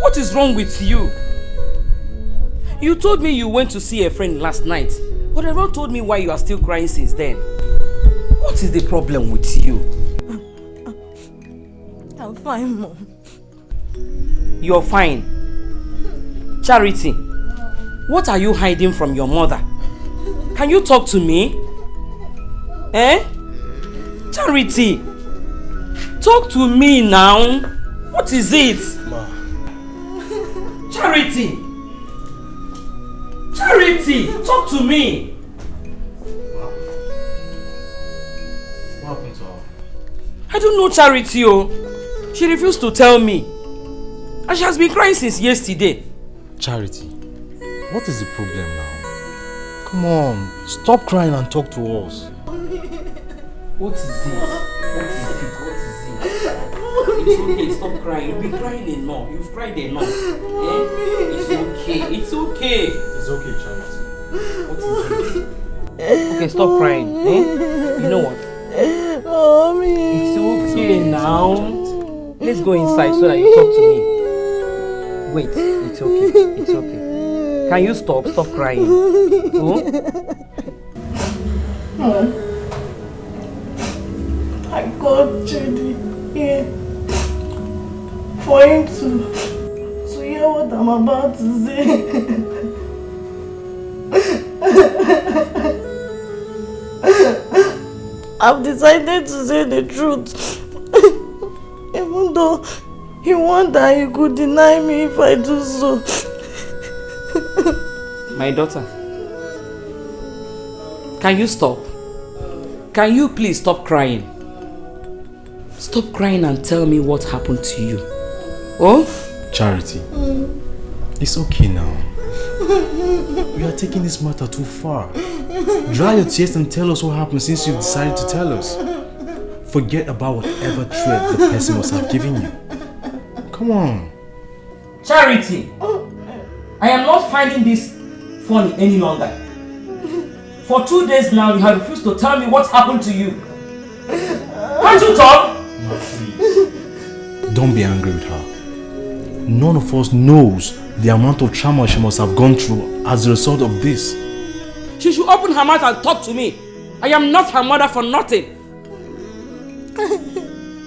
What is wrong with you? You told me you went to see a friend last night, but everyone told me why you are still crying since then. What is the problem with you?
I'm fine, Mom.
You're fine. Charity, what are you hiding from your mother? Can you talk to me? Charity, talk to me now. What is it?
Ma.
Charity! Charity, talk to me.
What happened to her?
I don't know Charity. She refused to tell me. And she has been crying since yesterday.
Charity, what is the problem now? Come on, stop crying and talk to us.
What is it? What is it? What is it? It's okay, stop crying. You've been crying enough. You've cried enough. It's okay. It's okay.
It's okay, Charity.
What is it? Okay, stop crying. You know what?
Mommy.
It's okay now. Let's go inside so that you talk to me. Wait, it's okay. It's okay. Can you stop? Stop crying. Oh?
I got Judy here for him to hear what I'm about to say. I've decided to say the truth. Even though he warned that he could deny me if I do so.
My daughter, can you stop? Can you please stop crying? Stop crying and tell me what happened to you. Oh?
Charity, it's okay now. You are taking this matter too far. Dry your tears and tell us what happened since you've decided to tell us. Forget about whatever threat the person must have given you. Come on.
Charity! I am not finding this funny any longer. For 2 days now, you have refused to tell me what happened to you. Can't you talk?
No, please. Don't be angry with her. None of us knows the amount of trauma she must have gone through as a result of this.
She should open her mouth and talk to me. I am not her mother for nothing.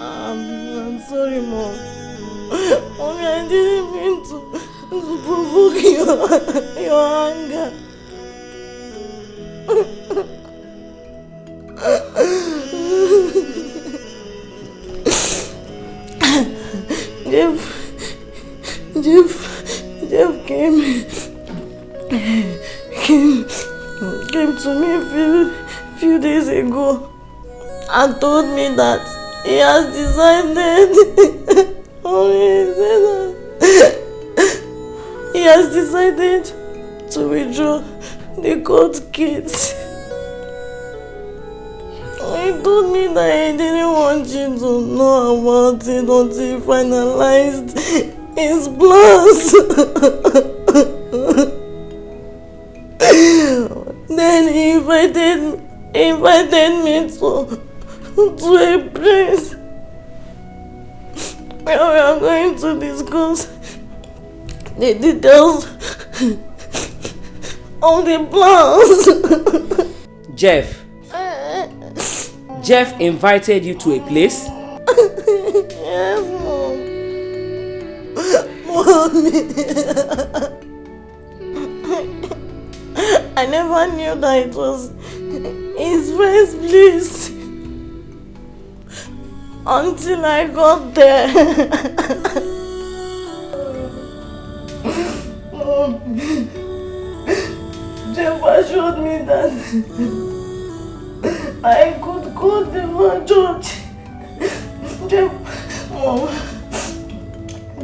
I'm sorry, Mom. Mommy, I didn't mean to provoke your anger. Jeff came to me a few days ago and told me that he has decided he has decided to withdraw the court case. He told me that he didn't want you to know about it until he finalized his plans. Then he invited me to a place where we are going to discuss the details of the plans.
Jeff invited you to a place?
Yes, Mom. Mommy. I never knew that it was his first place until I got there. Jeff assured me that I could go to the judge.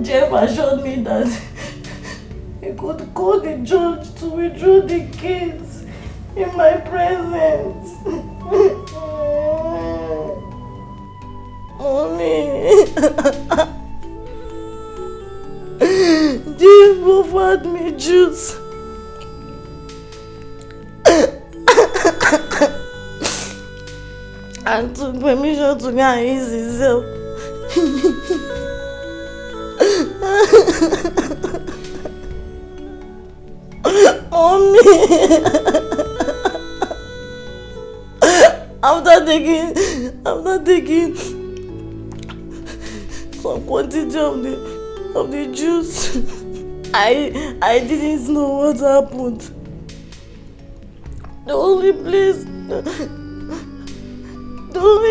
Jeff assured me that he could call the judge to withdraw the case in my presence. Mommy. Jeff offered me juice. And took permission to go and ease himself. Mommy. After taking some quantity of the juice, I didn't know what happened. The only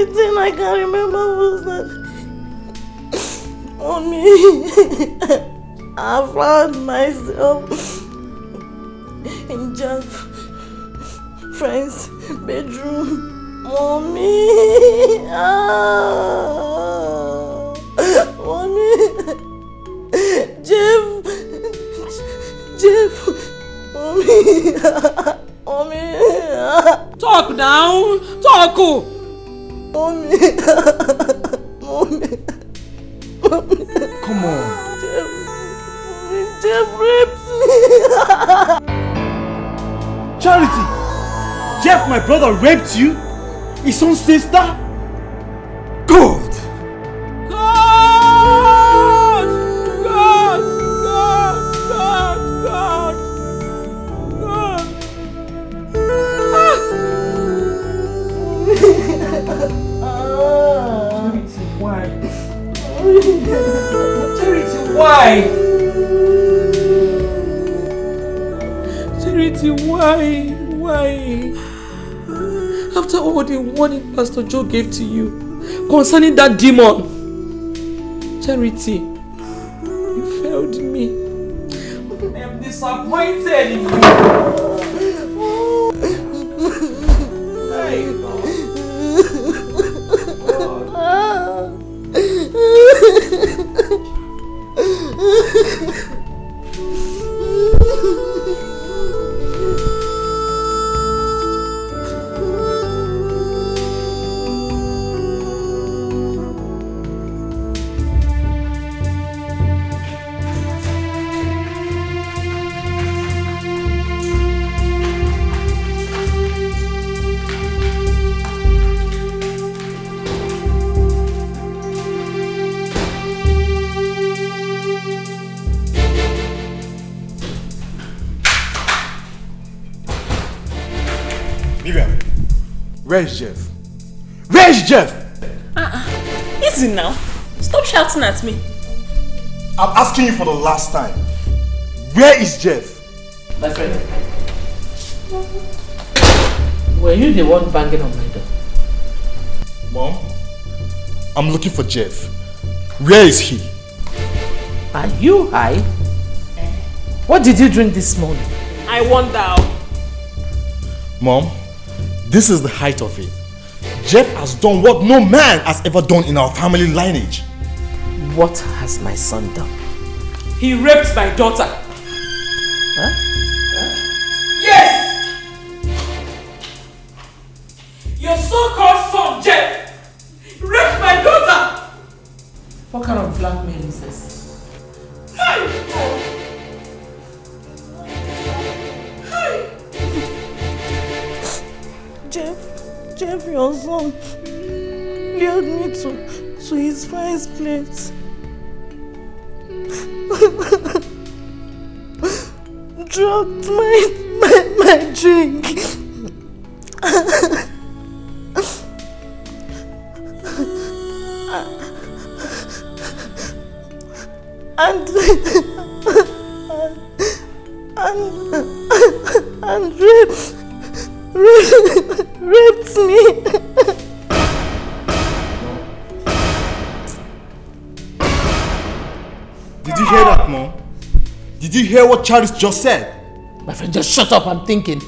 thing I can remember was that Mommy, I found myself in Jeff's friend's bedroom. Mommy, Mommy, Jeff, Mommy, Mommy.
Talk now, talk.
Mommy,
Come on.
Jeff raped me.
Charity! Jeff, my brother, raped you? His own sister? God!
Charity, why? Charity, why? Why? After all the warning Pastor Joe gave to you concerning that demon, Charity, you failed me. I am disappointed in you. Hey,
Where's Jeff? Where's Jeff?
Easy now. Stop shouting at me.
I'm asking you for the last time. Where is Jeff?
My friend, were you the one banging on my door?
Mom, I'm looking for Jeff. Where is he?
Are you high? What did you drink this morning?
I wonder.
Mom, this is the height of it. Jeff has done what no man has ever done in our family lineage.
What has my son done?
He raped my daughter.
Huh?
Yes! Your so-called son, Jeff, raped my daughter!
What kind of blackmail is this?
Jeff, your son lured me to his friend's place. Dropped my drink. and raped me.
Did you hear that, Mom? Did you hear what Charles just said?
My friend, just shut up, I'm thinking.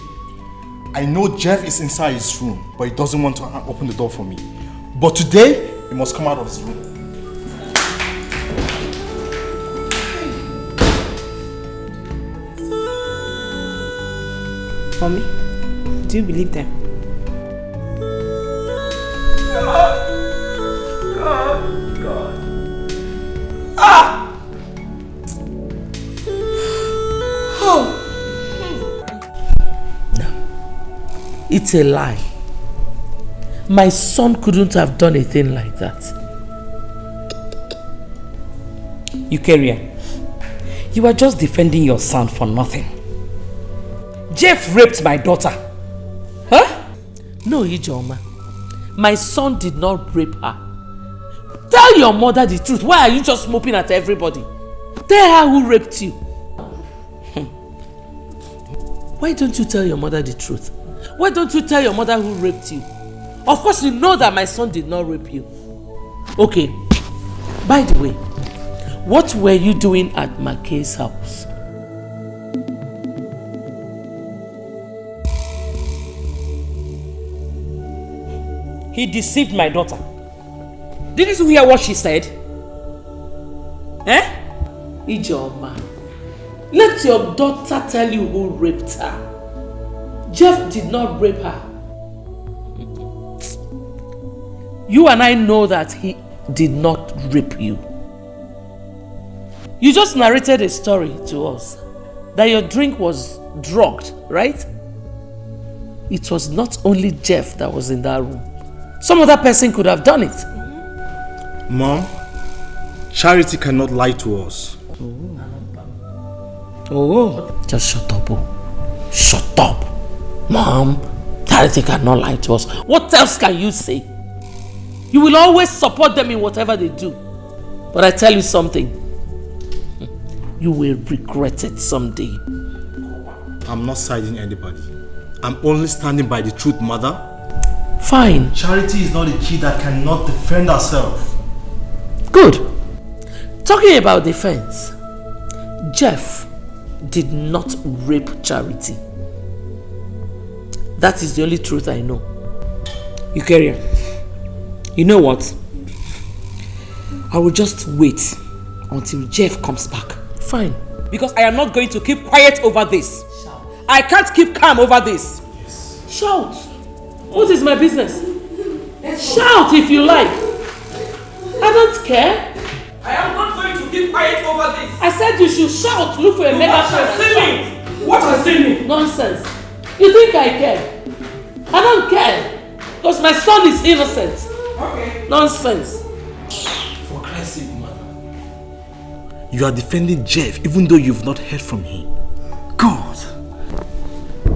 I know Jeff is inside his room, but he doesn't want to open the door for me. But today, he must come out of his room.
Mommy, do you believe them?
God. Ah!
Oh. No. It's a lie. My son couldn't have done a thing like that.
Eukarya, you are just defending your son for nothing. Jeff raped my daughter. Huh?
No, Ijoma. My son did not rape her. Tell your mother the truth. Why are you just moping at everybody? Tell her who raped you. Why don't you tell your mother the truth? Why don't you tell your mother who raped you? Of course you know that my son did not rape you. Okay. By the way, what were you doing at Makay's house?
He deceived my daughter. Didn't you hear what she said? Eh?
Ijoma, let your daughter tell you who raped her. Jeff did not rape her. You and I know that he did not rape you. You just narrated a story to us that your drink was drugged, right? It was not only Jeff that was in that room. Some other person could have done it.
Mom, Charity cannot lie to us.
Oh. Just shut up, oh. Shut up. Mom, Charity cannot lie to us. What else can you say? You will always support them in whatever they do. But I tell you something. You will regret it someday.
I'm not siding anybody. I'm only standing by the truth, Mother.
Fine.
Charity is not a kid that cannot defend herself.
Good. Talking about defense, Jeff did not rape Charity. That is the only truth I know.
You carry on. You know what? I will just wait until Jeff comes back.
Fine.
Because I am not going to keep quiet over this. Shout. I can't keep calm over this.
Yes. Shout. What is my business? Shout if you like. I don't care.
I am not going to keep quiet over this.
I said you should shout. Look for a megaphone.
What has seen me?
Nonsense. You think I care? I don't care. Because my son is innocent.
Okay.
Nonsense.
For Christ's sake, Mother. You are defending Jeff even though you've not heard from him. God.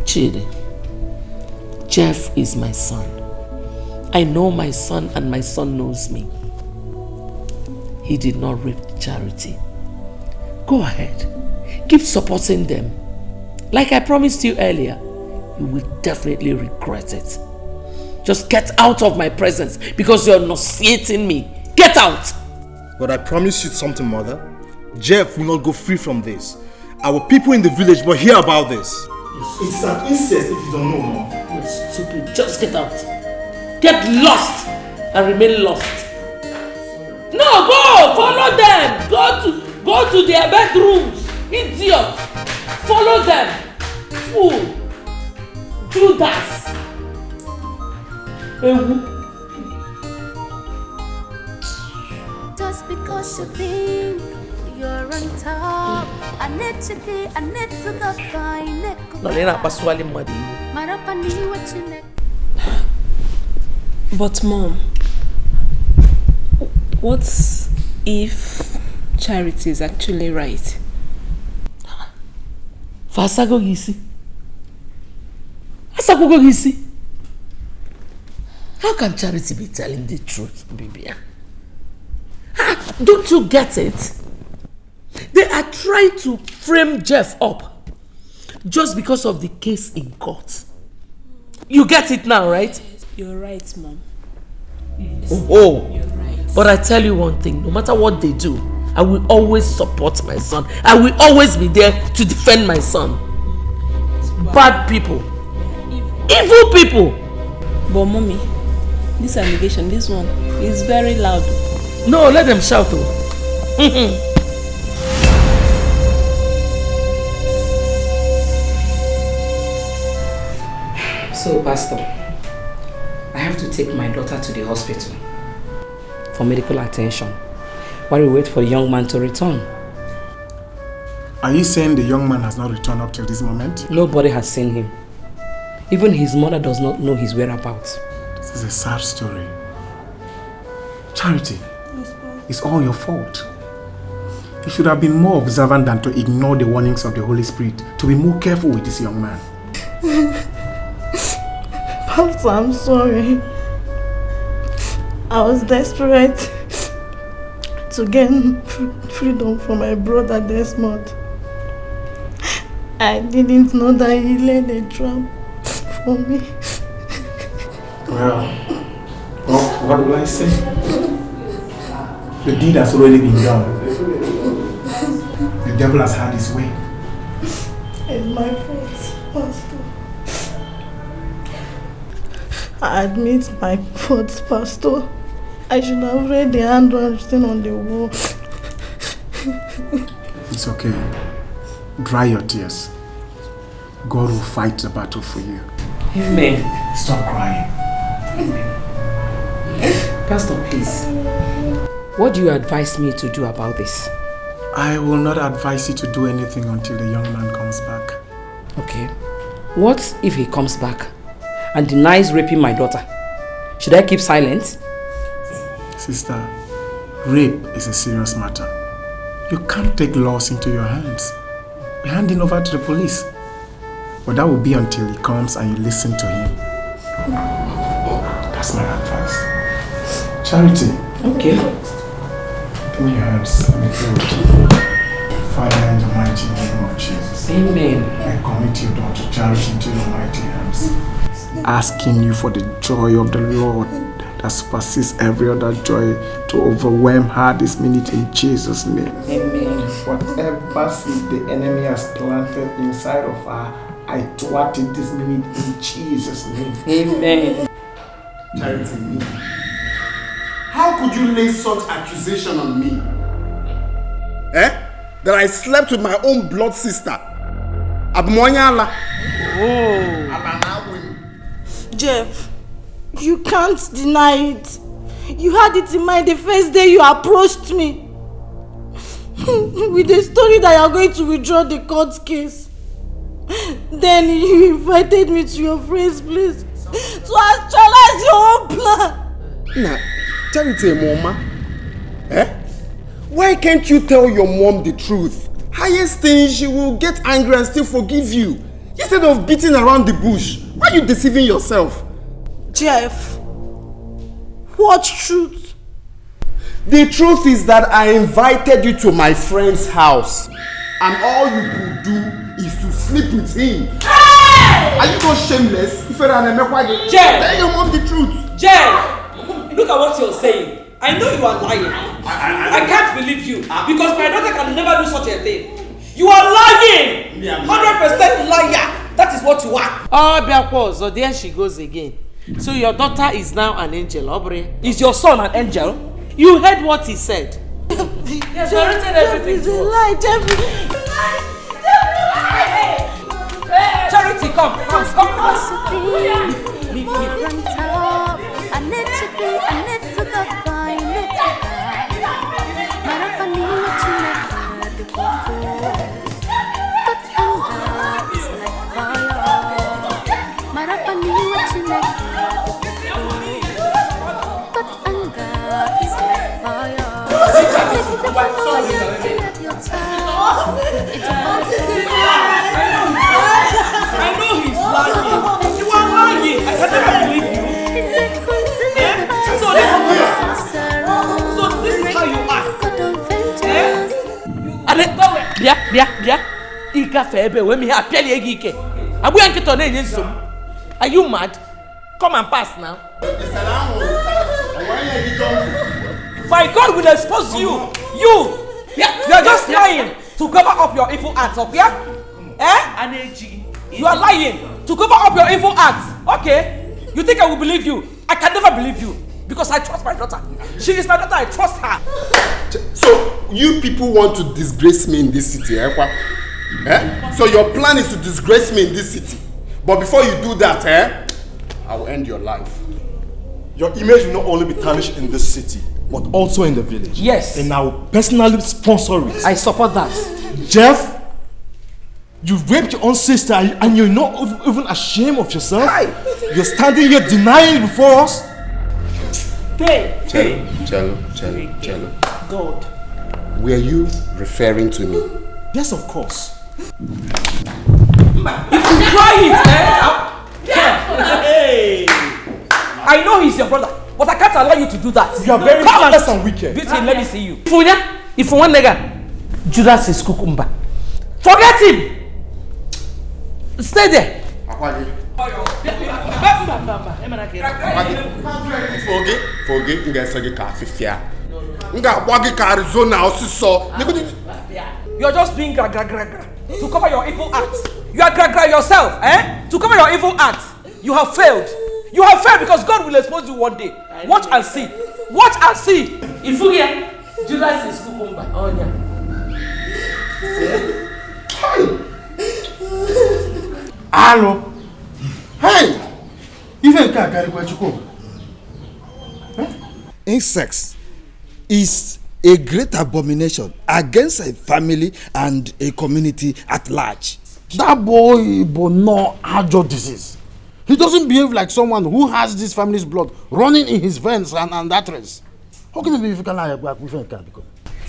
Chidi, Jeff is my son. I know my son and my son knows me. He did not rape Charity. Go ahead. Keep supporting them. Like I promised you earlier, you will definitely regret it. Just get out of my presence because you're nauseating me. Get out!
But I promise you something, Mother. Jeff will not go free from this. Our people in the village will hear about this. It is an incest if you don't know, Mom.
You're stupid. Just get out. Get lost and remain lost. No, go! Follow them! Go to their bedrooms! Idiot! Follow them! Fool! Judas!
Just because you think you're on top, I need to go find it.
But Mom, what if Charity is actually right?
Fasago gisi. Asakugo gisi. How can Charity be telling the truth, Bibia? Don't you get it? They are trying to frame Jeff up just because of the case in court. You get it now, right?
You're right, Mom.
Oh. You're right. But I tell you one thing, no matter what they do, I will always support my son. I will always be there to defend my son. Bad people. Evil people.
But Mommy, this allegation, this one, is very loud.
No, let them shout.
So, Pastor, I have to take my daughter to the hospital for medical attention while we wait for the young man to return.
Are you saying the young man has not returned up till this moment?
Nobody has seen him. Even his mother does not know his whereabouts.
This is a sad story. Charity, it's all your fault. You should have been more observant than to ignore the warnings of the Holy Spirit, to be more careful with this young man.
Pastor, I'm sorry. I was desperate to gain freedom from my brother Desmond. I didn't know that he laid a trap for me.
Well, what will I say? The deed has already been done. The devil has had his way.
It's my fault, Pastor. I admit my fault, Pastor. I should have read the handwriting on the wall.
It's okay. Dry your tears. God will fight the battle for you.
Amen.
Stop crying.
Pastor, please. What do you advise me to do about this?
I will not advise you to do anything until the young man comes back.
Okay. What if he comes back and denies raping my daughter? Should I keep silent?
Sister, rape is a serious matter. You can't take laws into your hands. You're handing over to the police. But that will be until he comes and you listen to him. That's my advice. Charity.
Okay.
Give me your hands. Let me pray with you. Father, in the mighty name of Jesus.
Amen.
I commit your daughter Charity into your mighty hands. Asking you for the joy of the Lord that supersedes every other joy to overwhelm her this minute in Jesus' name.
Amen.
Whatever seed the enemy has planted inside of her, I thwart it this minute in Jesus' name.
Amen.
Charity, how could you lay such accusation on me? That I slept with my own blood sister? Abmoyala.
Jeff, you can't deny it. You had it in mind the first day you approached me. With the story that you are going to withdraw the court case. Then you invited me to your friend's place to actualize your own plan.
Nah, Charity, Mama. Why can't you tell your mom the truth? Highest thing, she will get angry and still forgive you. Instead of beating around the bush, why are you deceiving yourself?
Jeff, what truth?
The truth is that I invited you to my friend's house, and all you could do is to sleep with him. Hey! Are you not shameless?
Jeff!
Tell your mom the truth.
Jeff! Look at what you're saying. I know you are lying. I can't believe you because my daughter can never do such a thing. You are lying! 100% liar! That is what you are.
Oh, Biakwo, so there she goes again. So your daughter is now an angel, Aubrey.
Is your son an angel?
You heard what he said.
Yes, I written everything to us.
Lie, Jeff.
Charity, come. I know he's lying. You are lying. I can never believe you. So this is how you act.
Are you mad? Come and pass now.
My God will expose you. You are just lying to cover up your evil acts, okay? You are lying to cover up your evil acts. Okay? You think I will believe you? I can never believe you because I trust my daughter. She is my daughter. I trust her.
So you people want to disgrace me in this city, So your plan is to disgrace me in this city. But before you do that, I will end your life.
Your image will not only be tarnished in this city, but also in the village.
Yes.
And I will personally sponsor it.
I support that.
Jeff, you raped your own sister and you're not even ashamed of yourself? You're standing here denying it before us?
Cello.
God.
Were you referring to me?
Yes, of course.
Try it, Hey! I know he's your brother, but I can't allow you to do that.
You are very heartless and wicked.
Beat him, let me see you.
If one nigga, Judas is cucumber. Forget him! Stay there.
You're just being gra to cover your evil acts. You are gra yourself, to cover your evil acts. You have failed. You have failed because God will expose you one day. Watch and see. Watch and see.
If you get Judas is cucumber. Oh yeah.
Hello. Hey! Even can't carry what you go.
Incest is
a great abomination against a family and a community at large.
That boy no ajo disease. He doesn't behave like someone who has this family's blood running in his veins and arteries. How can it be if you can lie back with him?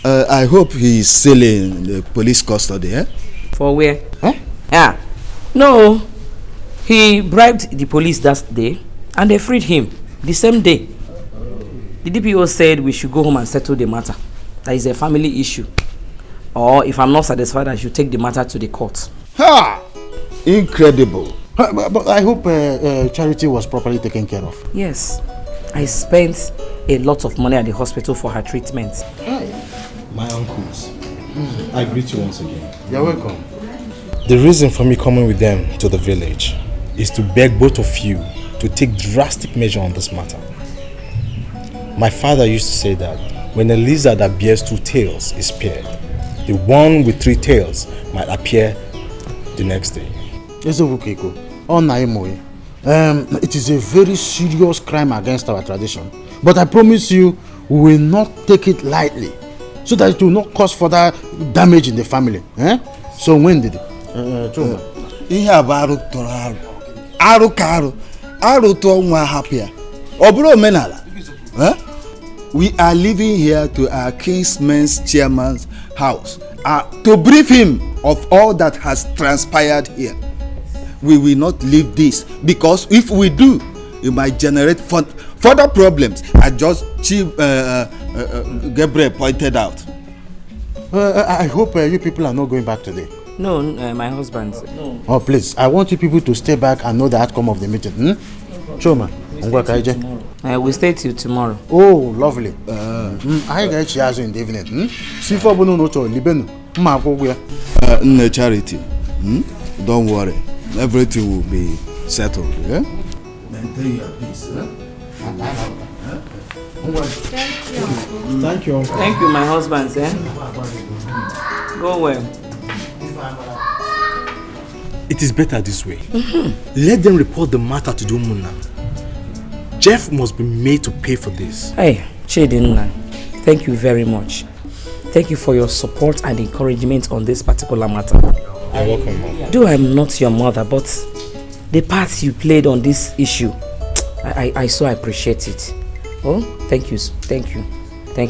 I hope he's still in the police custody, eh?
For where?
Huh?
Yeah. No. He bribed the police that day and they freed him the same day. The DPO said we should go home and settle the matter. That is a family issue. Or if I'm not satisfied, I should take the matter to the court.
Ha!
Incredible.
But I hope Charity was properly taken care of.
Yes. I spent a lot of money at the hospital for her treatment.
My uncles, I greet you once again.
You're welcome.
The reason for me coming with them to the village is to beg both of you to take drastic measure on this matter. My father used to say that when a lizard that bears 2 tails is paired, the one with 3 tails might appear the next day.
It is a very serious crime against our tradition, but I promise you we will not take it lightly so that it will not cause further damage in the family. So when did it?
We are leaving here to our kinsman's chairman's house to brief him of all that has transpired here. We will not leave this because if we do, it might generate further problems, as just Chief Gabriel pointed out.
I hope you people are not going back today.
No, my husband. No.
Oh, please, I want you people to stay back and know the outcome of the meeting. Choma,
we stay till tomorrow.
Oh, lovely. I get you in the evening. See for Bono Noto, Libeno,
No Charity. Don't worry. Everything will be settled. Yeah?
Maintain your peace. Thank you, Uncle.
Thank you, my husband. Go well.
It is better this way. Let them report the matter to Dumuna. Jeff must be made to pay for this.
Hey, Chidinna, thank you very much. Thank you for your support and encouragement on this particular matter.
You're welcome, Mom.
Though I'm not your mother, but the part you played on this issue, I so appreciate it. Oh, thank you. Thank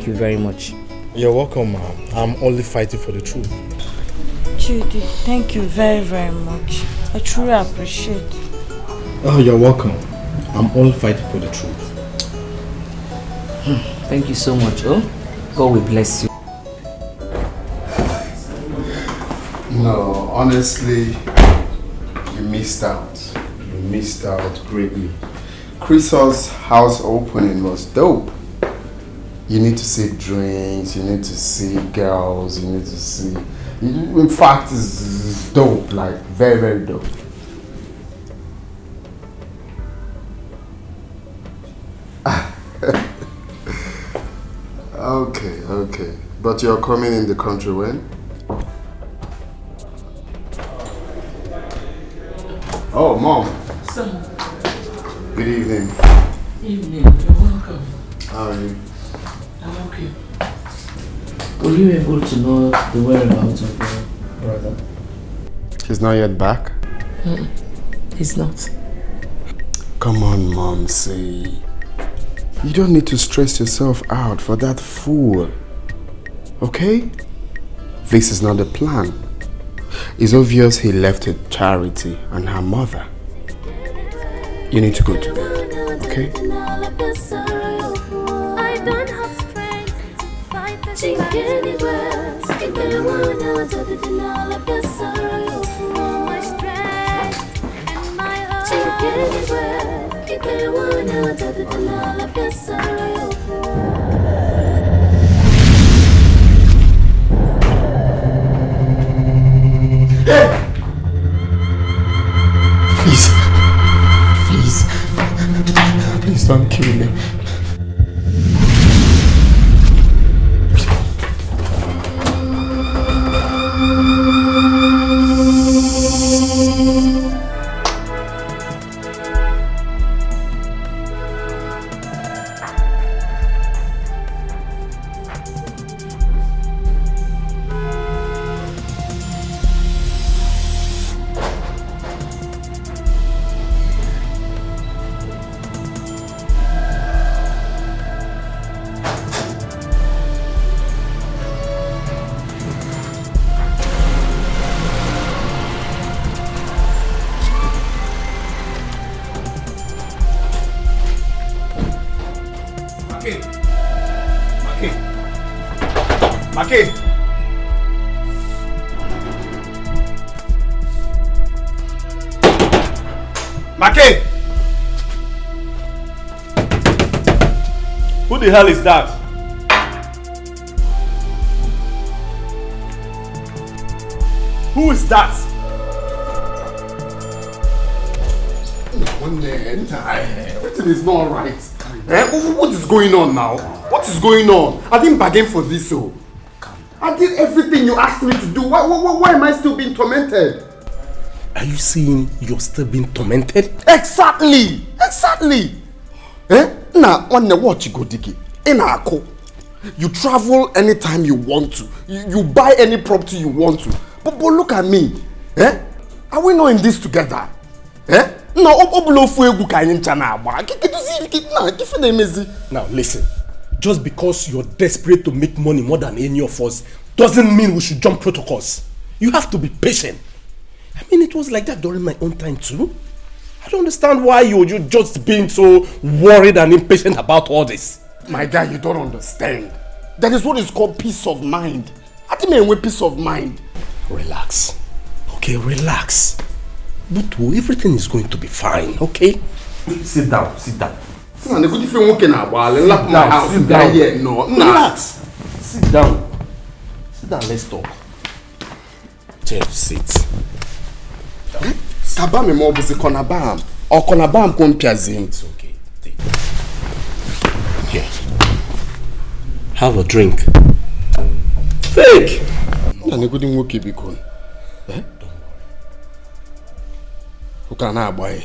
you very much.
You're welcome, Mom. I'm only fighting for the truth.
Judy, thank you very, very much. I truly appreciate it.
Oh, you're welcome. I'm only fighting for the truth.
Thank you so much. Oh, God will bless you.
No, honestly, you missed out. You missed out greatly. Chris's house opening was dope. You need to see drinks, you need to see girls, you need to see... In fact, it's dope, like very, very dope. Okay. But you're coming in the country when? Oh, Mom.
Son.
Good evening.
Evening. You're welcome.
How are you?
I'm okay. Were you able to know the whereabouts of your brother?
He's not yet back?
He's not.
Come on, Mom, say. You don't need to stress yourself out for that fool. Okay? This is not the plan. It's obvious he left it Charity and her mother. You need to go to bed, okay?
I don't have strength to fight the my strength and my heart.
Please don't kill me.
Make! Make! Who the hell is that? Who is that?
Everything is not right. What is going on now? What is going on? I didn't bargain for this, so. I did everything you asked me to do. Why am I still being tormented?
Are you saying you're still being tormented?
Exactly! Exactly! Now, when you watch go Dikeh, you travel anytime you want to. You buy any property you want to. But look at me. Are we not in this together? Now
listen. Just because you're desperate to make money more than any of us doesn't mean we should jump protocols. You have to be patient. I mean, it was like that during my own time too. I don't understand why you're just being so worried and impatient about all this.
My guy, you don't understand. That is what is called peace of mind. I think I want peace of mind.
Relax. Okay, relax. But everything is going to be fine, okay? Sit down, sit down.
Sit down,
relax. Sit down. Sit down, let's talk. Jeff, sit.
Sabame mo buzi konabam. Or konabam kompiazim.
It's okay. Take. Here. Have a drink. Fake!
Don't worry. Who can I buy?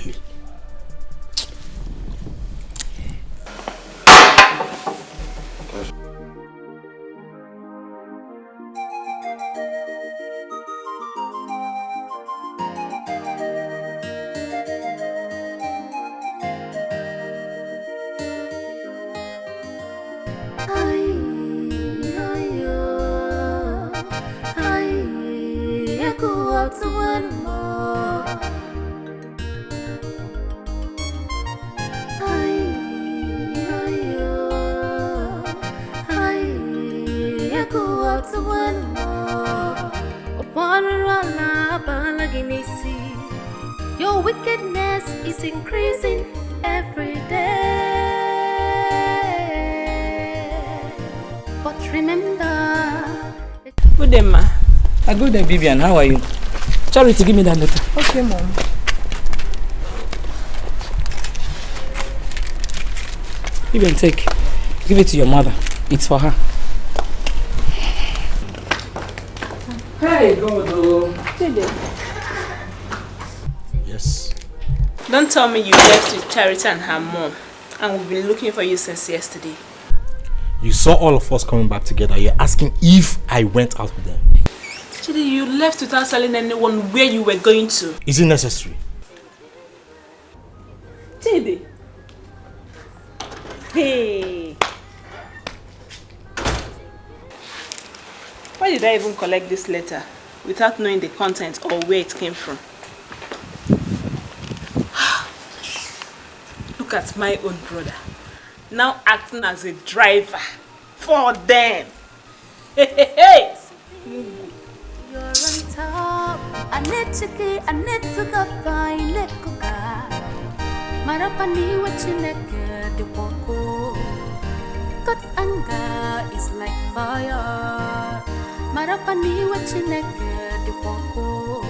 Your wickedness is increasing every day. But remember,
Good day, ma. Good day, Vivian. How are you? Charity, give me that letter.
Okay, Mom.
Vivian, take. Give it to your mother. It's for her. Hey, God.
Yes.
Don't tell me you left with Charity and her mom, and we've been looking for you since yesterday.
You saw all of us coming back together. You're asking if I went out with them.
Chidi, you left without telling anyone where you were going to.
Is it necessary?
Chidi. Hey. Why did I even collect this letter without knowing the content or where it came from? Look at my own brother, now acting as a driver for them. Hey!
you're on top. I need to go find it. Marapani what you naked the wako. God's anger is like fire. Marapani what you naked the wako.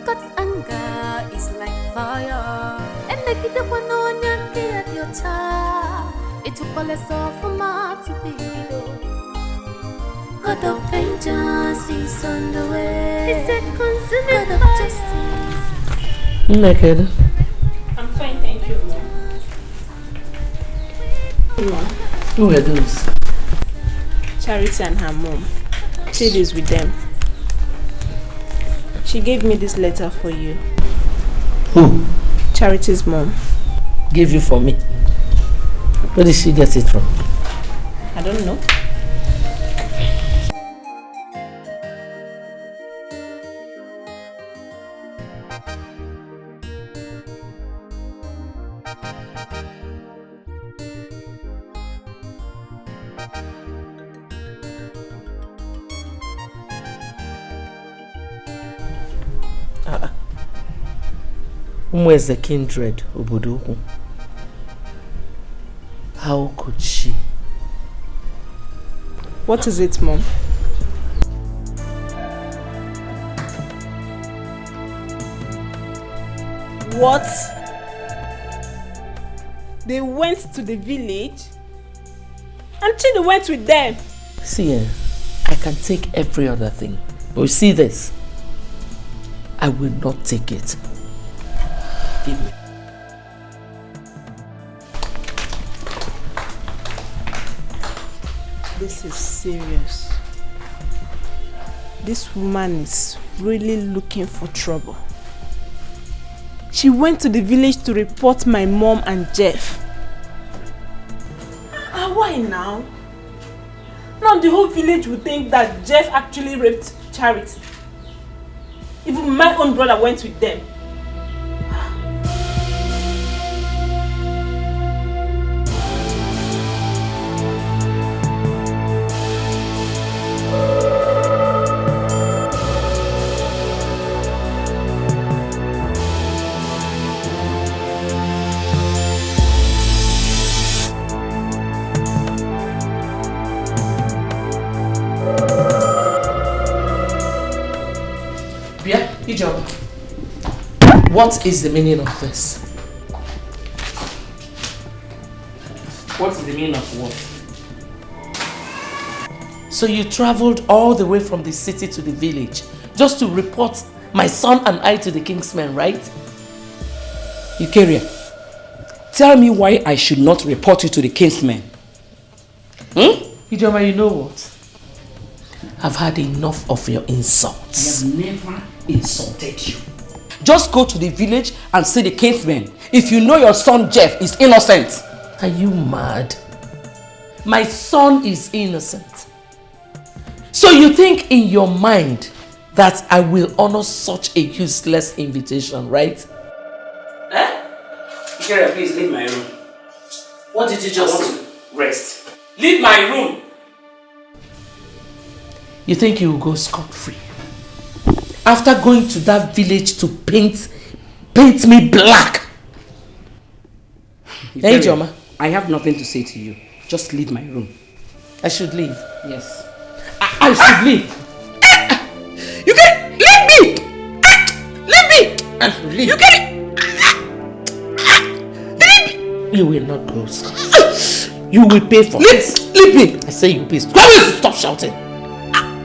God's anger is like fire. And they get the one on your child. It took all us off for my to be God of vengeance is on the way. It's a consuming God of justice.
Naked.
I'm fine, thank you, Mom. Mom.
Who are those?
Charity and her mom. Chidi is with them. She gave me this letter for you.
Who?
Charity's mom.
Gave you for me. Where did she get it from?
I don't know.
Where's the kindred, Obodoku? How could she?
What is it, Mom? What? They went to the village? And Chidi went with them?
See, I can take every other thing. But you see this? I will not take it. Give me.
This is serious. This woman is really looking for trouble. She went to the village to report my mom and Jeff. Why now? Now the whole village would think that Jeff actually raped Charity. Even my own brother went with them.
What is the meaning of this? What is the meaning of what? So you traveled all the way from the city to the village just to report my son and I to the king's men, right?
Eukaria, tell me why I should not report you to the king's men.
Ijoma, you know what? I've had enough of your insults.
I have never insulted you. Just go to the village and see the king's men if you know your son Jeff is innocent.
Are you mad? My son is innocent. So you think in your mind that I will honor such a useless invitation, right?
Eukaria, please leave my room.
What did you just say?
Rest. Leave my room.
You think you will go scot-free? After going to that village to paint me black.
Hey, Joma. I have nothing to say to you. Just leave my room.
I should leave?
Yes.
I should leave.
You can leave me! Leave me!
Leave.
You can leave me!
You will not go scot-free. You will pay for
this. Leave me!
I say you pay. Stop shouting.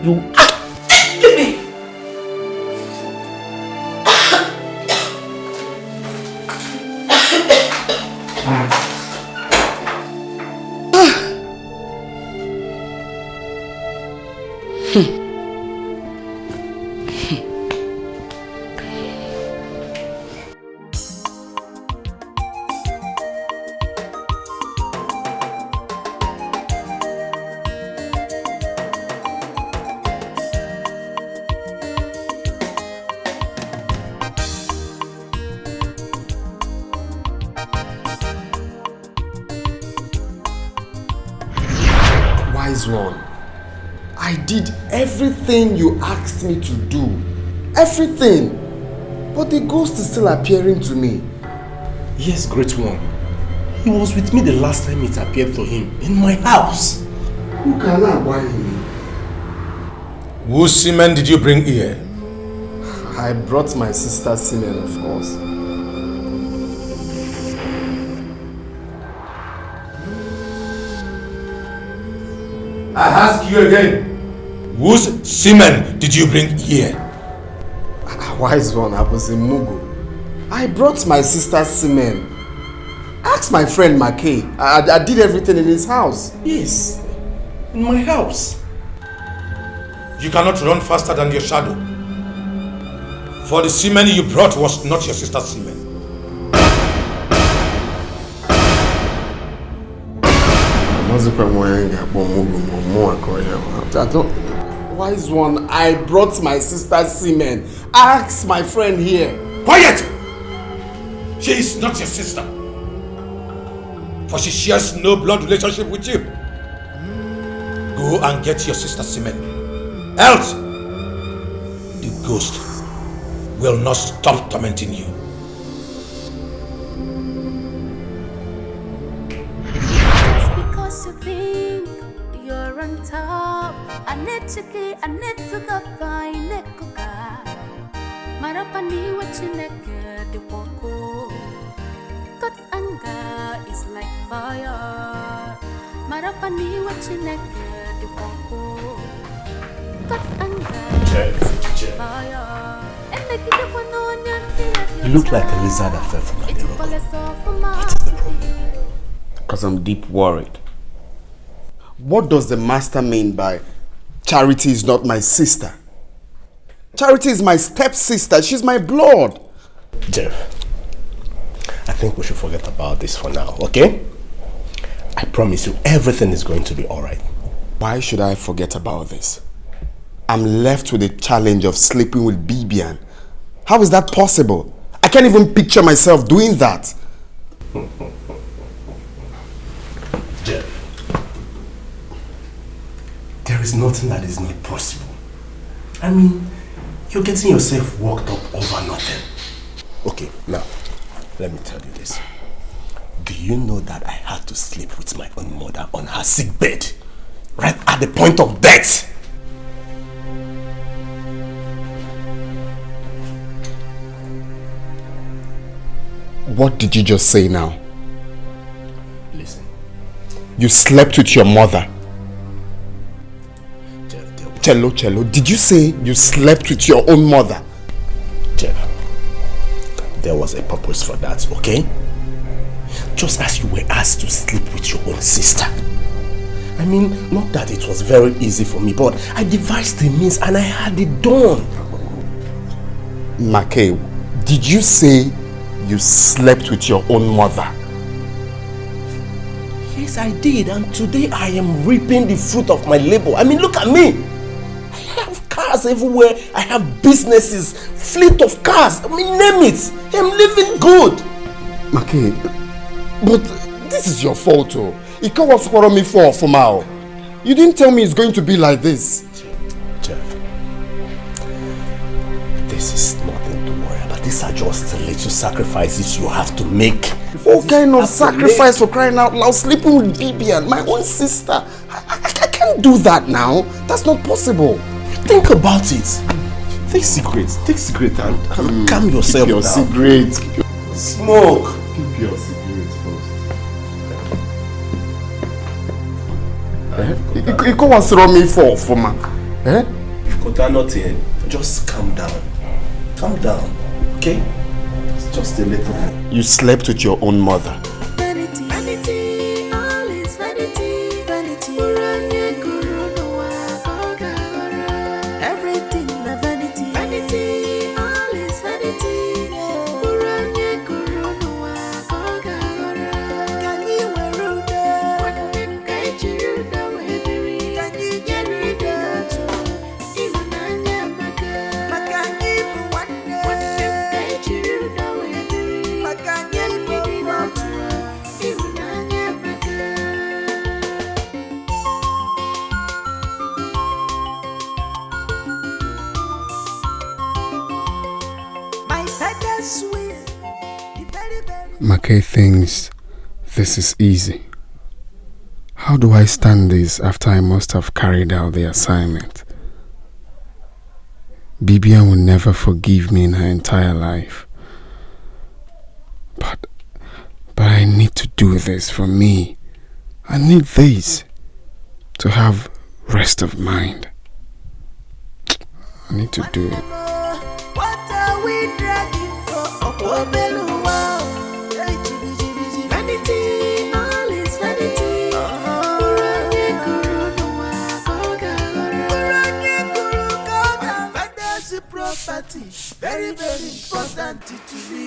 You
leave me!
I did everything you asked me to do. Everything. But the ghost is still appearing to me.
Yes, great one. He was with me the last time it appeared for him in my house.
Who can I buy him?
Whose semen did you bring here?
I brought my sister's semen, of course.
I ask you again, whose semen did you bring here?
Wise one, I was in Mugu. I brought my sister's semen. Ask my friend Mackay. I did everything in his house.
Yes, in my house.
You cannot run faster than your shadow. For the semen you brought was not your sister's semen.
I don't. Wise one, I brought my sister's semen. Ask my friend here.
Quiet! She is not your sister. For she shares no blood relationship with you. Go and get your sister's semen. Else, the ghost will not stop tormenting you.
anechiki anetuka fine kuka marapani wachineke de woko. God's anger is like fire. Marapani wachineke de woko. God's anger is like fire.
You look like a lizard that fell from a miracle. What is the problem?
Because I'm deep worried. What does the master mean by Charity is not my sister? Charity is my stepsister. She's my blood.
Jeff, I think we should forget about this for now, okay? I promise you everything is going to be alright.
Why should I forget about this? I'm left with the challenge of sleeping with Bibian. How is that possible? I can't even picture myself doing that.
Jeff, there is nothing that is not possible. I mean, you're getting yourself worked up over nothing. Okay, now, let me tell you this. Do you know that I had to sleep with my own mother on her sick bed? Right at the point of death?
What did you just say now?
Listen.
You slept with your mother. Cello, did you say you slept with your own mother?
Jeff, there was a purpose for that, okay? Just as you were asked to sleep with your own sister. I mean, not that it was very easy for me, but I devised the means and I had it done.
Makay, did you say you slept with your own mother?
Yes, I did, and today I am reaping the fruit of my labor. I mean, look at me. I have cars everywhere. I have businesses, fleet of cars. I mean, name it. I'm living good.
Makay, but this is your fault, oh. You can't quarrel me for now. You didn't tell me it's going to be like this.
Jeff, this is nothing to worry about. These are just little sacrifices you have to make.
What kind of sacrifice for crying out loud? Sleeping with Bibian, my own sister. I can't do that now. That's not possible.
Think about it. Take cigarettes and calm yourself
down. Cigarettes.
Smoke.
Keep your cigarettes first. You can't throw me for man.
You've got that nothing. Just calm down. Calm down. Okay? It's just a little thing.
You slept with your own mother.
Vanity, vanity, all is vanity, vanity. Everything na vanity, vanity, all is vanity. Can you wear ruda? What can get you ruda? Can you get ruda? Even anya maka, makani buwande. What can get you ruda? Makani buwande. Even anya maka. My feathers will be very, very.
Makay thinks this is easy. How do I stand this after I must have carried out the assignment? Bibian will never forgive me in her entire life. But I need to do this for me. I need this to have rest of mind. I need to do it.
What are we dragging for? Oh, Beluwa. Vanity, all is vanity. Uranye kurunuwa, Uranye kurukoga. Father's property, very, very important to me.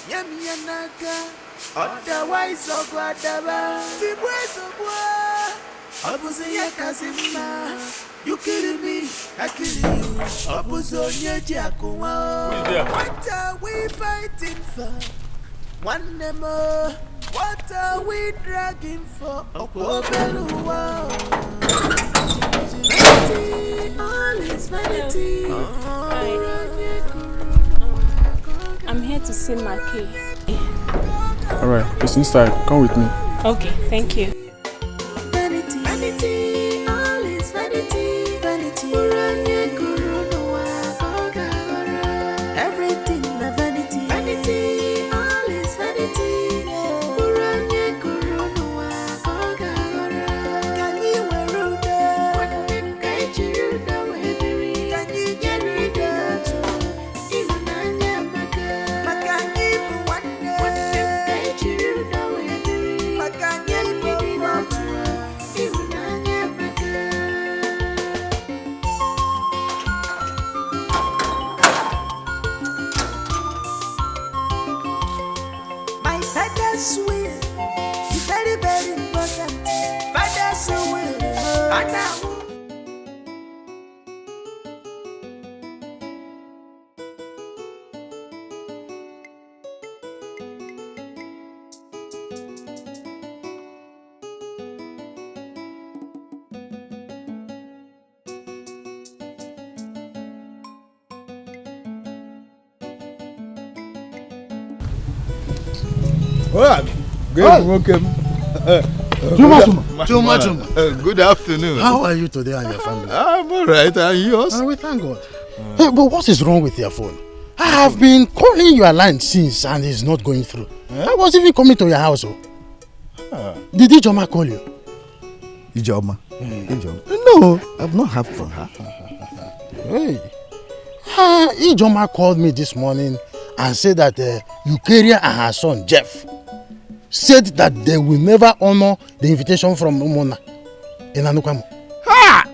Yemi yanaga, otherwise ogwadaba. Tibwe sobwa, obuzi yakazima. You killing me, I kill you. Opuzonye jakuwa. What are we fighting for? One more. What are we dragging for? Obeluwa. Vanity, all is vanity.
I'm here to see Makay.
Alright, it's inside. Come with me.
Okay, thank you.
Vanity, vanity, all is vanity, vanity. father's will, the very, very important. Father's will, and now.
Well, welcome.
Chuma.
Good afternoon.
How are you today and your family?
I'm alright, and yours?
We thank God. Hey, but what is wrong with your phone? I have been calling your line since and it's not going through. I was even coming to your house. Did Ijoma call you?
Ijoma? No, I've not heard from her.
Hey. Ijoma called me this morning and said that Eukarya and her son Jeff said that they will never honor the invitation from Umona in Anukwamo.
Ha!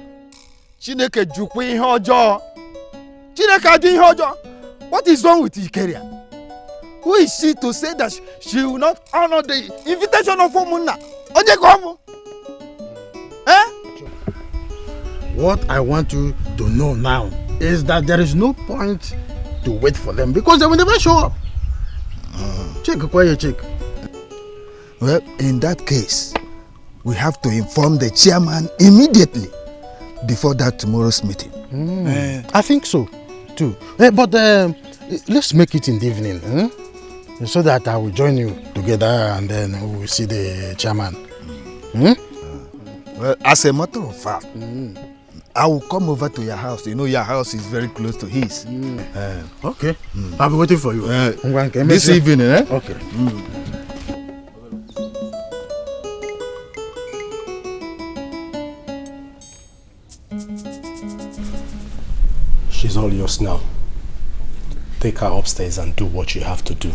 Chineke jukwu ihe ọjọọ. Chineke adị ihe ọjọọ. What is wrong with Eukarya? Who is she to say that she will not honor the invitation of Umona? Onye komu?
What I want you to know now is that there is no point to wait for them because they will never show up. Check.
Well, in that case, we have to inform the chairman immediately before that tomorrow's meeting.
I think so, too. But let's make it in the evening, so that I will join you together and then we will see the chairman.
Well, as a matter of fact, I will come over to your house. You know your house is very close to his.
Okay. I'll be waiting for you.
This evening, eh?
Okay.
She's all yours now. Take her upstairs and do what you have to do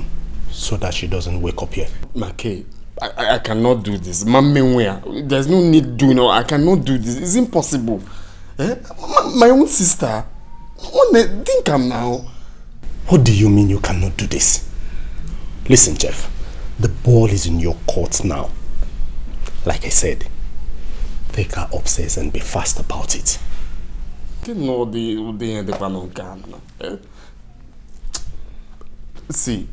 so that she doesn't wake up here.
Make, I cannot do this. There's no need doing it. I cannot do this. It's impossible. My own sister. Think I'm now.
What do you mean you cannot do this? Listen, Jeff. The ball is in your court now. Like I said, take her upstairs and be fast about it.
See,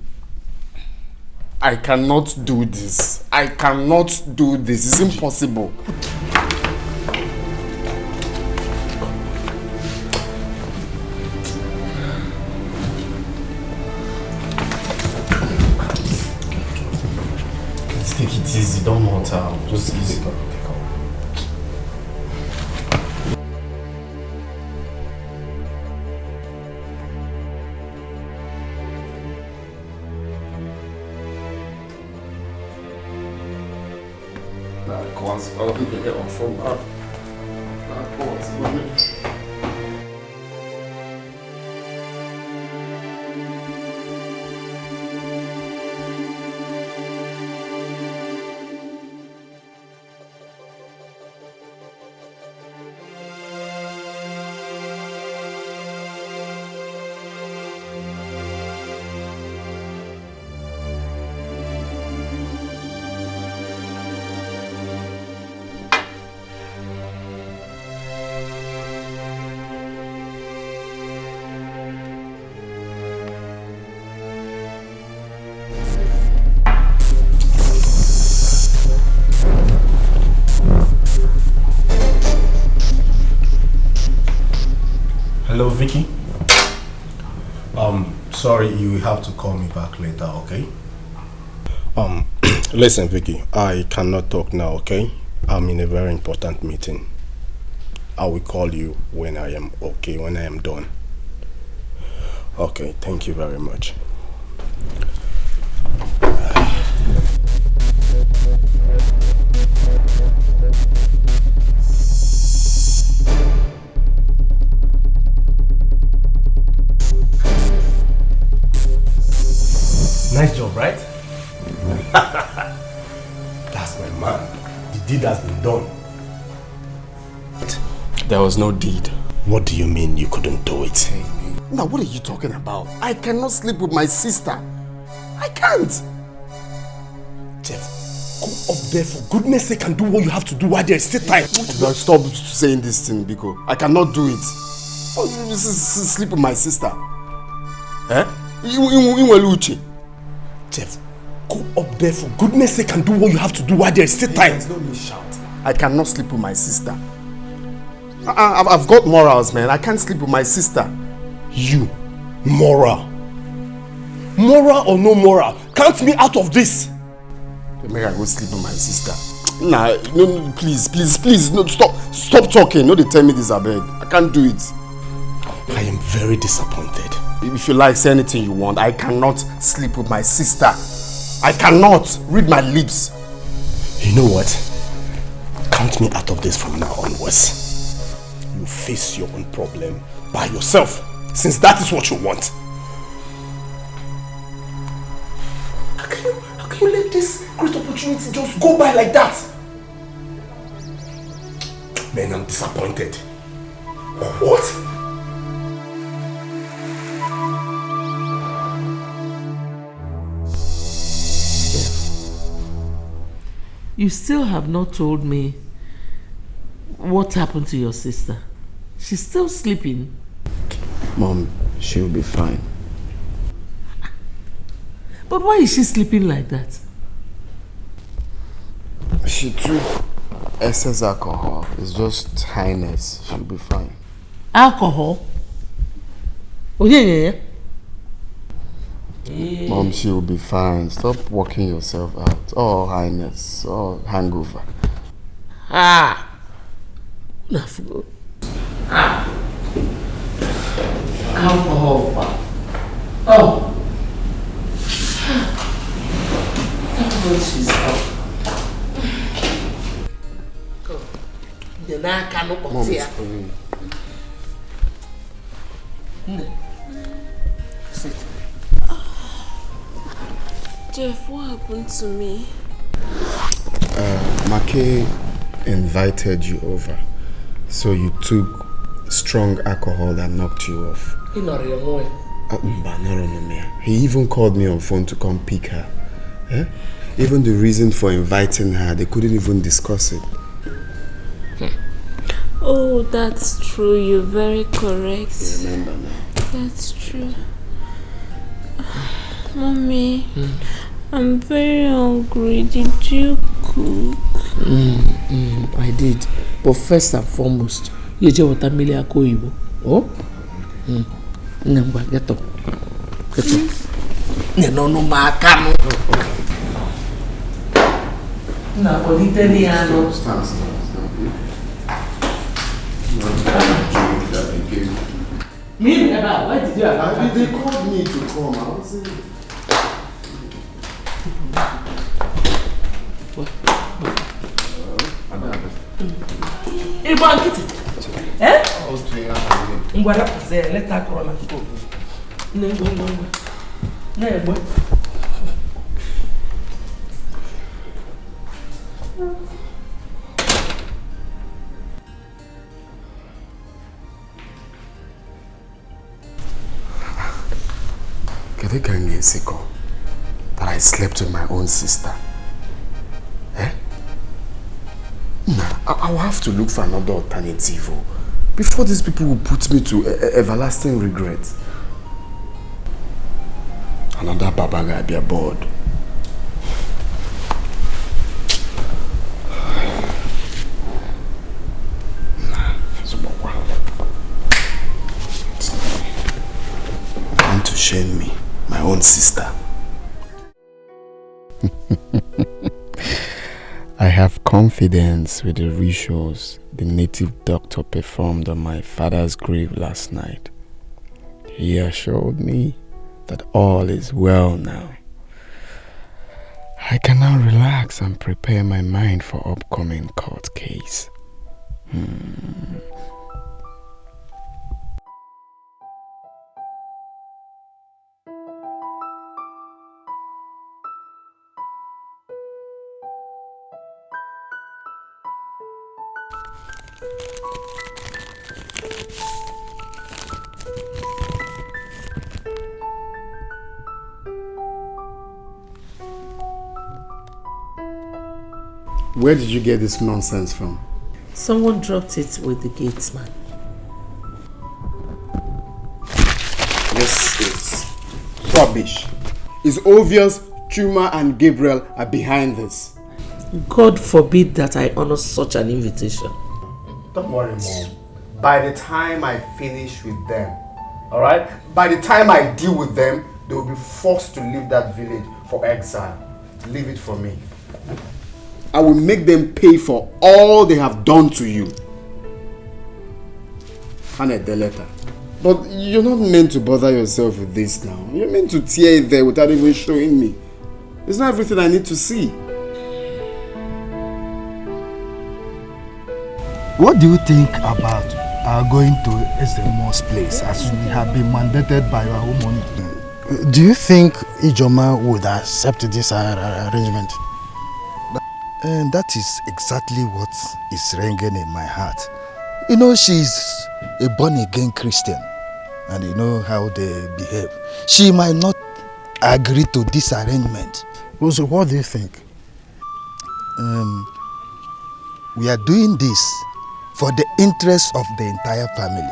I cannot do this. I cannot do this. It's impossible.
Let's take it easy. Don't hurt her. Just easy. Hello, Vicky. Sorry, you will have to call me back later, okay? Listen, Vicky, I cannot talk now, okay? I'm in a very important meeting. I will call you when I am okay, when I am done. Okay, thank you very much. Nice job, right? That's my man. The deed has been done. There was no deed. What do you mean you couldn't do it?
Now, what are you talking about? I cannot sleep with my sister. I can't.
there for goodness sake and do what you have to do while there is still time.
Stop saying this thing, Biko. I cannot do it. Sleep with my sister. Eh?
Jeff, go up there for goodness sake and do what you have to do while there is still time.
Don't me shout. I cannot sleep with my sister. I've got morals, man. I can't sleep with my sister.
You, moral. Moral or no moral, count me out of this.
Make I go sleep with my sister. Nah, no, please, no, stop talking. No, they tell me this, I beg. I can't do it.
I am very disappointed.
If you like, say anything you want. I cannot sleep with my sister. I cannot. Read my lips.
You know what? Count me out of this from now onwards. You face your own problem by yourself, since that is what you want. How can you let this great opportunity just go by like that? Man, I'm disappointed. What?
You still have not told me what happened to your sister. She's still sleeping.
Mom, she'll be fine.
But why is she sleeping like that?
She took excess alcohol. It's just highness. She'll be fine.
Alcohol? Oh, yeah.
Mom, she'll be fine. Stop working yourself out. Oh, highness. Oh, hangover.
Alcohol. Oh. She's up.
Mom,
Sit.
Jeff, what happened to me?
Make invited you over, so you took strong alcohol that knocked you off. He even called me on phone to come pick her. Eh? Even the reason for inviting her, they couldn't even discuss it.
Oh, that's true. You're very correct.
You remember now?
That's true. Mommy, I'm very hungry. Did you cook?
I did. But first and foremost, you just want a million koibo. Oh? Get up. Get up. No, Makano. Napolitaniano.
Stand.
Me? Why did you have
They called me to come. I was in.
Eh? Ngwara say let her call na go. No.
That I slept with my own sister. Eh? Nah, I will have to look for another alternative before these people will put me to everlasting regret. Another baba guy be aboard. Want to shame me, my own sister. I have confidence with the rituals the native doctor performed on my father's grave last night. He assured me that all is well now. I can now relax and prepare my mind for upcoming court case. Where did you get this nonsense from?
Someone dropped it with the gatesman.
This is rubbish. It's obvious Chuma and Gabriel are behind this.
God forbid that I honor such an invitation.
Don't worry, Mom. By the time I finish with them, alright? By the time I deal with them, they will be forced to leave that village for exile. Leave it for me. I will make them pay for all they have done to you. Hand the letter. But you're not meant to bother yourself with this now. You're meant to tear it there without even showing me. It's not everything I need to see.
What do you think about going to SMO's place as we have been mandated by our own money? Do you think Ijoma would accept this arrangement?
And that is exactly what is ringing in my heart. You know, she's a born-again Christian, and you know how they behave. She might not agree to this arrangement.
Well, so what do you think?
We are doing this for the interest of the entire family.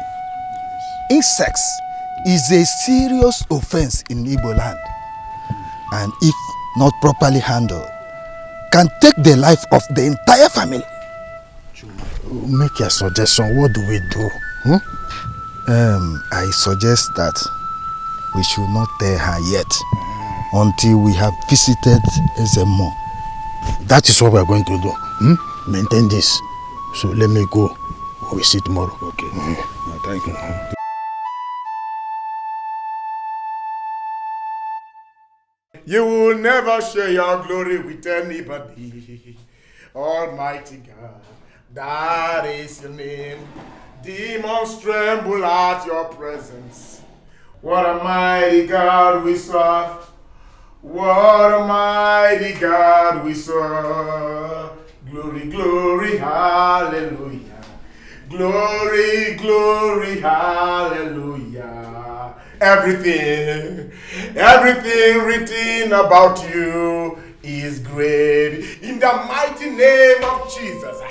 Incest is a serious offense in Igbo land, and if not properly handled, can take the life of the entire family.
Make a suggestion. What do we do?
I suggest that we should not tell her yet until we have visited Ezemo.
That is what we are going to do. Maintain this. So let me go. We'll see tomorrow.
Okay. Thank you.
You will never share your glory with anybody. Almighty God, that is your name. Demons tremble at your presence. What a mighty God we serve. What a mighty God we serve. Glory, glory, hallelujah. Glory, glory, hallelujah. Everything written about you is great. In the mighty name of Jesus.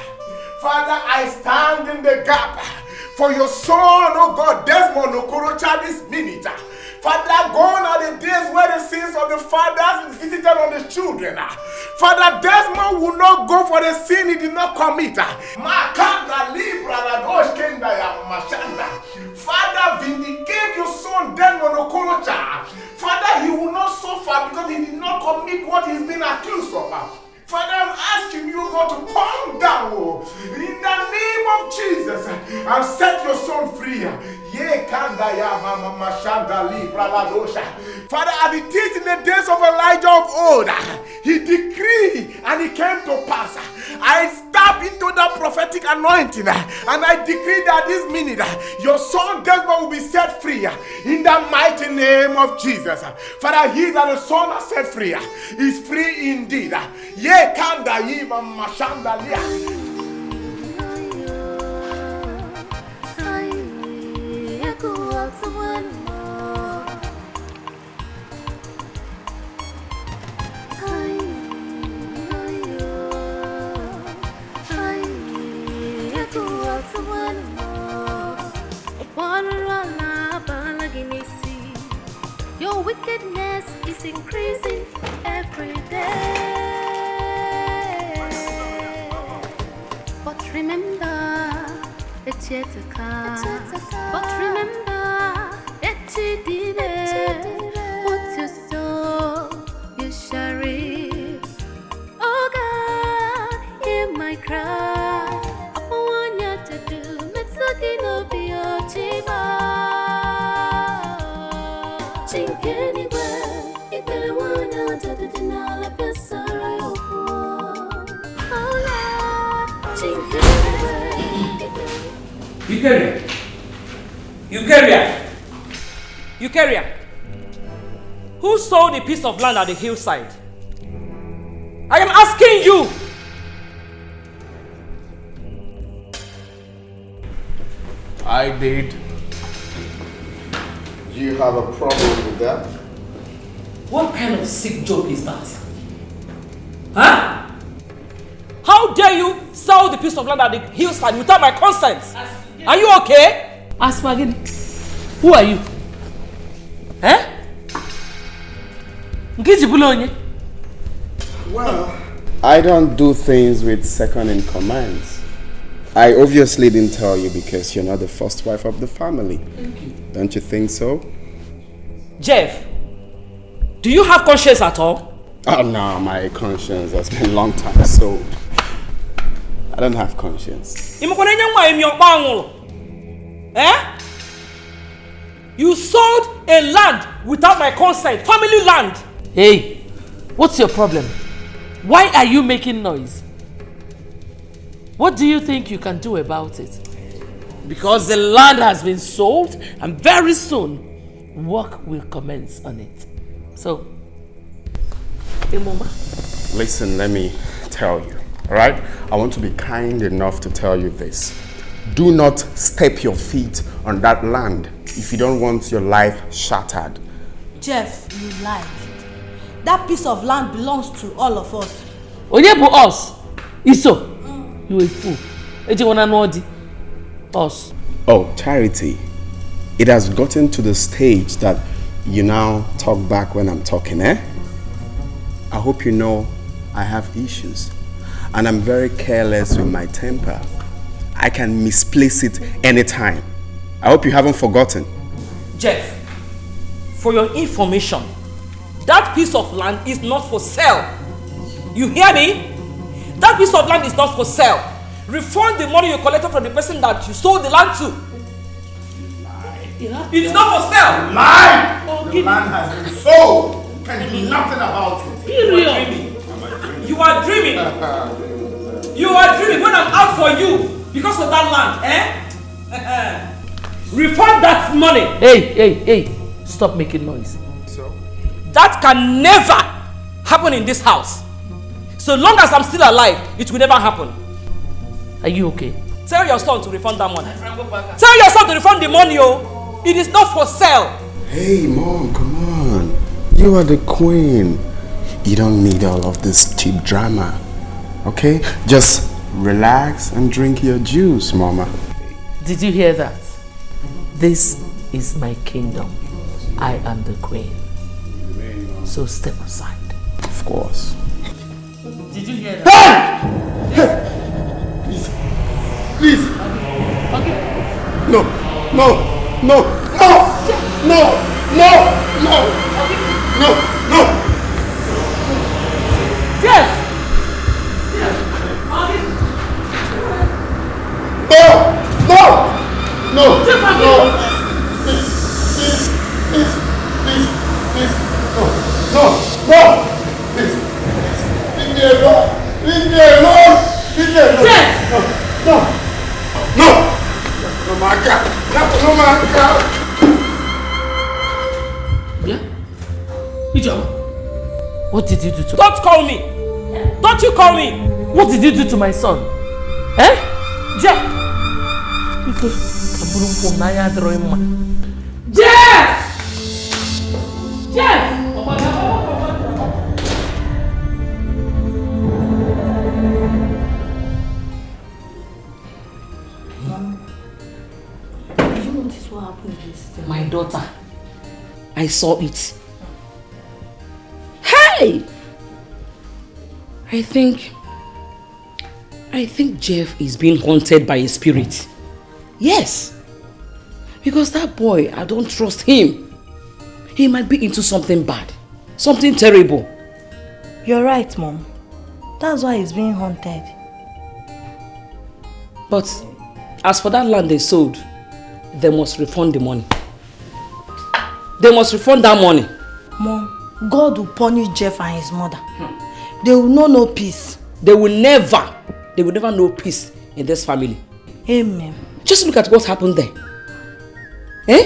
Father, I stand in the gap for your son, oh God, Desmond Okorocha this minute. Father, gone are the days where the sins of the fathers is visited on the children. Father, Desmond will not go for the sin he did not commit. Father, vindicate your son Desmond Okorocha. Father, he will not suffer because he did not commit what he's been accused of. Father, I'm asking you, God, to come down in the name of Jesus and set your son free. Father, as it is in the days of Elijah of old, he decreed and it came to pass. I step into the prophetic anointing and I decree that this minute your son Desmond will be set free in the mighty name of Jesus. Father, he that the son has set free is free indeed. Kanda yiva mashandalia.
Your wickedness is increasing every day. But remember, it's yet to come. But remember, it's what you sow, you shall reap. Oh God, hear my cry. I want you to do. Let's look in OBIO chiba. Chink anywhere, if they wanna do the denial of your sorrow.
Eukarya, who sold a piece of land at the hillside? I am asking you.
I did. Do you have a problem with that?
What kind of sick joke is that? Huh? How hear you sell the piece of land at the hillside without my consent. Are you okay?
Asmagin, who are you? Eh?
Well, I don't do things with second in commands. I obviously didn't tell you because you're not the first wife of the family. Don't you think so?
Jeff, do you have conscience at all?
Oh no, my conscience has been a long time sold. I don't have conscience.
Eh? You sold a land without my consent, family land.
Hey, what's your problem? Why are you making noise? What do you think you can do about it? Because the land has been sold and very soon work will commence on it. So, hey Mama.
Listen, let me tell you, alright? I want to be kind enough to tell you this. Do not step your feet on that land if you don't want your life shattered.
Jeff, you lied. That piece of land belongs to all of us.
Onyebu us? Iso? You a fool. Us.
Oh, Charity. It has gotten to the stage that you now talk back when I'm talking, eh? I hope you know I have issues. And I'm very careless with my temper. I can misplace it anytime. I hope you haven't forgotten.
Jeff, for your information, that piece of land is not for sale. You hear me? That piece of land is not for sale. Refund the money you collected from the person that you sold the land to. It is not for sale.
Lie! The land has been sold. You can do nothing about it.
You are dreaming. You are dreaming when I'm out for you because of that land, eh? Refund that money.
Hey, stop making noise.
So?
That can never happen in this house. So long as I'm still alive, it will never happen.
Are you okay?
Tell your son to refund that money. Tell your son to refund the money, oh. It is not for sale.
Hey, Mom, come on. You are the queen. You don't need all of this cheap drama. Okay? Just relax and drink your juice, Mama.
Did you hear that? This is my kingdom. I am the queen. So step aside.
Of course.
Did you hear that?
Hey! Please.
Okay.
No.
Yes.
Leave me alone. No, my God. No, my God.
Yeah? Ijo, what did you do to
Don't call me. Don't you call me.
What did you do to my son? Eh?
Jeff! Jeff!
My daughter, I saw it. Hey! I think Jeff is being haunted by a spirit. Yes. Because that boy, I don't trust him. He might be into something bad. Something terrible.
You're right, Mom. That's why he's being haunted.
But as for that land they sold, they must refund the money. They must refund that money.
Mom, God will punish Jeff and his mother. They will know no peace.
They will never know peace in this family.
Amen.
Just look at what happened there. Eh?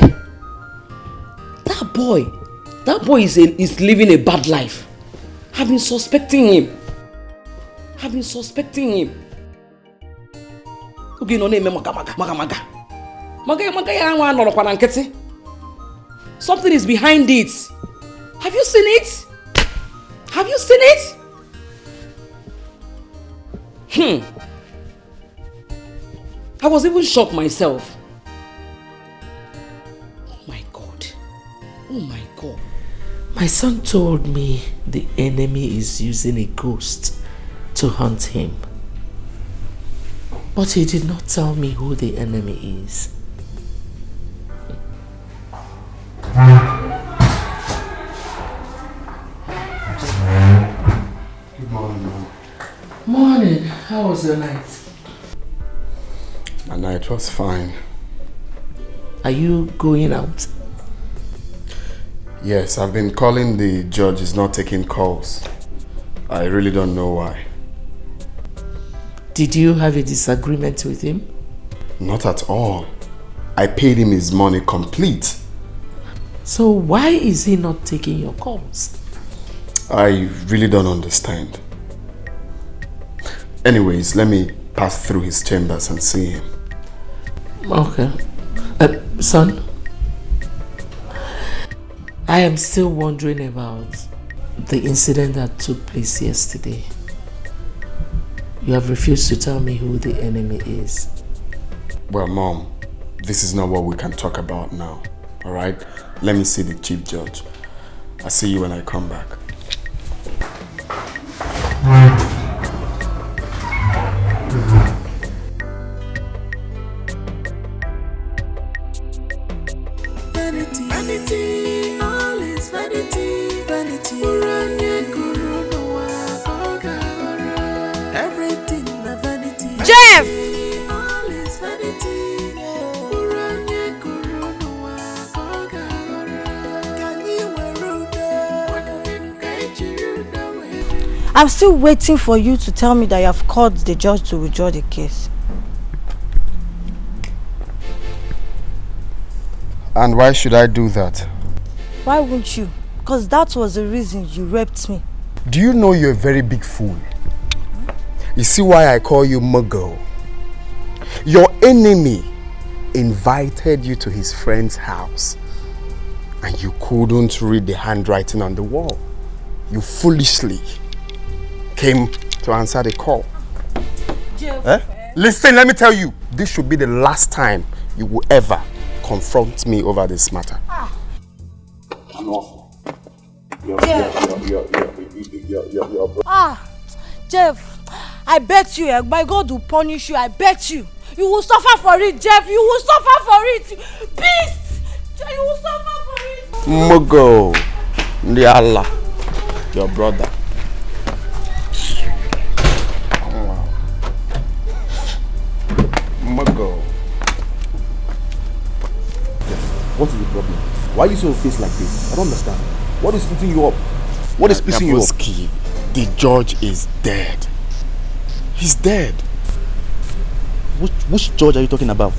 That boy is living a bad life. I've been suspecting him. Okay, no name maga. Something is behind it. Have you seen it? I was even shocked myself. Oh my God. Oh my God.
My son told me the enemy is using a ghost to hunt him. But he did not tell me who the enemy is.
Good morning, Mom.
Morning. How was your night?
My night was fine.
Are you going out?
Yes, I've been calling the judge. He's not taking calls. I really don't know why.
Did you have a disagreement with him?
Not at all. I paid him his money complete.
So why is he not taking your calls?
I really don't understand. Anyways, let me pass through his chambers and see him.
Okay. Son, I am still wondering about the incident that took place yesterday. You have refused to tell me who the enemy is.
Well, Mom, this is not what we can talk about now. Alright? Let me see the Chief Judge. I'll see you when I come back.
Vanity, vanity, all is vanity, vanity. Everything a vanity.
Jeff!
All is vanity.
I'm still waiting for you to tell me that you have called the judge to withdraw the case.
And why should I do that?
Why won't you? Because that was the reason you raped me.
Do you know you're a very big fool? You see why I call you Muggle? Your enemy invited you to his friend's house and you couldn't read the handwriting on the wall. You foolishly came to answer the call. Listen, let me tell you, this should be the last time you will ever confront me over this matter. I'm awful.
Jeff, I bet you, my God will punish you, I bet you. You will suffer for it, Jeff, you will suffer for it. Beast! You will suffer for it.
Mogo, the Allah, your brother. Mogo.
What is the problem? Why are you so face like this? I don't understand. What is eating you up? What is pissing you off?
The judge is dead. He's dead.
Which judge are you talking about?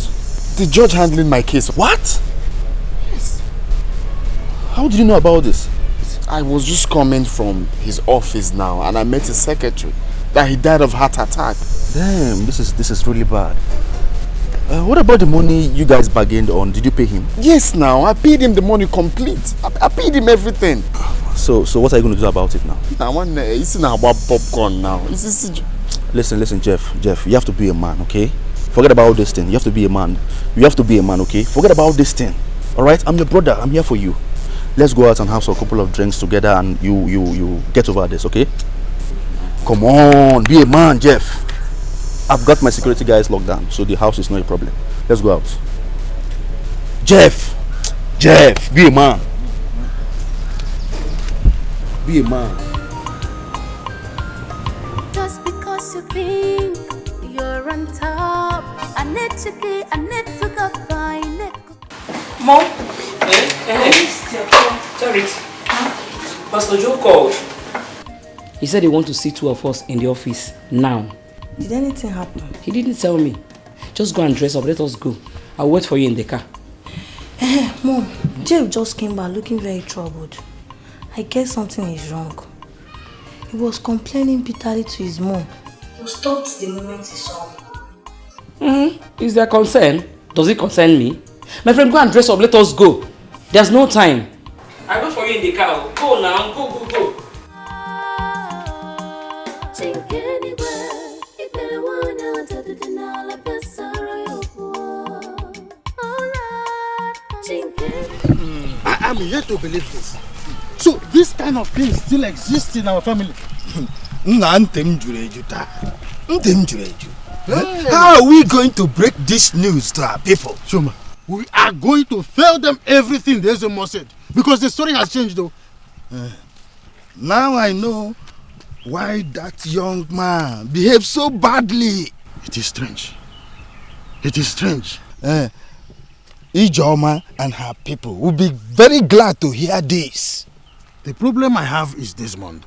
The judge handling my case. What?
Yes. How did you know about this?
I was just coming from his office now and I met his secretary that he died of heart attack.
Damn, this is really bad. What about the money you guys bargained on? Did you pay him?
Yes, now I paid him the money complete. I paid him everything.
So what are you going to do about it now?
It's now about popcorn now.
Listen, Jeff, you have to be a man, okay? Forget about this thing. You have to be a man. You have to be a man, okay? Forget about this thing. All right? I'm your brother. I'm here for you. Let's go out and have a couple of drinks together and you get over this, okay? Come on, be a man, Jeff. I've got my security guys locked down, so the house is not a problem. Let's go out. Jeff, be a man. Be a man.
Just because you think you're on top, I need to go find it.
Mom? Sorry. Pastor Joe called. He said he wants to see two of us in the office now.
Did anything happen?
He didn't tell me. Just go and dress up. Let us go. I'll wait for you in the car.
Mom, Jeff just came back looking very troubled. I guess something is wrong. He was complaining bitterly to his mom. He stopped the moment he saw me.
Is there concern? Does it concern me? My friend, go and dress up. Let us go. There's no time. I'll wait for you in the car. Go now. Go.
Take anywhere,
I'm yet to believe this. So this kind of thing still exists in our family.
How are we going to break this news to our people?
Shoma, we are going to tell them everything the Ezemo said. Because the story has changed though.
Now I know why that young man behaved so badly.
It is strange. It is strange.
Ijoma and her people will be very glad to hear this.
The problem I have is Desmond,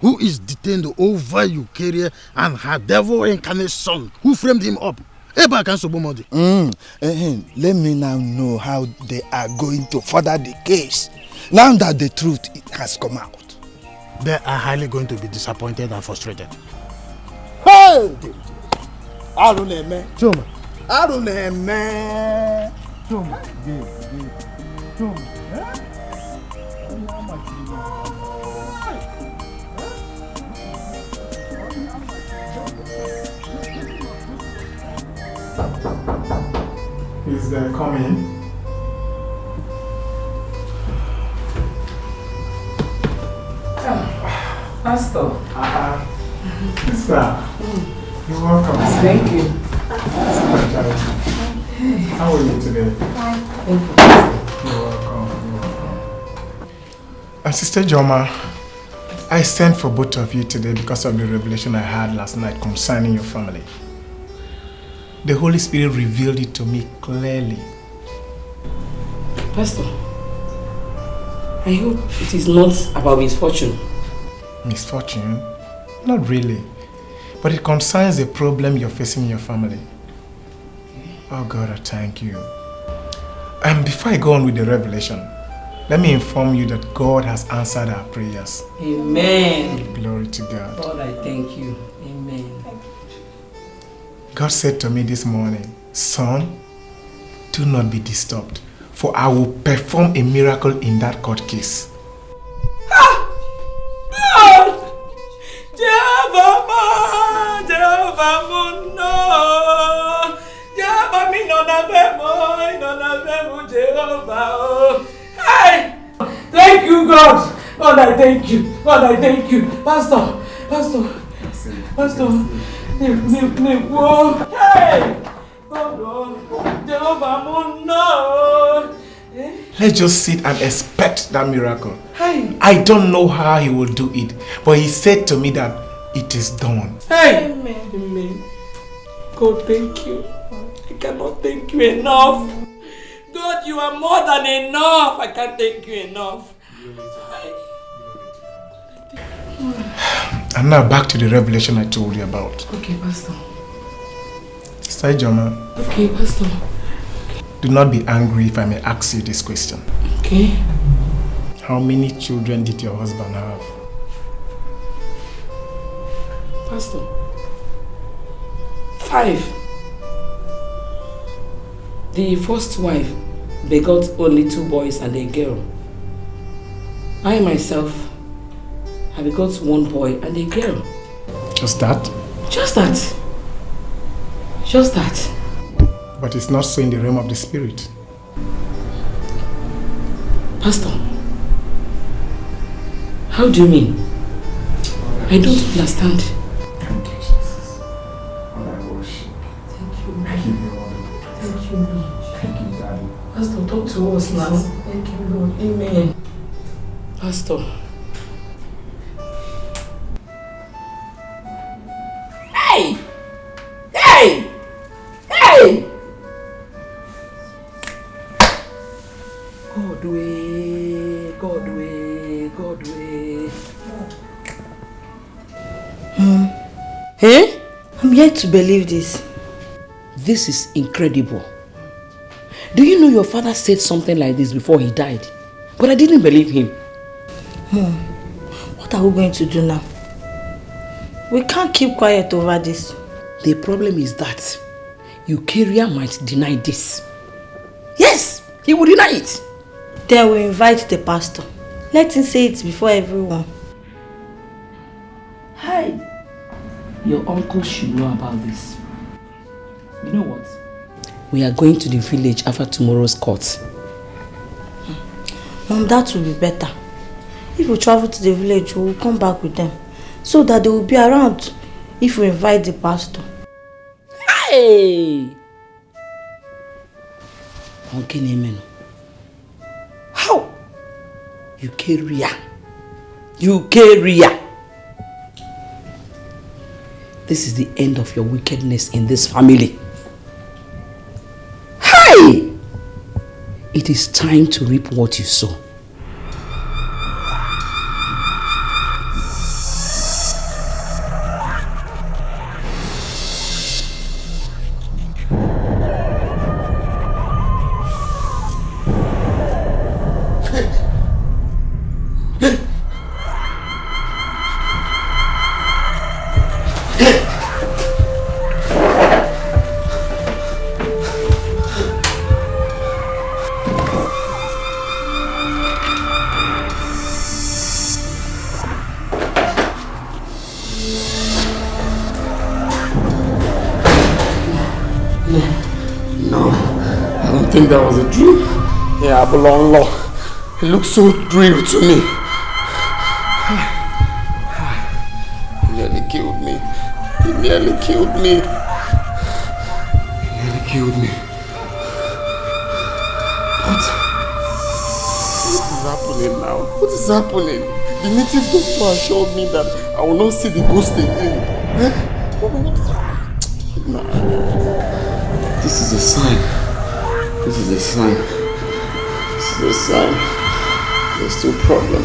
who is detained over Eukarya and her devil incarnate son, who framed him up. Let
me now know how they are going to further the case, now that the truth has come out.
They are highly going to be disappointed and frustrated.
Hey!
Chuma.
Is there coming?
Pastor.
Sister, you're welcome.
Thank you.
How are you today?
Thank you.
You're welcome. Sister Joma, I sent for both of you today because of the revelation I had last night concerning your family. The Holy Spirit revealed it to me clearly.
Pastor, I hope it is not about misfortune.
Misfortune? Not really. But it concerns the problem you're facing in your family. Oh God, I thank you. And before I go on with the revelation, let me inform you that God has answered our prayers.
Amen.
Glory to God.
God, I thank you. Amen.
God said to me this morning, son, do not be disturbed, for I will perform a miracle in that court case.
Hey! Thank you, God! God, I thank you! God, I thank you! Pastor! Hey!
Let's just sit and expect that miracle.
Hey!
I don't know how he will do it, but he said to me that it is done.
Hey! Amen. God, thank you. I cannot thank you enough. God, you are more than enough. I can't thank you enough.
And now back to the revelation I told you about.
Okay, Pastor.
Sister Joma.
Okay, Pastor.
Do not be angry if I may ask you this question.
Okay.
How many children did your husband have?
Pastor. 5. The first wife begot only 2 boys and a girl. I myself, I begot 1 boy and a girl.
Just that?
Just that. Just that.
But it's not so in the realm of the spirit.
Pastor, how do you mean? I don't understand.
Thank you, Jesus. Lord, I worship.
Thank you.
I give you all the
Thank you, Lord.
Thank you, Daddy.
Pastor, talk to us now. Thank you, Lord. Amen. Pastor. Hey! Hey! Hey! God way, God way, God way.
Hey? I'm yet to believe this.
This is incredible. Do you know your father said something like this before he died? But I didn't believe him.
What are we going to do now? We can't keep quiet over this.
The problem is that Eukarya might deny this. Yes, he will deny it.
Then we invite the pastor. Let him say it before everyone.
Hi. Your uncle should know about this. You know what? We are going to the village after tomorrow's court.
Mom, that will be better. If we travel to the village, we will come back with them. So that they will be around if we invite the pastor.
Hey! How? You carrier. You carrier. This is the end of your wickedness in this family. Hey! It is time to reap what you sow.
That was a dream. Yeah, I belong law. It looks so real to me. He nearly killed me. He nearly killed me. He nearly killed me. What is happening now? What is happening? The native doctor assured me that I will not see the ghost again. Nah. This is a sign. This is a sign. This is a sign. There's still a problem.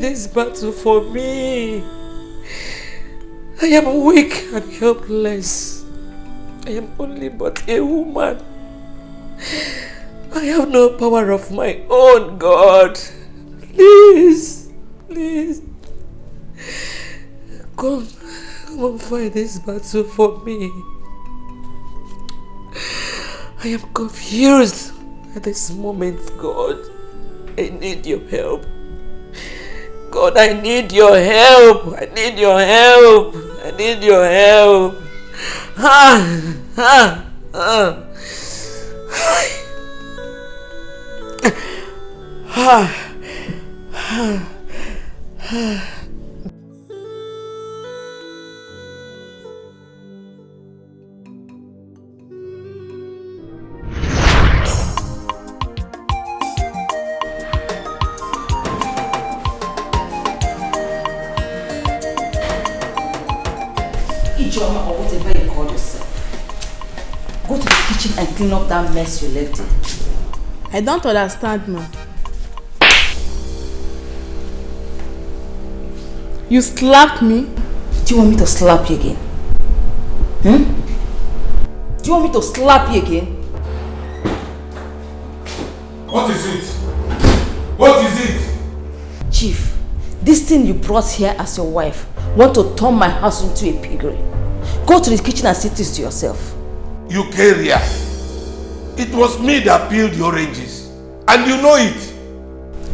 This battle for me. I am weak and helpless. I am only but a woman. I have no power of my own, God. Please, please. Come and fight this battle for me. I am confused at this moment, God. I need your help. God, I need your help. I need your help. I need your help.
Or whatever you call yourself. Go to the kitchen and clean up that mess you left in.
I don't understand, ma. You slapped me?
Do you want me to slap you again? Do you want me to slap you again?
What is it? What is it?
Chief, this thing you brought here as your wife want to turn my house into a piggery. Go to the kitchen and see this to yourself.
You carrier. It was me that peeled your oranges. And you know it.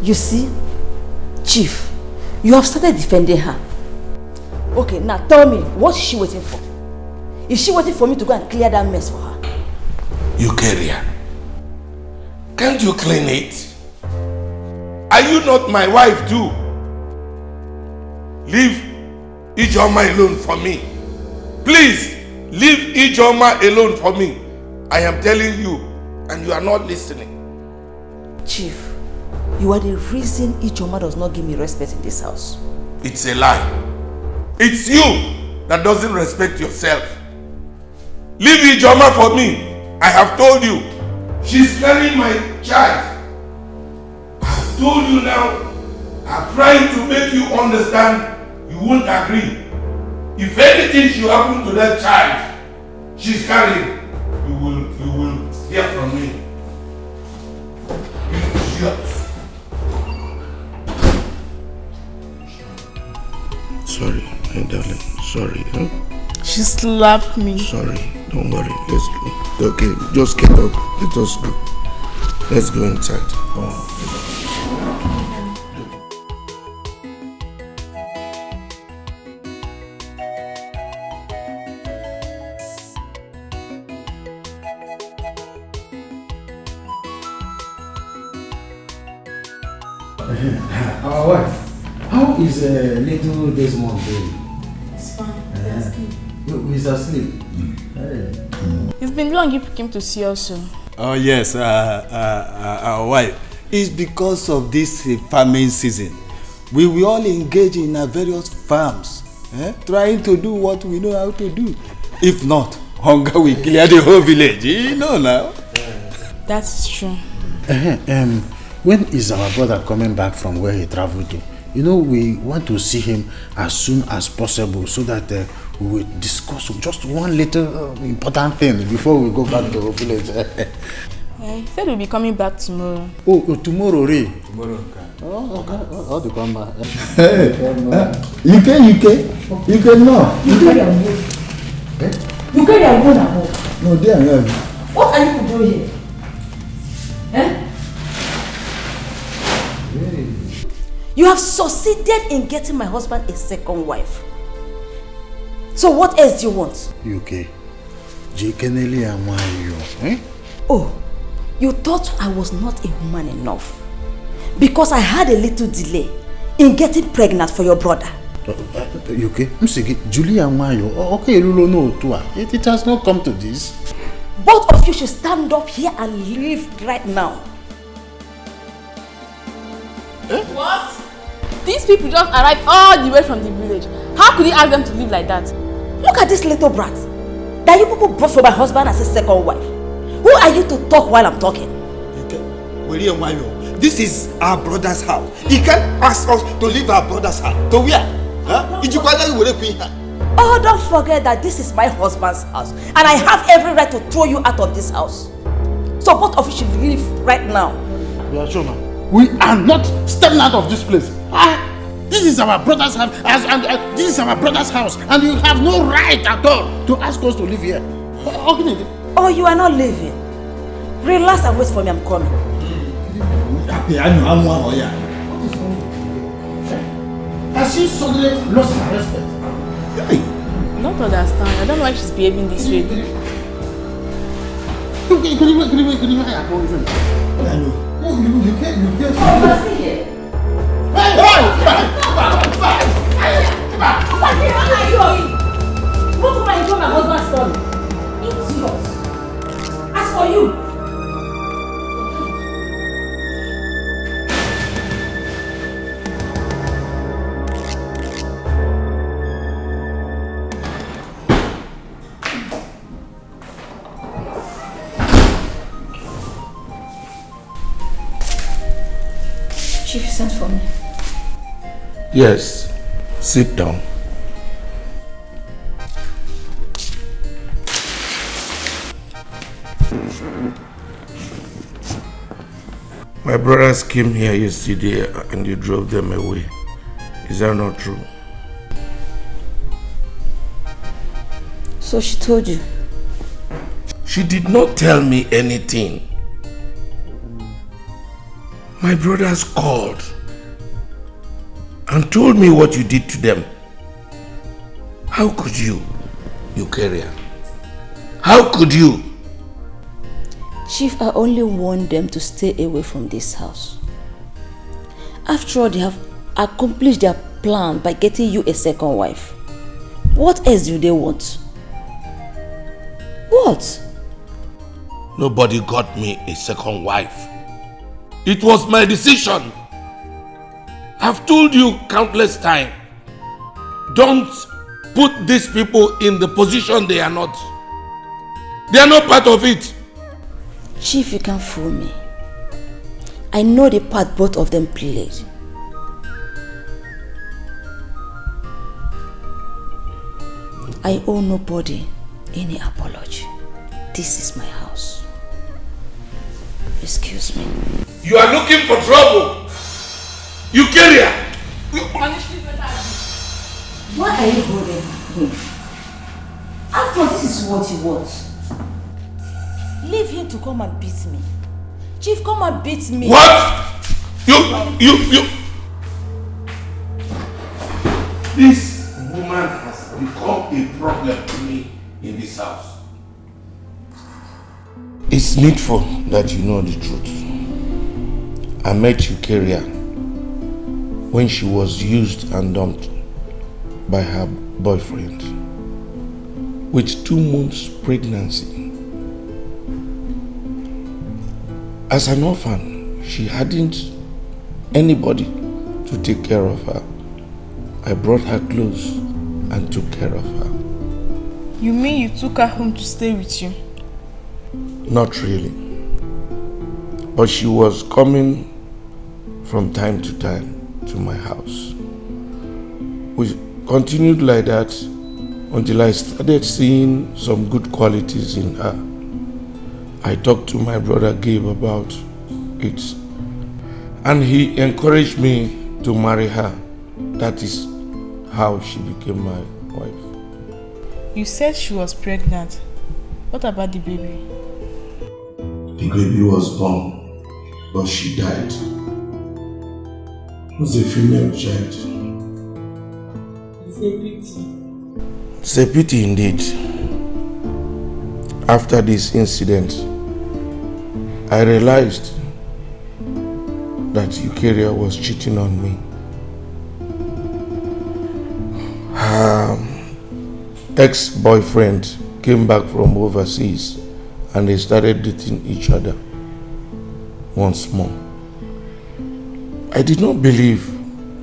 You see? Chief, you have started defending her. Okay, now tell me, what is she waiting for? Is she waiting for me to go and clear that mess for her?
You carrier. Can't you clean it? Are you not my wife too? Leave Ijoma alone for me. Please, leave Ijoma alone for me. I am telling you, and you are not listening.
Chief, you are the reason Ijoma does not give me respect in this house.
It's a lie. It's you that doesn't respect yourself. Leave Ijoma for me. I have told you. She's carrying my child. I've told you now. I'm trying to make you understand. You won't agree. If anything should happen to that child, She's carrying. You will hear from me. You idiot. Sorry, my darling. Sorry. Huh?
She slapped me.
Sorry. Don't worry. Let's go. Okay, just get up. Let us go. Let's go inside. Oh.
Our wife, how is little Desmond doing?
It's fine.
He's asleep. Hey.
It's been long you came to see us.
Oh yes, our wife. It's because of this farming season. We will all engage in our various farms, trying to do what we know how to do. If not, hunger will clear the whole village. You know now.
That's true.
When is our brother coming back from where he traveled to? You know, we want to see him as soon as possible so that we will discuss just one little important thing before we go back to the village.
He said we'll be coming back tomorrow.
Oh, tomorrow, Ray?
Tomorrow, okay.
Oh, the grandma.
Hey, you can no.
You carry a boat. You carry a boat at home.
No, they are not.
What are you doing here? You have succeeded in getting my husband a second wife. So what else do you want?
UK.
Oh, you thought I was not a woman enough because I had a little delay in getting pregnant for your brother.
UK, Julia Mayo. Okay, no, it has not come to this.
Both of you should stand up here and leave right now.
What? These people just arrived all the way from the village. How could you ask them to live like that?
Look at this little brat that you people brought for my husband as a second wife. Who are you to talk while I'm talking?
This is our brother's house. He can't ask us to leave our brother's house. To where?
Oh, don't forget that this is my husband's house and I have every right to throw you out of this house. So both of you should leave right now.
We are not stepping out of this place. This is our brother's house, this is our brother's house, and you have no right at all to ask us to live here.
Oh, you are not leaving. Relax and wait for me. I'm coming.
Has she suddenly lost her respect?
Don't understand. I don't know why she's behaving this way.
You can't.
What woman you call my husband's son? It's yours. As for you, Chief, you sent for me.
Yes, sit down. My brothers came here yesterday and you drove them away. Is that not true?
So she told you?
She did not tell me anything. My brothers called and told me what you did to them. How could you, Eukarya? How could you?
Chief, I only want them to stay away from this house. After all, they have accomplished their plan by getting you a second wife. What else do they want? What?
Nobody got me a second wife. It was my decision. I've told you countless times, don't put these people in the position they are not. They are not part of it.
Chief, you can't fool me. I know the part both of them played. I owe nobody. any apology. This is my house. Excuse me.
You are looking for trouble. You carry her.
Why are you bothering me? After all, this is what you want. Leave him to come and beat me. Chief, come and beat me.
What? You. This woman has become a problem to me in this house. It's needful that you know the truth. I met Eukaria when she was used and dumped by her boyfriend with 2 months pregnancy. As an orphan, she hadn't anybody to take care of her. I brought her close and took care of her.
You mean you took her home to stay with you?
Not really. But she was coming from time to time to my house. We continued like that until I started seeing some good qualities in her. I talked to my brother Gabe about it, and he encouraged me to marry her. That is how she became my wife.
You said she was pregnant. What about the baby?
The baby was born, but she died. It was a female child.
It's a pity.
It's a pity indeed. After this incident, I realized that Eukaria was cheating on me. Her ex-boyfriend came back from overseas and they started dating each other once more. I did not believe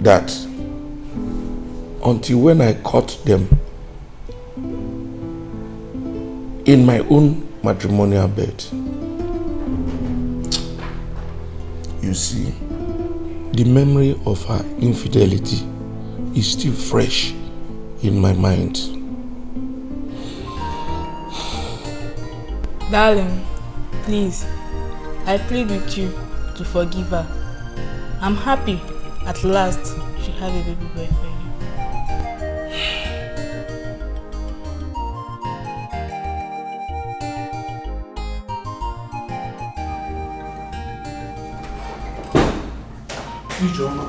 that until when I caught them in my own matrimonial bed. You see, the memory of her infidelity is still fresh in my mind.
Darling, please, I plead with you to forgive her. I'm happy at last she had a baby boy for you.
Ijoma,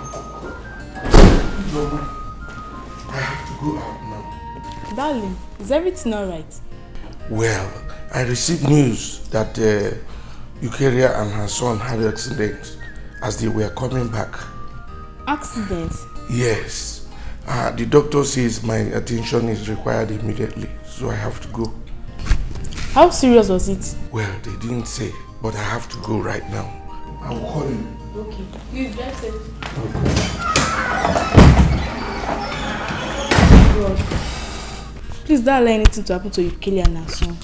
I have to go out now.
Darling, is everything alright?
Well, I received news that Eukaria and her son had an accident as they were coming back.
Accident?
Yes. The doctor says my attention is required immediately, so I have to go.
How serious was it?
Well, they didn't say, but I have to go right now. I will call you.
Okay. You drive safe. God. Please don't allow anything to happen to Eukaria and her son.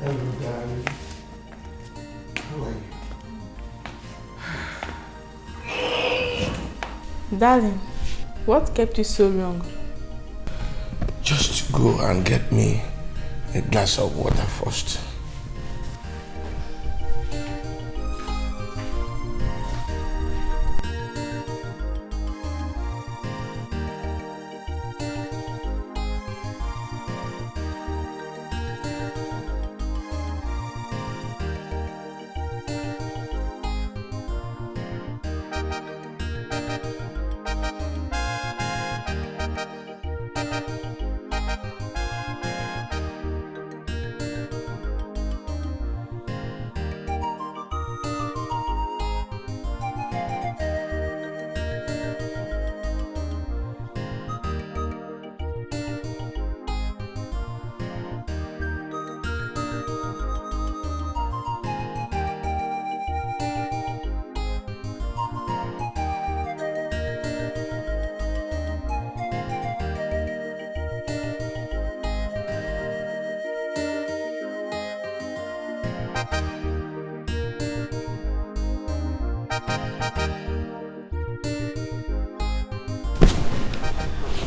Hello, darling. How are you?
Darling, what kept you so long?
Just go and get me a glass of water first.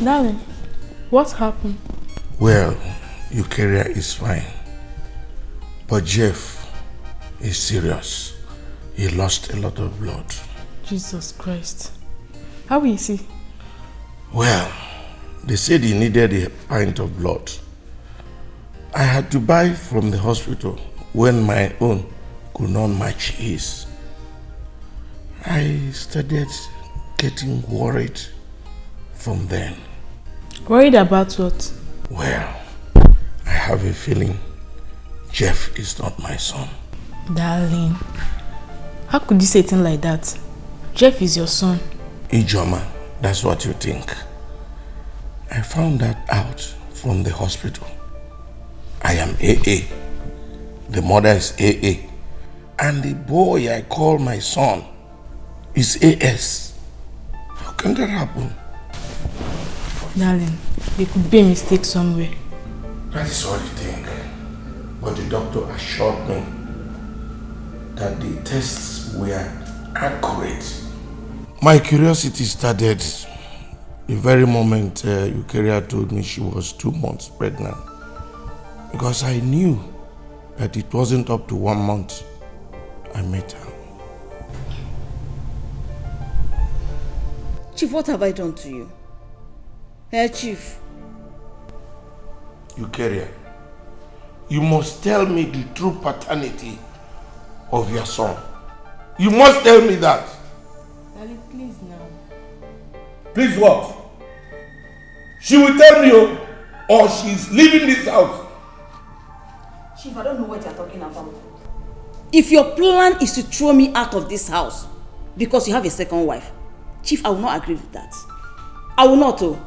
Darling, what happened?
Well, Eukarya is fine. But Jeff is serious. He lost a lot of blood.
Jesus Christ. How is he?
Well, they said he needed a pint of blood. I had to buy from the hospital when my own could not match his. I started getting worried from then.
Worried about what?
Well, I have a feeling Jeff is not my son.
Darling, how could you say a thing like that? Jeff is your son.
Ijoma, that's what you think. I found that out from the hospital. I am AA. The mother is AA. And the boy I call my son is AS. How can that happen?
Darling, there could be a mistake somewhere.
That is what you think. But the doctor assured me that the tests were accurate. My curiosity started the very moment Eukarya told me she was 2 months pregnant. Because I knew that it wasn't up to 1 month I met her.
Chief, what have I done to you? Chief.
Eukarya, you must tell me the true paternity of your son. You must tell me that.
Darling, please now.
Please what? She will tell me or she's leaving this house.
Chief, I don't know what you're talking about. If your plan is to throw me out of this house because you have a second wife, Chief, I will not agree with that. I will not.
Darling,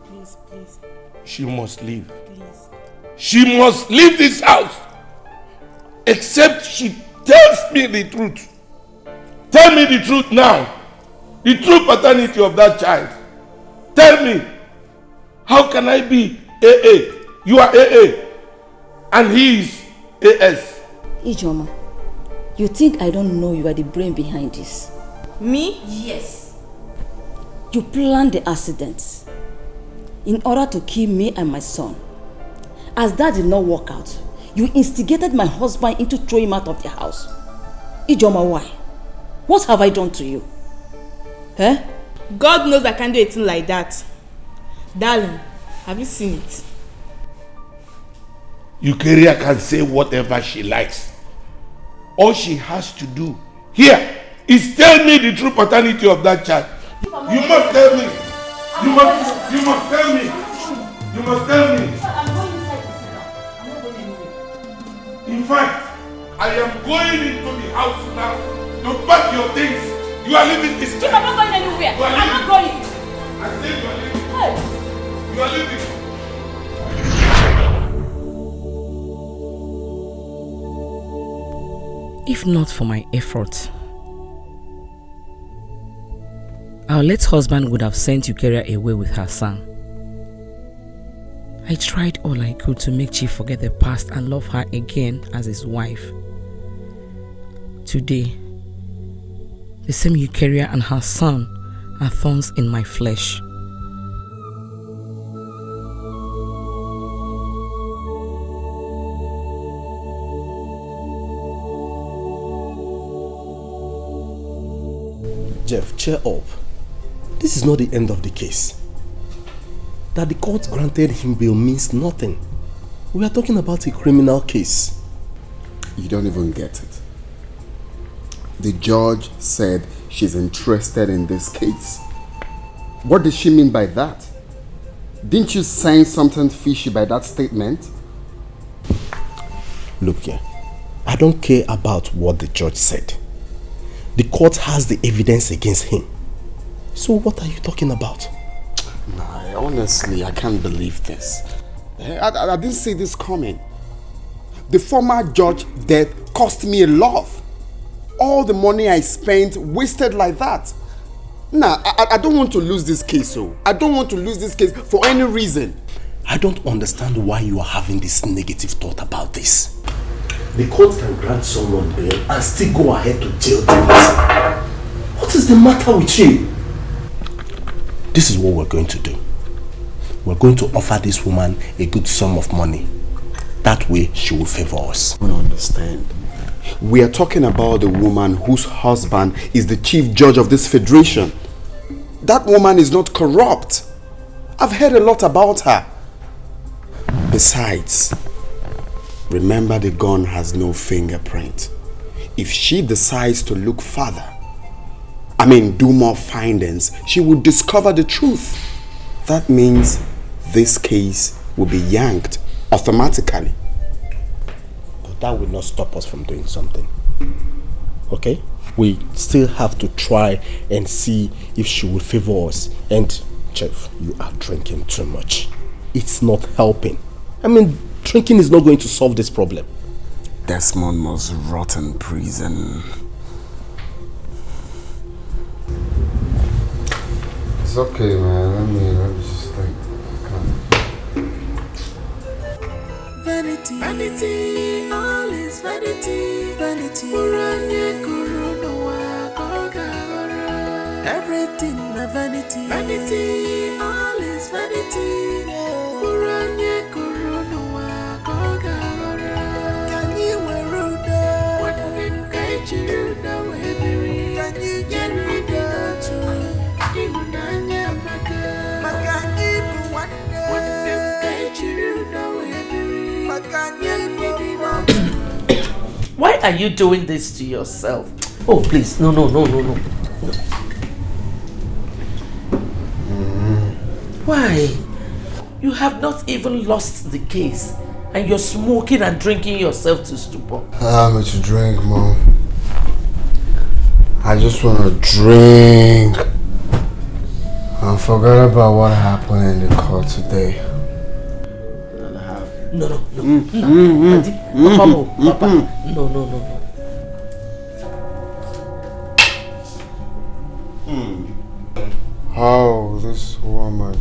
please, please.
She must leave.
Please.
She must leave this house. Except she tells me the truth. Tell me the truth now. The true paternity of that child. Tell me. How can I be AA? You are AA. And he is AS.
Ijoma, you think I don't know you are the brain behind this?
Me?
Yes. You planned the accident in order to kill me and my son. As that did not work out, you instigated my husband into throwing him out of the house. Ijoma, why? What have I done to you? Eh?
God knows I can't do a thing like that. Darling, have you seen it?
Eukarya can say whatever she likes. All she has to do here is tell me the true paternity of that child. You must tell me. You must tell me. You must tell me. In fact, I am going into the house now to pack your things. You are leaving this time.
I'm not going anywhere. I'm not going.
I said you are leaving. Hey. You are leaving.
If not for my effort, our late husband would have sent Eukarya away with her son. I tried all I could to make Chief forget the past and love her again as his wife. Today, the same Eukarya and her son are thorns in my flesh.
Jeff, cheer up. This is not the end of the case. That the court granted him bail means nothing. We are talking about a criminal case.
You don't even get it. The judge said she's interested in this case. What does she mean by that? Didn't you sense something fishy by that statement?
Look here, I don't care about what the judge said. The court has the evidence against him. So what are you talking about?
Nah, honestly, I can't believe this. I didn't see this coming. The former judge's death cost me a lot. All the money I spent wasted like that. Nah, I don't want to lose this case, so. I don't want to lose this case for any reason.
I don't understand why you are having this negative thought about this. The court can grant someone bail and still go ahead to jail the person. What is the matter with you? This is what we're going to do. We're going to offer this woman a good sum of money. That way she will favor us.
I don't understand. We are talking about the woman whose husband is the chief judge of this federation. That woman is not corrupt. I've heard a lot about her. Besides, remember the gun has no fingerprint. If she decides to look further, do more findings, she will discover the truth. That means this case will be yanked automatically.
But that will not stop us from doing something. Okay? We still have to try and see if she will favor us. And, Chef, you are drinking too much. It's not helping. Drinking is not going to solve this problem.
Desmond must rot in prison. It's okay, man. Let me just think.
Vanity, vanity, all is vanity, vanity. Everything a vanity, vanity, all is vanity. Can you wear what can you get rid of?
Why are you doing this to yourself? Oh, please, no. Why? You have not even lost the case and you're smoking and drinking yourself to stupor.
Allow me to drink, Mom. I just want to drink and forget about what happened in the court today.
No. Papa. No.
Oh, this woman.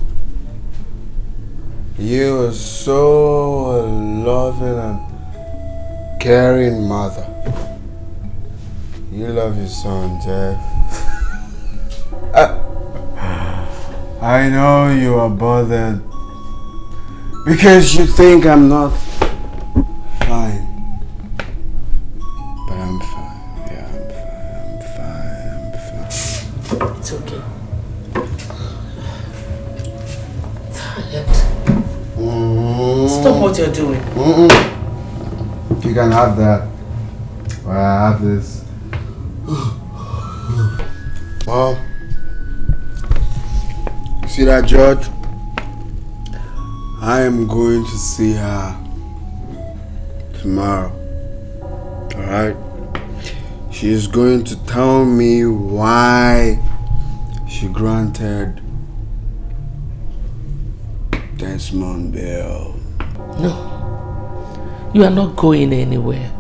You are so loving and caring mother. You love your son, Jeff. I know you are bothered because you think I'm not fine. But I'm fine. Yeah, I'm fine.
It's okay. Stop what you're doing.
You can have that. Well, I have this. Mom, you see that judge? I am going to see her tomorrow. Alright? She is going to tell me why she granted Desmond bail.
No, you are not going anywhere.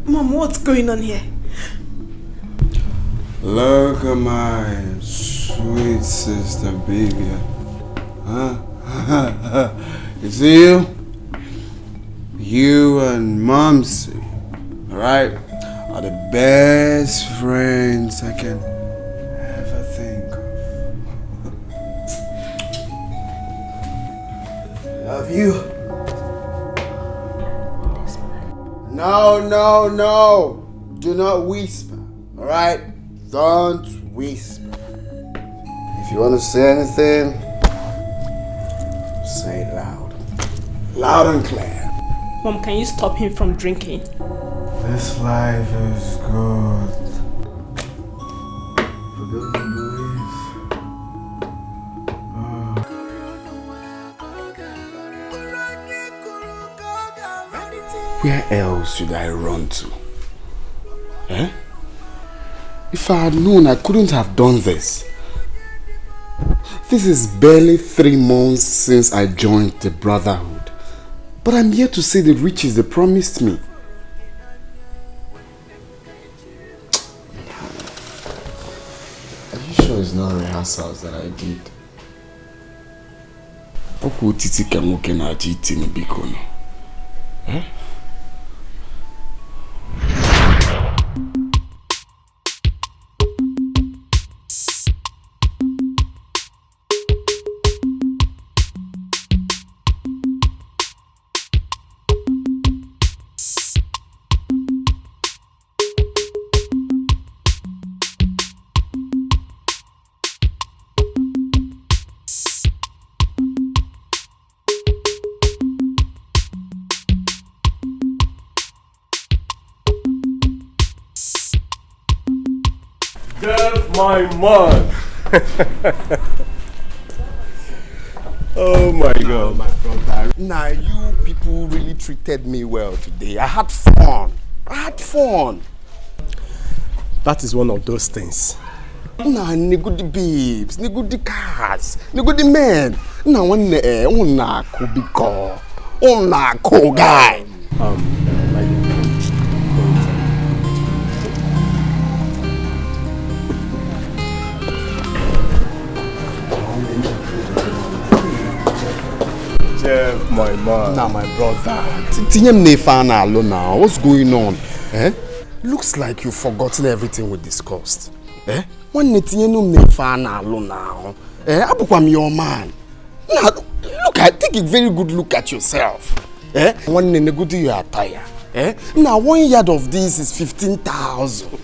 Mom, what's going on here?
Look at my sweet sister, baby. Huh? You see you? You and Momsy, alright, are the best friends I can ever think of. Love you. No. Do not whisper, alright? Don't whisper. If you want to say anything, say it loud. Loud and clear.
Mom, can you stop him from drinking?
This life is good. For those who believe. Where else should I run to? Eh? If I had known, I couldn't have done this. This is barely 3 months since I joined the Brotherhood. But I'm here to see the riches they promised me. Are you sure it's not rehearsals that I did? Eh?
Jeff, my man. Oh my God.
My brother. Nah, you people really treated me well today. I had fun.
That is one of those things.
Nah, nigudi babes, nigudi cars, nigudi men. Nah, one una kubiko, una ko guy.
Jeff, my man.
Nah, my brother. Tinyem nefana alone now. What's going on? Looks like you've forgotten everything we discussed. One netinyem nefana alone now. I'm your man. Now, take a very good look at yourself. One good you attire. Now 1 yard of this is 15,000.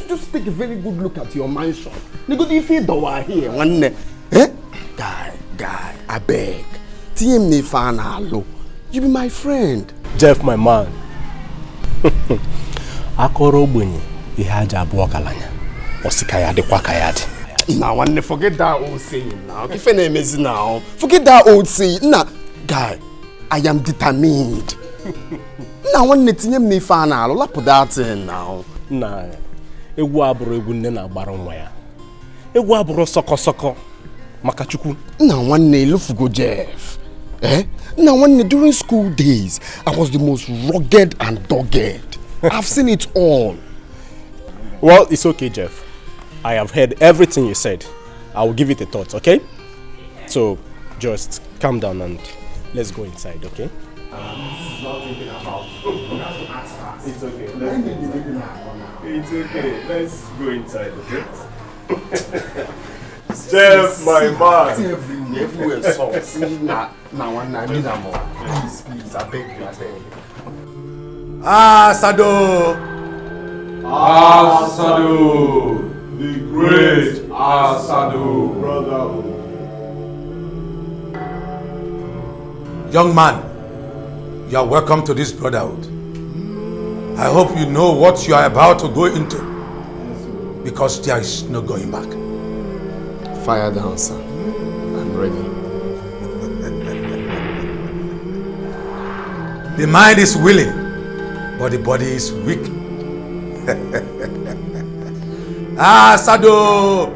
Just take a very good look at your mansion. Nigga, if you don't here, one guy, I beg. TM Nefana, hello. You be my friend.
Jeff, my man. Akoro bunyi, ihaja abuokalanya. Osikaya de kwakayadi.
Now, one forget that old saying now. If your name is now, forget that old saying. Nah, guy, I am determined. Now, one TM Nefana, I'll put that in now.
Nah, ewu aburo ewu nne na agbara nwa ya. Ewu aburo soko makachuku.
Now, one day, look go Jeff. Now, when during school days, I was the most rugged and dogged. I've seen it all.
Well, it's okay, Jeff. I have heard everything you said. I will give it a thought, okay? So, just calm down and let's go inside, okay? It's okay. It's okay. Let's go inside, okay? Jeff, my man.
Everywhere sauce. Now one night, please, I beg you.
Asado,
the
great Asado.
Brotherhood.
Young man, you are welcome to this brotherhood. I hope you know what you are about to go into, because there is no going back.
Fire down, sir. I'm ready.
The mind is willing, but the body is weak. Asado!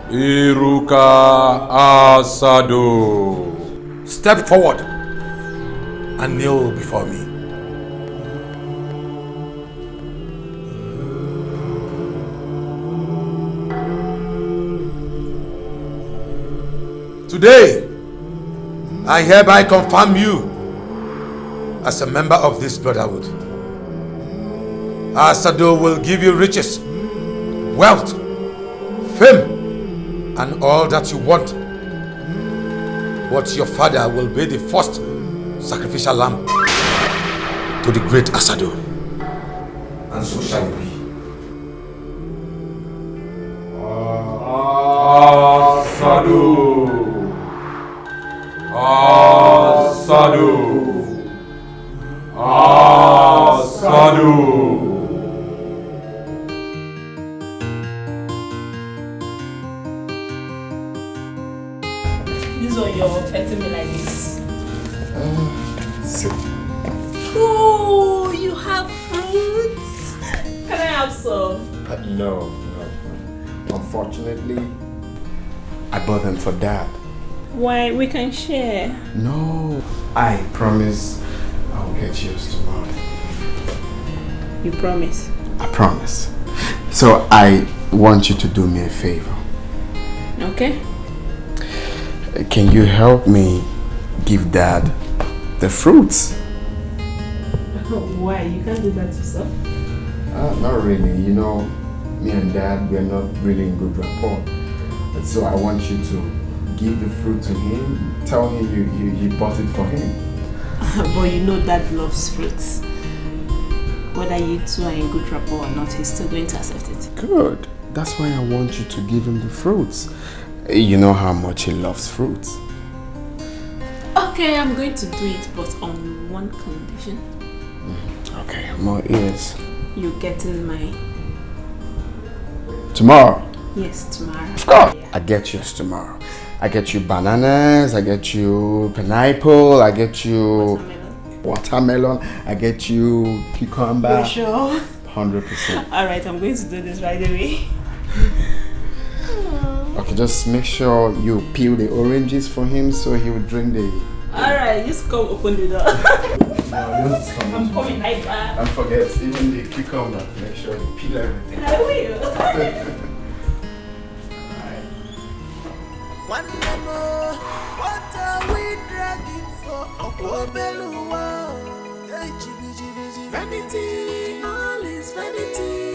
Iruka Asado. Step forward and kneel before me. Today, I hereby confirm you as a member of this brotherhood. Asado will give you riches, wealth, fame, and all that you want. But your father will be the first sacrificial lamb to the great Asado. And so shall it be.
This one you're petting me like this.
Sit.
Oh, you have fruits. Can I have some?
No. Unfortunately, I bought them for Dad.
Why, we can share.
No, I promise I'll get yours tomorrow.
You promise?
I promise. So I want you to do me a favor.
Okay.
Can you help me give Dad the fruits?
Why? You can't do that yourself?
Not really. You know, me and Dad, we're not really in good rapport. So I want you to give the fruit to him. Tell him you bought it for him.
But you know Dad loves fruits. Whether you two are in good rapport or not, he's still going to accept it.
Good. That's why I want you to give him the fruits. You know how much he loves fruits.
Oh, Okay, I'm going to do it, but on one condition.
Okay, more ears.
You getting my...
Tomorrow?
Yes, tomorrow.
Of course. I get yours tomorrow. I get you bananas, I get you pineapple, I get you watermelon, I get you cucumber.
You sure?
100%.
Alright, I'm going to do this right away.
Okay, just make sure you peel the oranges for him so he will drink the...
Alright, just come open the door.
No, just come.
I'm coming right back.
And forget, even the cucumber, make sure you peel everything.
I will.
One more, what are we dragging for? Vanity, all is vanity.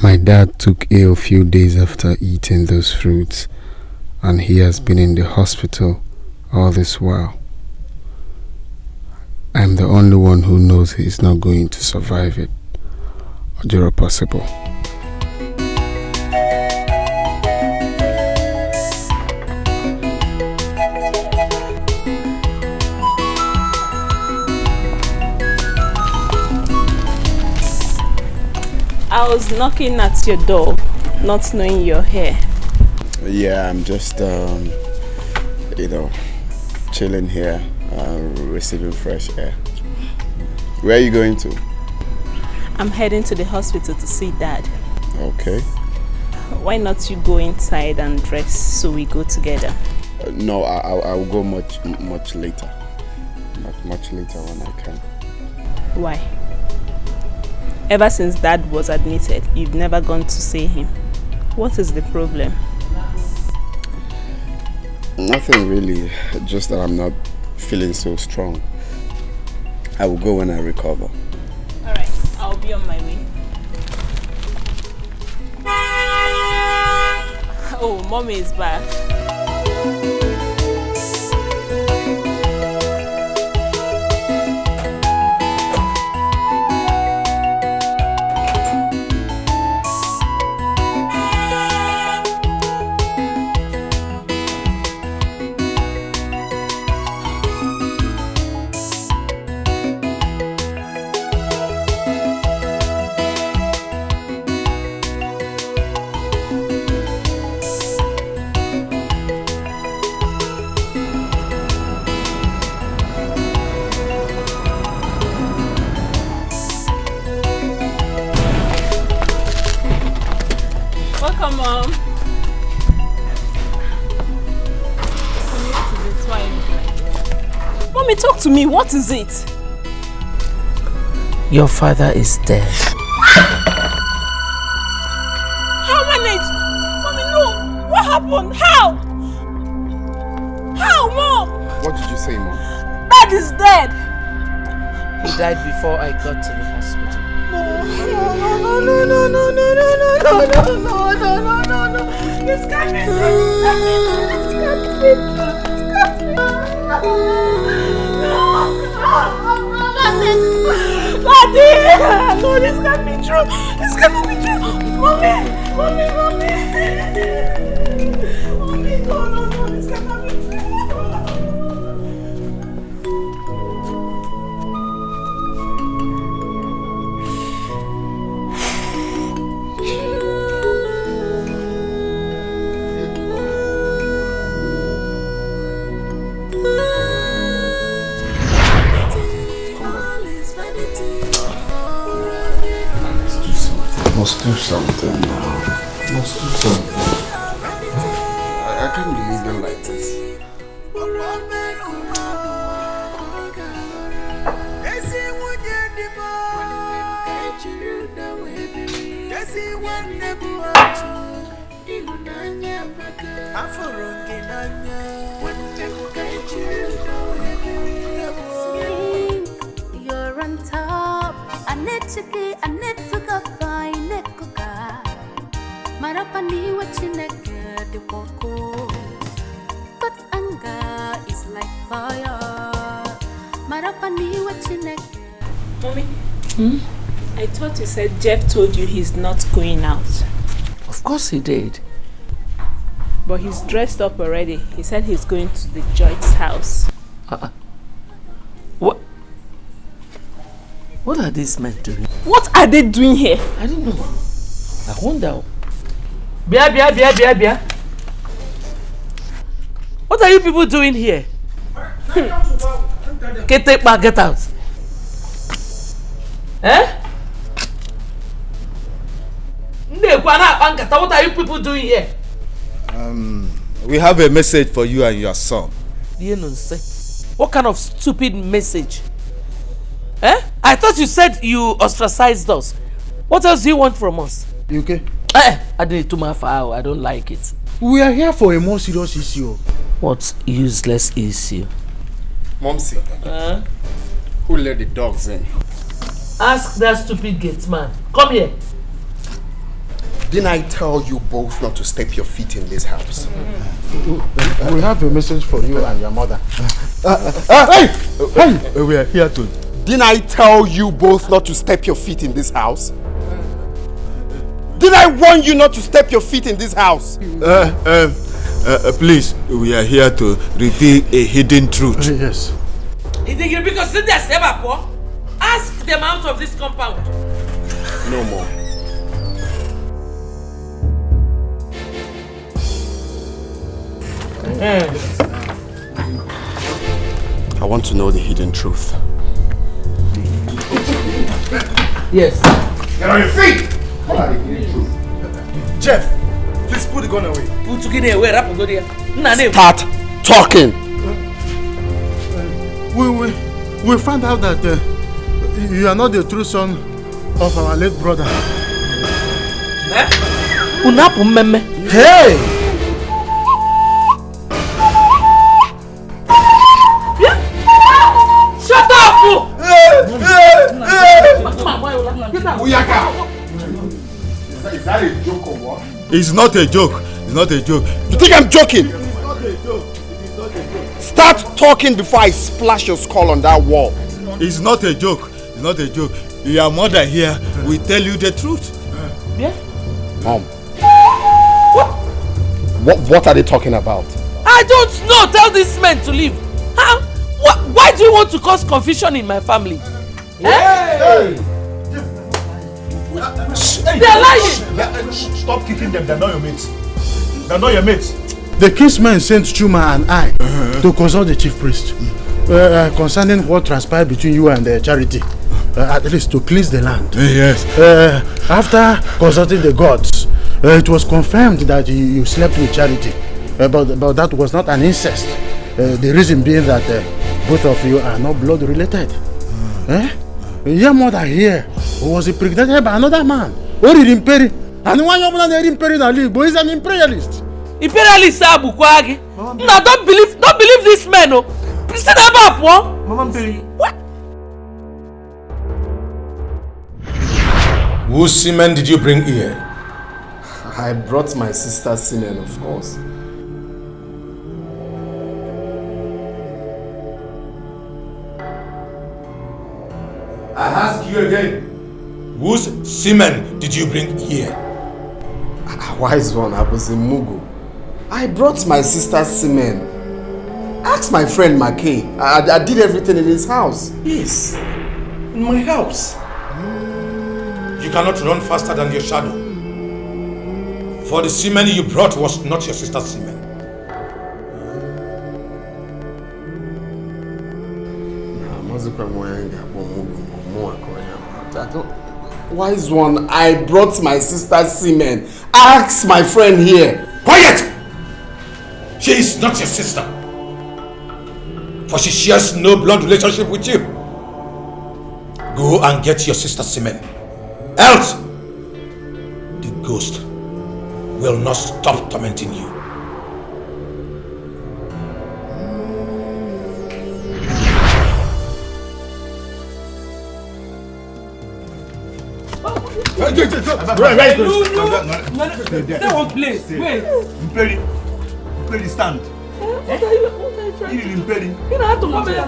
My dad took ill a few days after eating those fruits, and he has been in the hospital all this while. I am the only one who knows he is not going to survive it, or possible.
I was knocking at your door, not knowing you're here.
Yeah, I'm just, chilling here, receiving fresh air. Where are you going to?
I'm heading to the hospital to see Dad.
Okay.
Why not you go inside and dress so we go together?
No, I'll go much later. Much later when I can.
Why? Ever since Dad was admitted, you've never gone to see him. What is the problem?
Nothing really, just that I'm not feeling so strong. I will go when I recover.
Alright, I'll be on my way. Oh, Mommy is back. Welcome, Mom. Mommy, talk to me. What is it?
Your father is dead.
How managed? Mommy, no. What happened? How? How, Mom?
What did you say, Mom?
Dad is dead.
He died before I got to the hospital.
No. This can't be true. Daddy! No, this can't be true. This cannot be true. Mommy! Mommy, no, this cannot be true.
Must do something now. Must do something. I can't be living like this.
anechiki anetuga fine koka. Marapani wachineke de woko. But anger is like fire. Marapani wachineke.
Mommy, I thought you said Jeff told you he's not going out.
Of course he did.
But he's dressed up already. He said he's going to the Joy's house.
What are these men doing?
What are they doing here?
I don't know. I wonder.
Bia. What are you people doing here? Get out. Eh? What are you people doing here?
We have a message for you and your son.
What kind of stupid message? Eh? I thought you said you ostracized us. What else do you want from us?
You okay?
I didn't too much. I don't like it.
We are here for a more serious issue.
What useless issue?
Momsy, who let the dogs in?
Ask that stupid gate man. Come here.
Didn't I tell you both not to step your feet in this house?
We have a message for you and your mother. Hey! We are here to...
Didn't I tell you both not to step your feet in this house? Did I warn you not to step your feet in this house?
Please, we are here to reveal a hidden truth.
Yes.
Because ask them out of this compound.
No more. I want to know the hidden truth.
Yes.
Get on your feet! What are the hidden truth? Jeff, please put the gun away.
Put the gun away.
Start talking.
We found out that you are not the true son of our late brother.
Hey!
Shut up!
Is that a joke or what?
It's not a joke. It's not a joke.
You think I'm joking?
It is not a joke. It is not a joke.
Start talking before I splash your skull on that wall.
It's not a joke. It's not a joke. Your mother here will tell you the truth.
Yeah?
Mom. What are they talking about?
I don't know. Tell these men to leave. Huh? Why do you want to cause confusion in my family?
Hey!
They are lying.
Stop kicking them. They're not your mates. They're not your mates.
The kinsman sent Chuma and I to consult the chief priest concerning what transpired between you and the charity. At least to cleanse the land.
Yes.
After consulting the gods, it was confirmed that you slept with charity. But that was not an incest. The reason being that both of you are not blood related. Your mother here was impregnated by another man. And the one you want to imperialist, but he's an imperialist.
Imperialist Abukwagi. No, don't believe this man. No. Mama, what?
Whose semen did you bring here?
I brought my sister's semen, of course.
I ask you again. Whose semen did you bring here?
Wise one, I was in Mugu. I brought my sister's semen. Ask my friend McKay. I did everything in his house.
Yes, in my house. You cannot run faster than your shadow. For the semen you brought was not your sister's semen.
Wise one, I brought my sister's semen. Ask my friend here.
Quiet! She is not your sister. For she shares no blood relationship with you. Go and get your sister's semen. Else, the ghost will not stop tormenting you.
Stay one place. Wait.
Mperi, stand.
What are you trying to do?
Mperi.
You don't have to come here.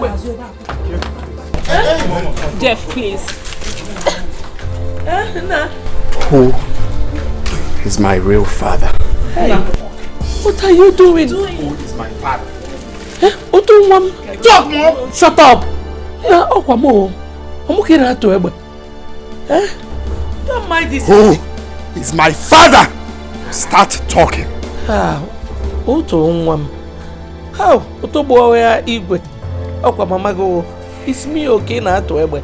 Jeff, please.
Who is my real father?
Hey, what are you doing?
Who is my father?
Talk, Mom! Shut up! Yeah,
Don't mind this.
Who is my father? Start talking.
How? How? Igwe. It's me okay now to Egbe.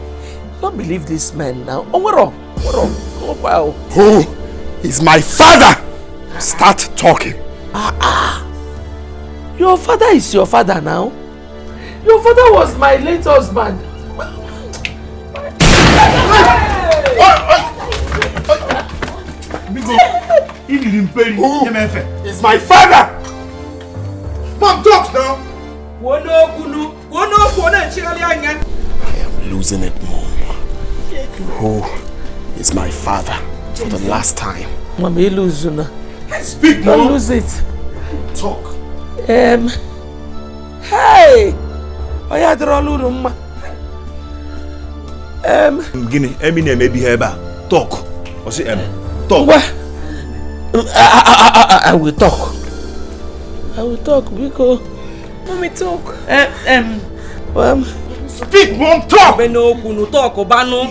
Don't believe this man now.
Who is my father? Start talking.
Your father is your father now. Your father was my late husband.
Who is my father? Mom, talk now. I am losing it, Mom. Who is my father for the last time?
Mom, you lose now.
Speak,
Don't
Mom.
lose it.
Talk.
Hey! Oya drolu mma.
Gini, Eminem maybe heba. Talk. Or say talk.
I will talk. I will talk because
Mommy talk.
Speak, Mom, talk.
Beno kunu talk obano.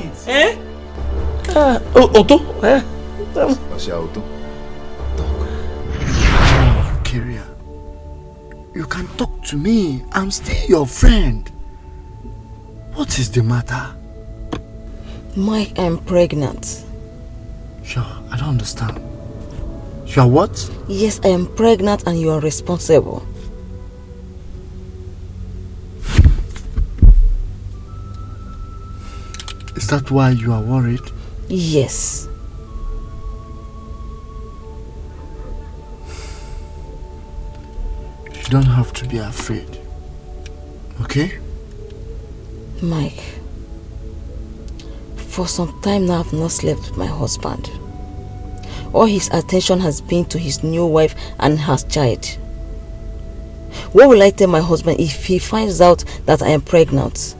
Oto.
Auto.
Kyria, you can talk to me. I'm still your friend. What is the matter?
Mike, I'm pregnant.
Sure, I don't understand. You are what?
Yes, I am pregnant and you are responsible.
Is that why you are worried?
Yes.
You don't have to be afraid. Okay?
Mike, for some time now I've not slept with my husband. All his attention has been to his new wife and her child. What will I tell my husband if he finds out that I am pregnant?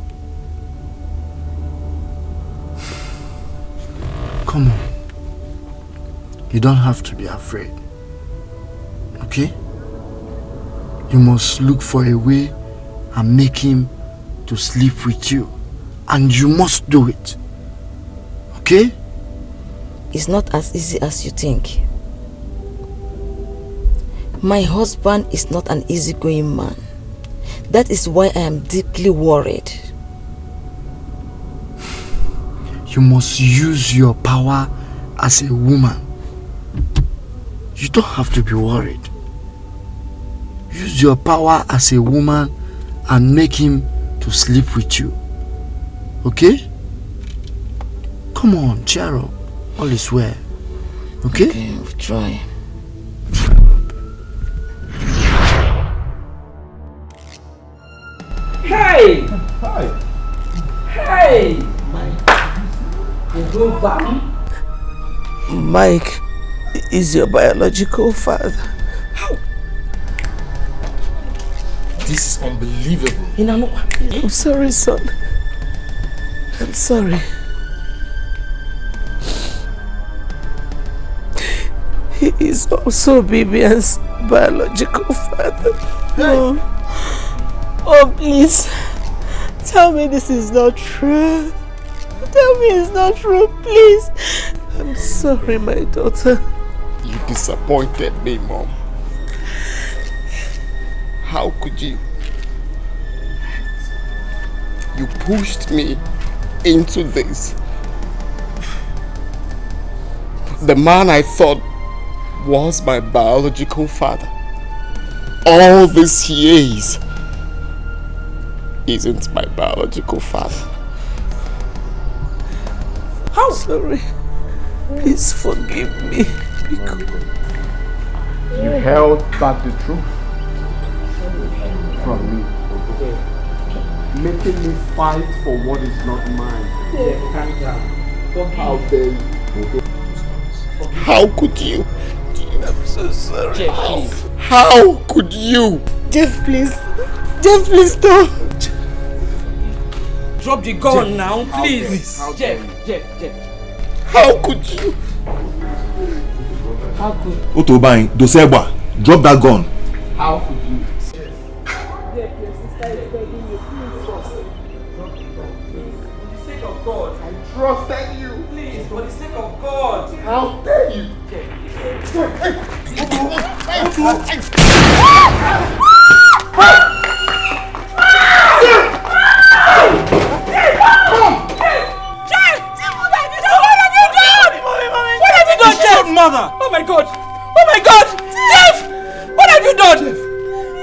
Come on. You don't have to be afraid. Okay? You must look for a way and make him to sleep with you. And you must do it. Okay?
It's not as easy as you think. My husband is not an easygoing man. That is why I am deeply worried.
You must use your power as a woman. You don't have to be worried. Use your power as a woman and make him to sleep with you. Okay? Come on, cheer up. All is well. Okay?
Okay, I'll try.
Hey!
Hi.
Hey! Mike is your biological father. How?
This is unbelievable.
I'm sorry, son. I'm sorry. He is also Bibian's biological father.
Hey. Oh, please. Tell me this is not true. Tell me it's not true, please.
I'm sorry, my daughter.
You disappointed me, Mom. How could you? You pushed me into this. The man I thought was my biological father. All these years isn't my biological father.
How? Sorry. Please forgive me.
You held back the truth from me, making me fight for what is not mine. How dare you?
How could you?
I'm so sorry.
Jeff, please. How could you?
Jeff, please. Jeff, please stop. Drop the gun
Jeff,
now, please.
Jeff,
Jeff.
How could you?
How could?
Otobain, Dosegba, drop that gun.
How could you?
Jeff, your sister is begging you, please.
For the sake of God, I
trusted you.
Please, for the sake of God.
How dare you?
Mother! Oh my God! Oh my God! Jeff! What have you done? Jeff.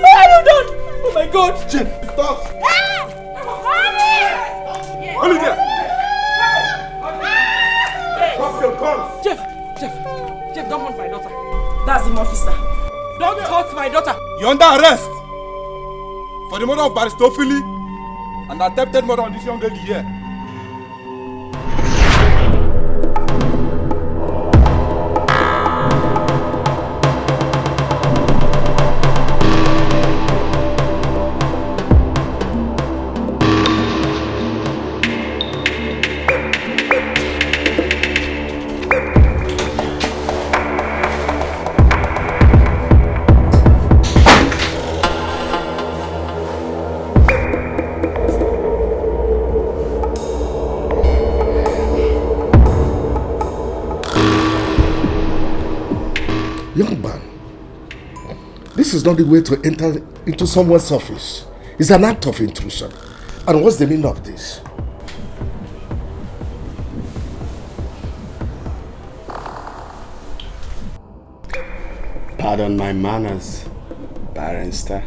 What have you done? Oh my God!
Jeff, stop!
Olivia!
Drop your guns!
Jeff, don't hurt my daughter. That's him, officer. Don't hurt my daughter.
You're under arrest for the murder of Baristophilie and attempted murder on this young lady here.
Young man, this is not the way to enter into someone's office. It's an act of intrusion. And what's the meaning of this?
Pardon my manners, barrister.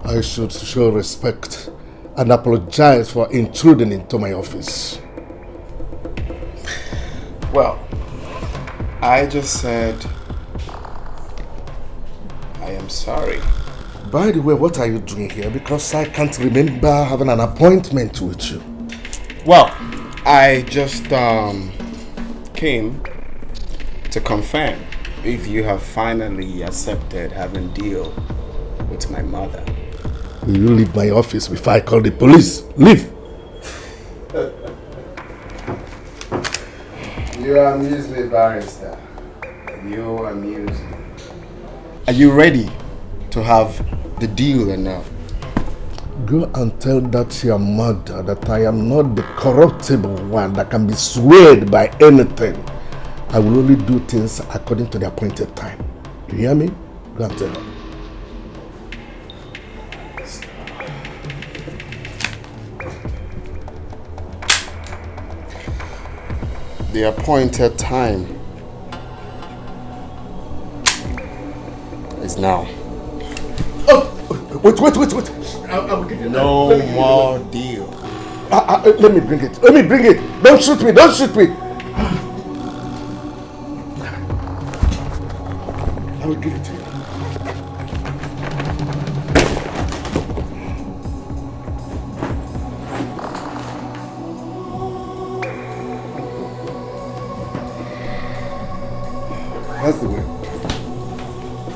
I should show respect and apologize for intruding into my office.
Well, I just said I am sorry.
By the way, what are you doing here? Because I can't remember having an appointment with you.
Well, I just came to confirm if you have finally accepted having deal with my mother.
Will you leave my office before I call the police? Leave!
You amuse me, barrister. You amuse me. Are you ready to have the deal or not?
Go and tell that your mother that I am not the corruptible one that can be swayed by anything. I will only do things according to the appointed time. You hear me? Go and tell her.
The appointed time is now.
Oh, wait. I will give you
no more deal.
Let me bring it. Don't shoot me. I will give it to you. That's the way.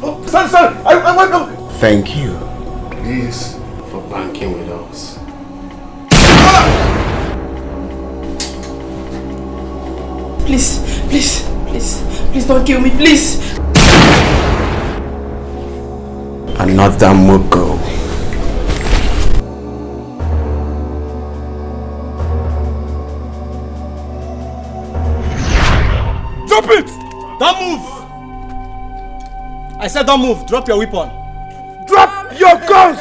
Oh, son, I want to.
Thank you.
Please for banking with us.
Please don't kill me, please.
Another Mugo.
Drop it! Don't move! I said don't move. Drop your weapon.
Drop your guns!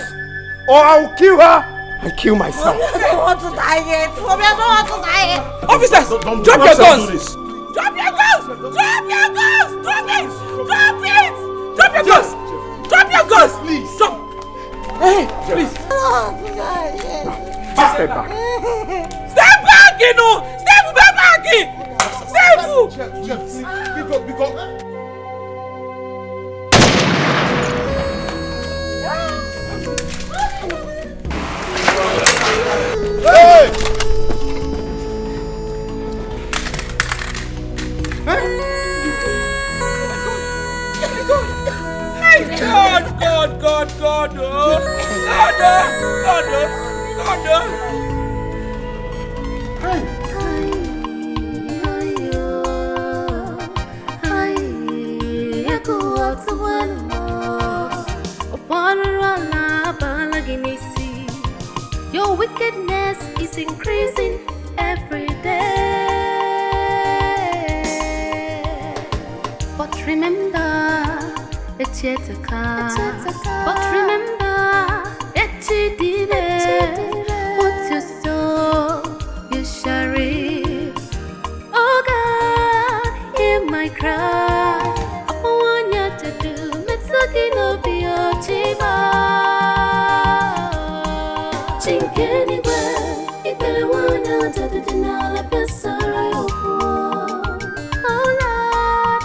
Or I'll kill her! I kill myself.
I don't want to die yet. Mommy, I don't want to die yet.
Officers,
Don't
drop your guns!
Drop your guns! Drop your guns! Drop it! Drop it!
Drop your guns! Drop your guns!
Please.
Drop! Hey, please.
Step back.
Step back, you know! Step back! Step!
Jeff, because.
Hey!
God, oh.
Your wickedness is increasing every day. But remember, it's yet to come. But remember, it's what you sow, you shall reap. Oh God, hear my cry. I want you to do. Let's look in OBIO chiba. Anywhere, if they wanna do the denial of the sorrow. Oh Lord,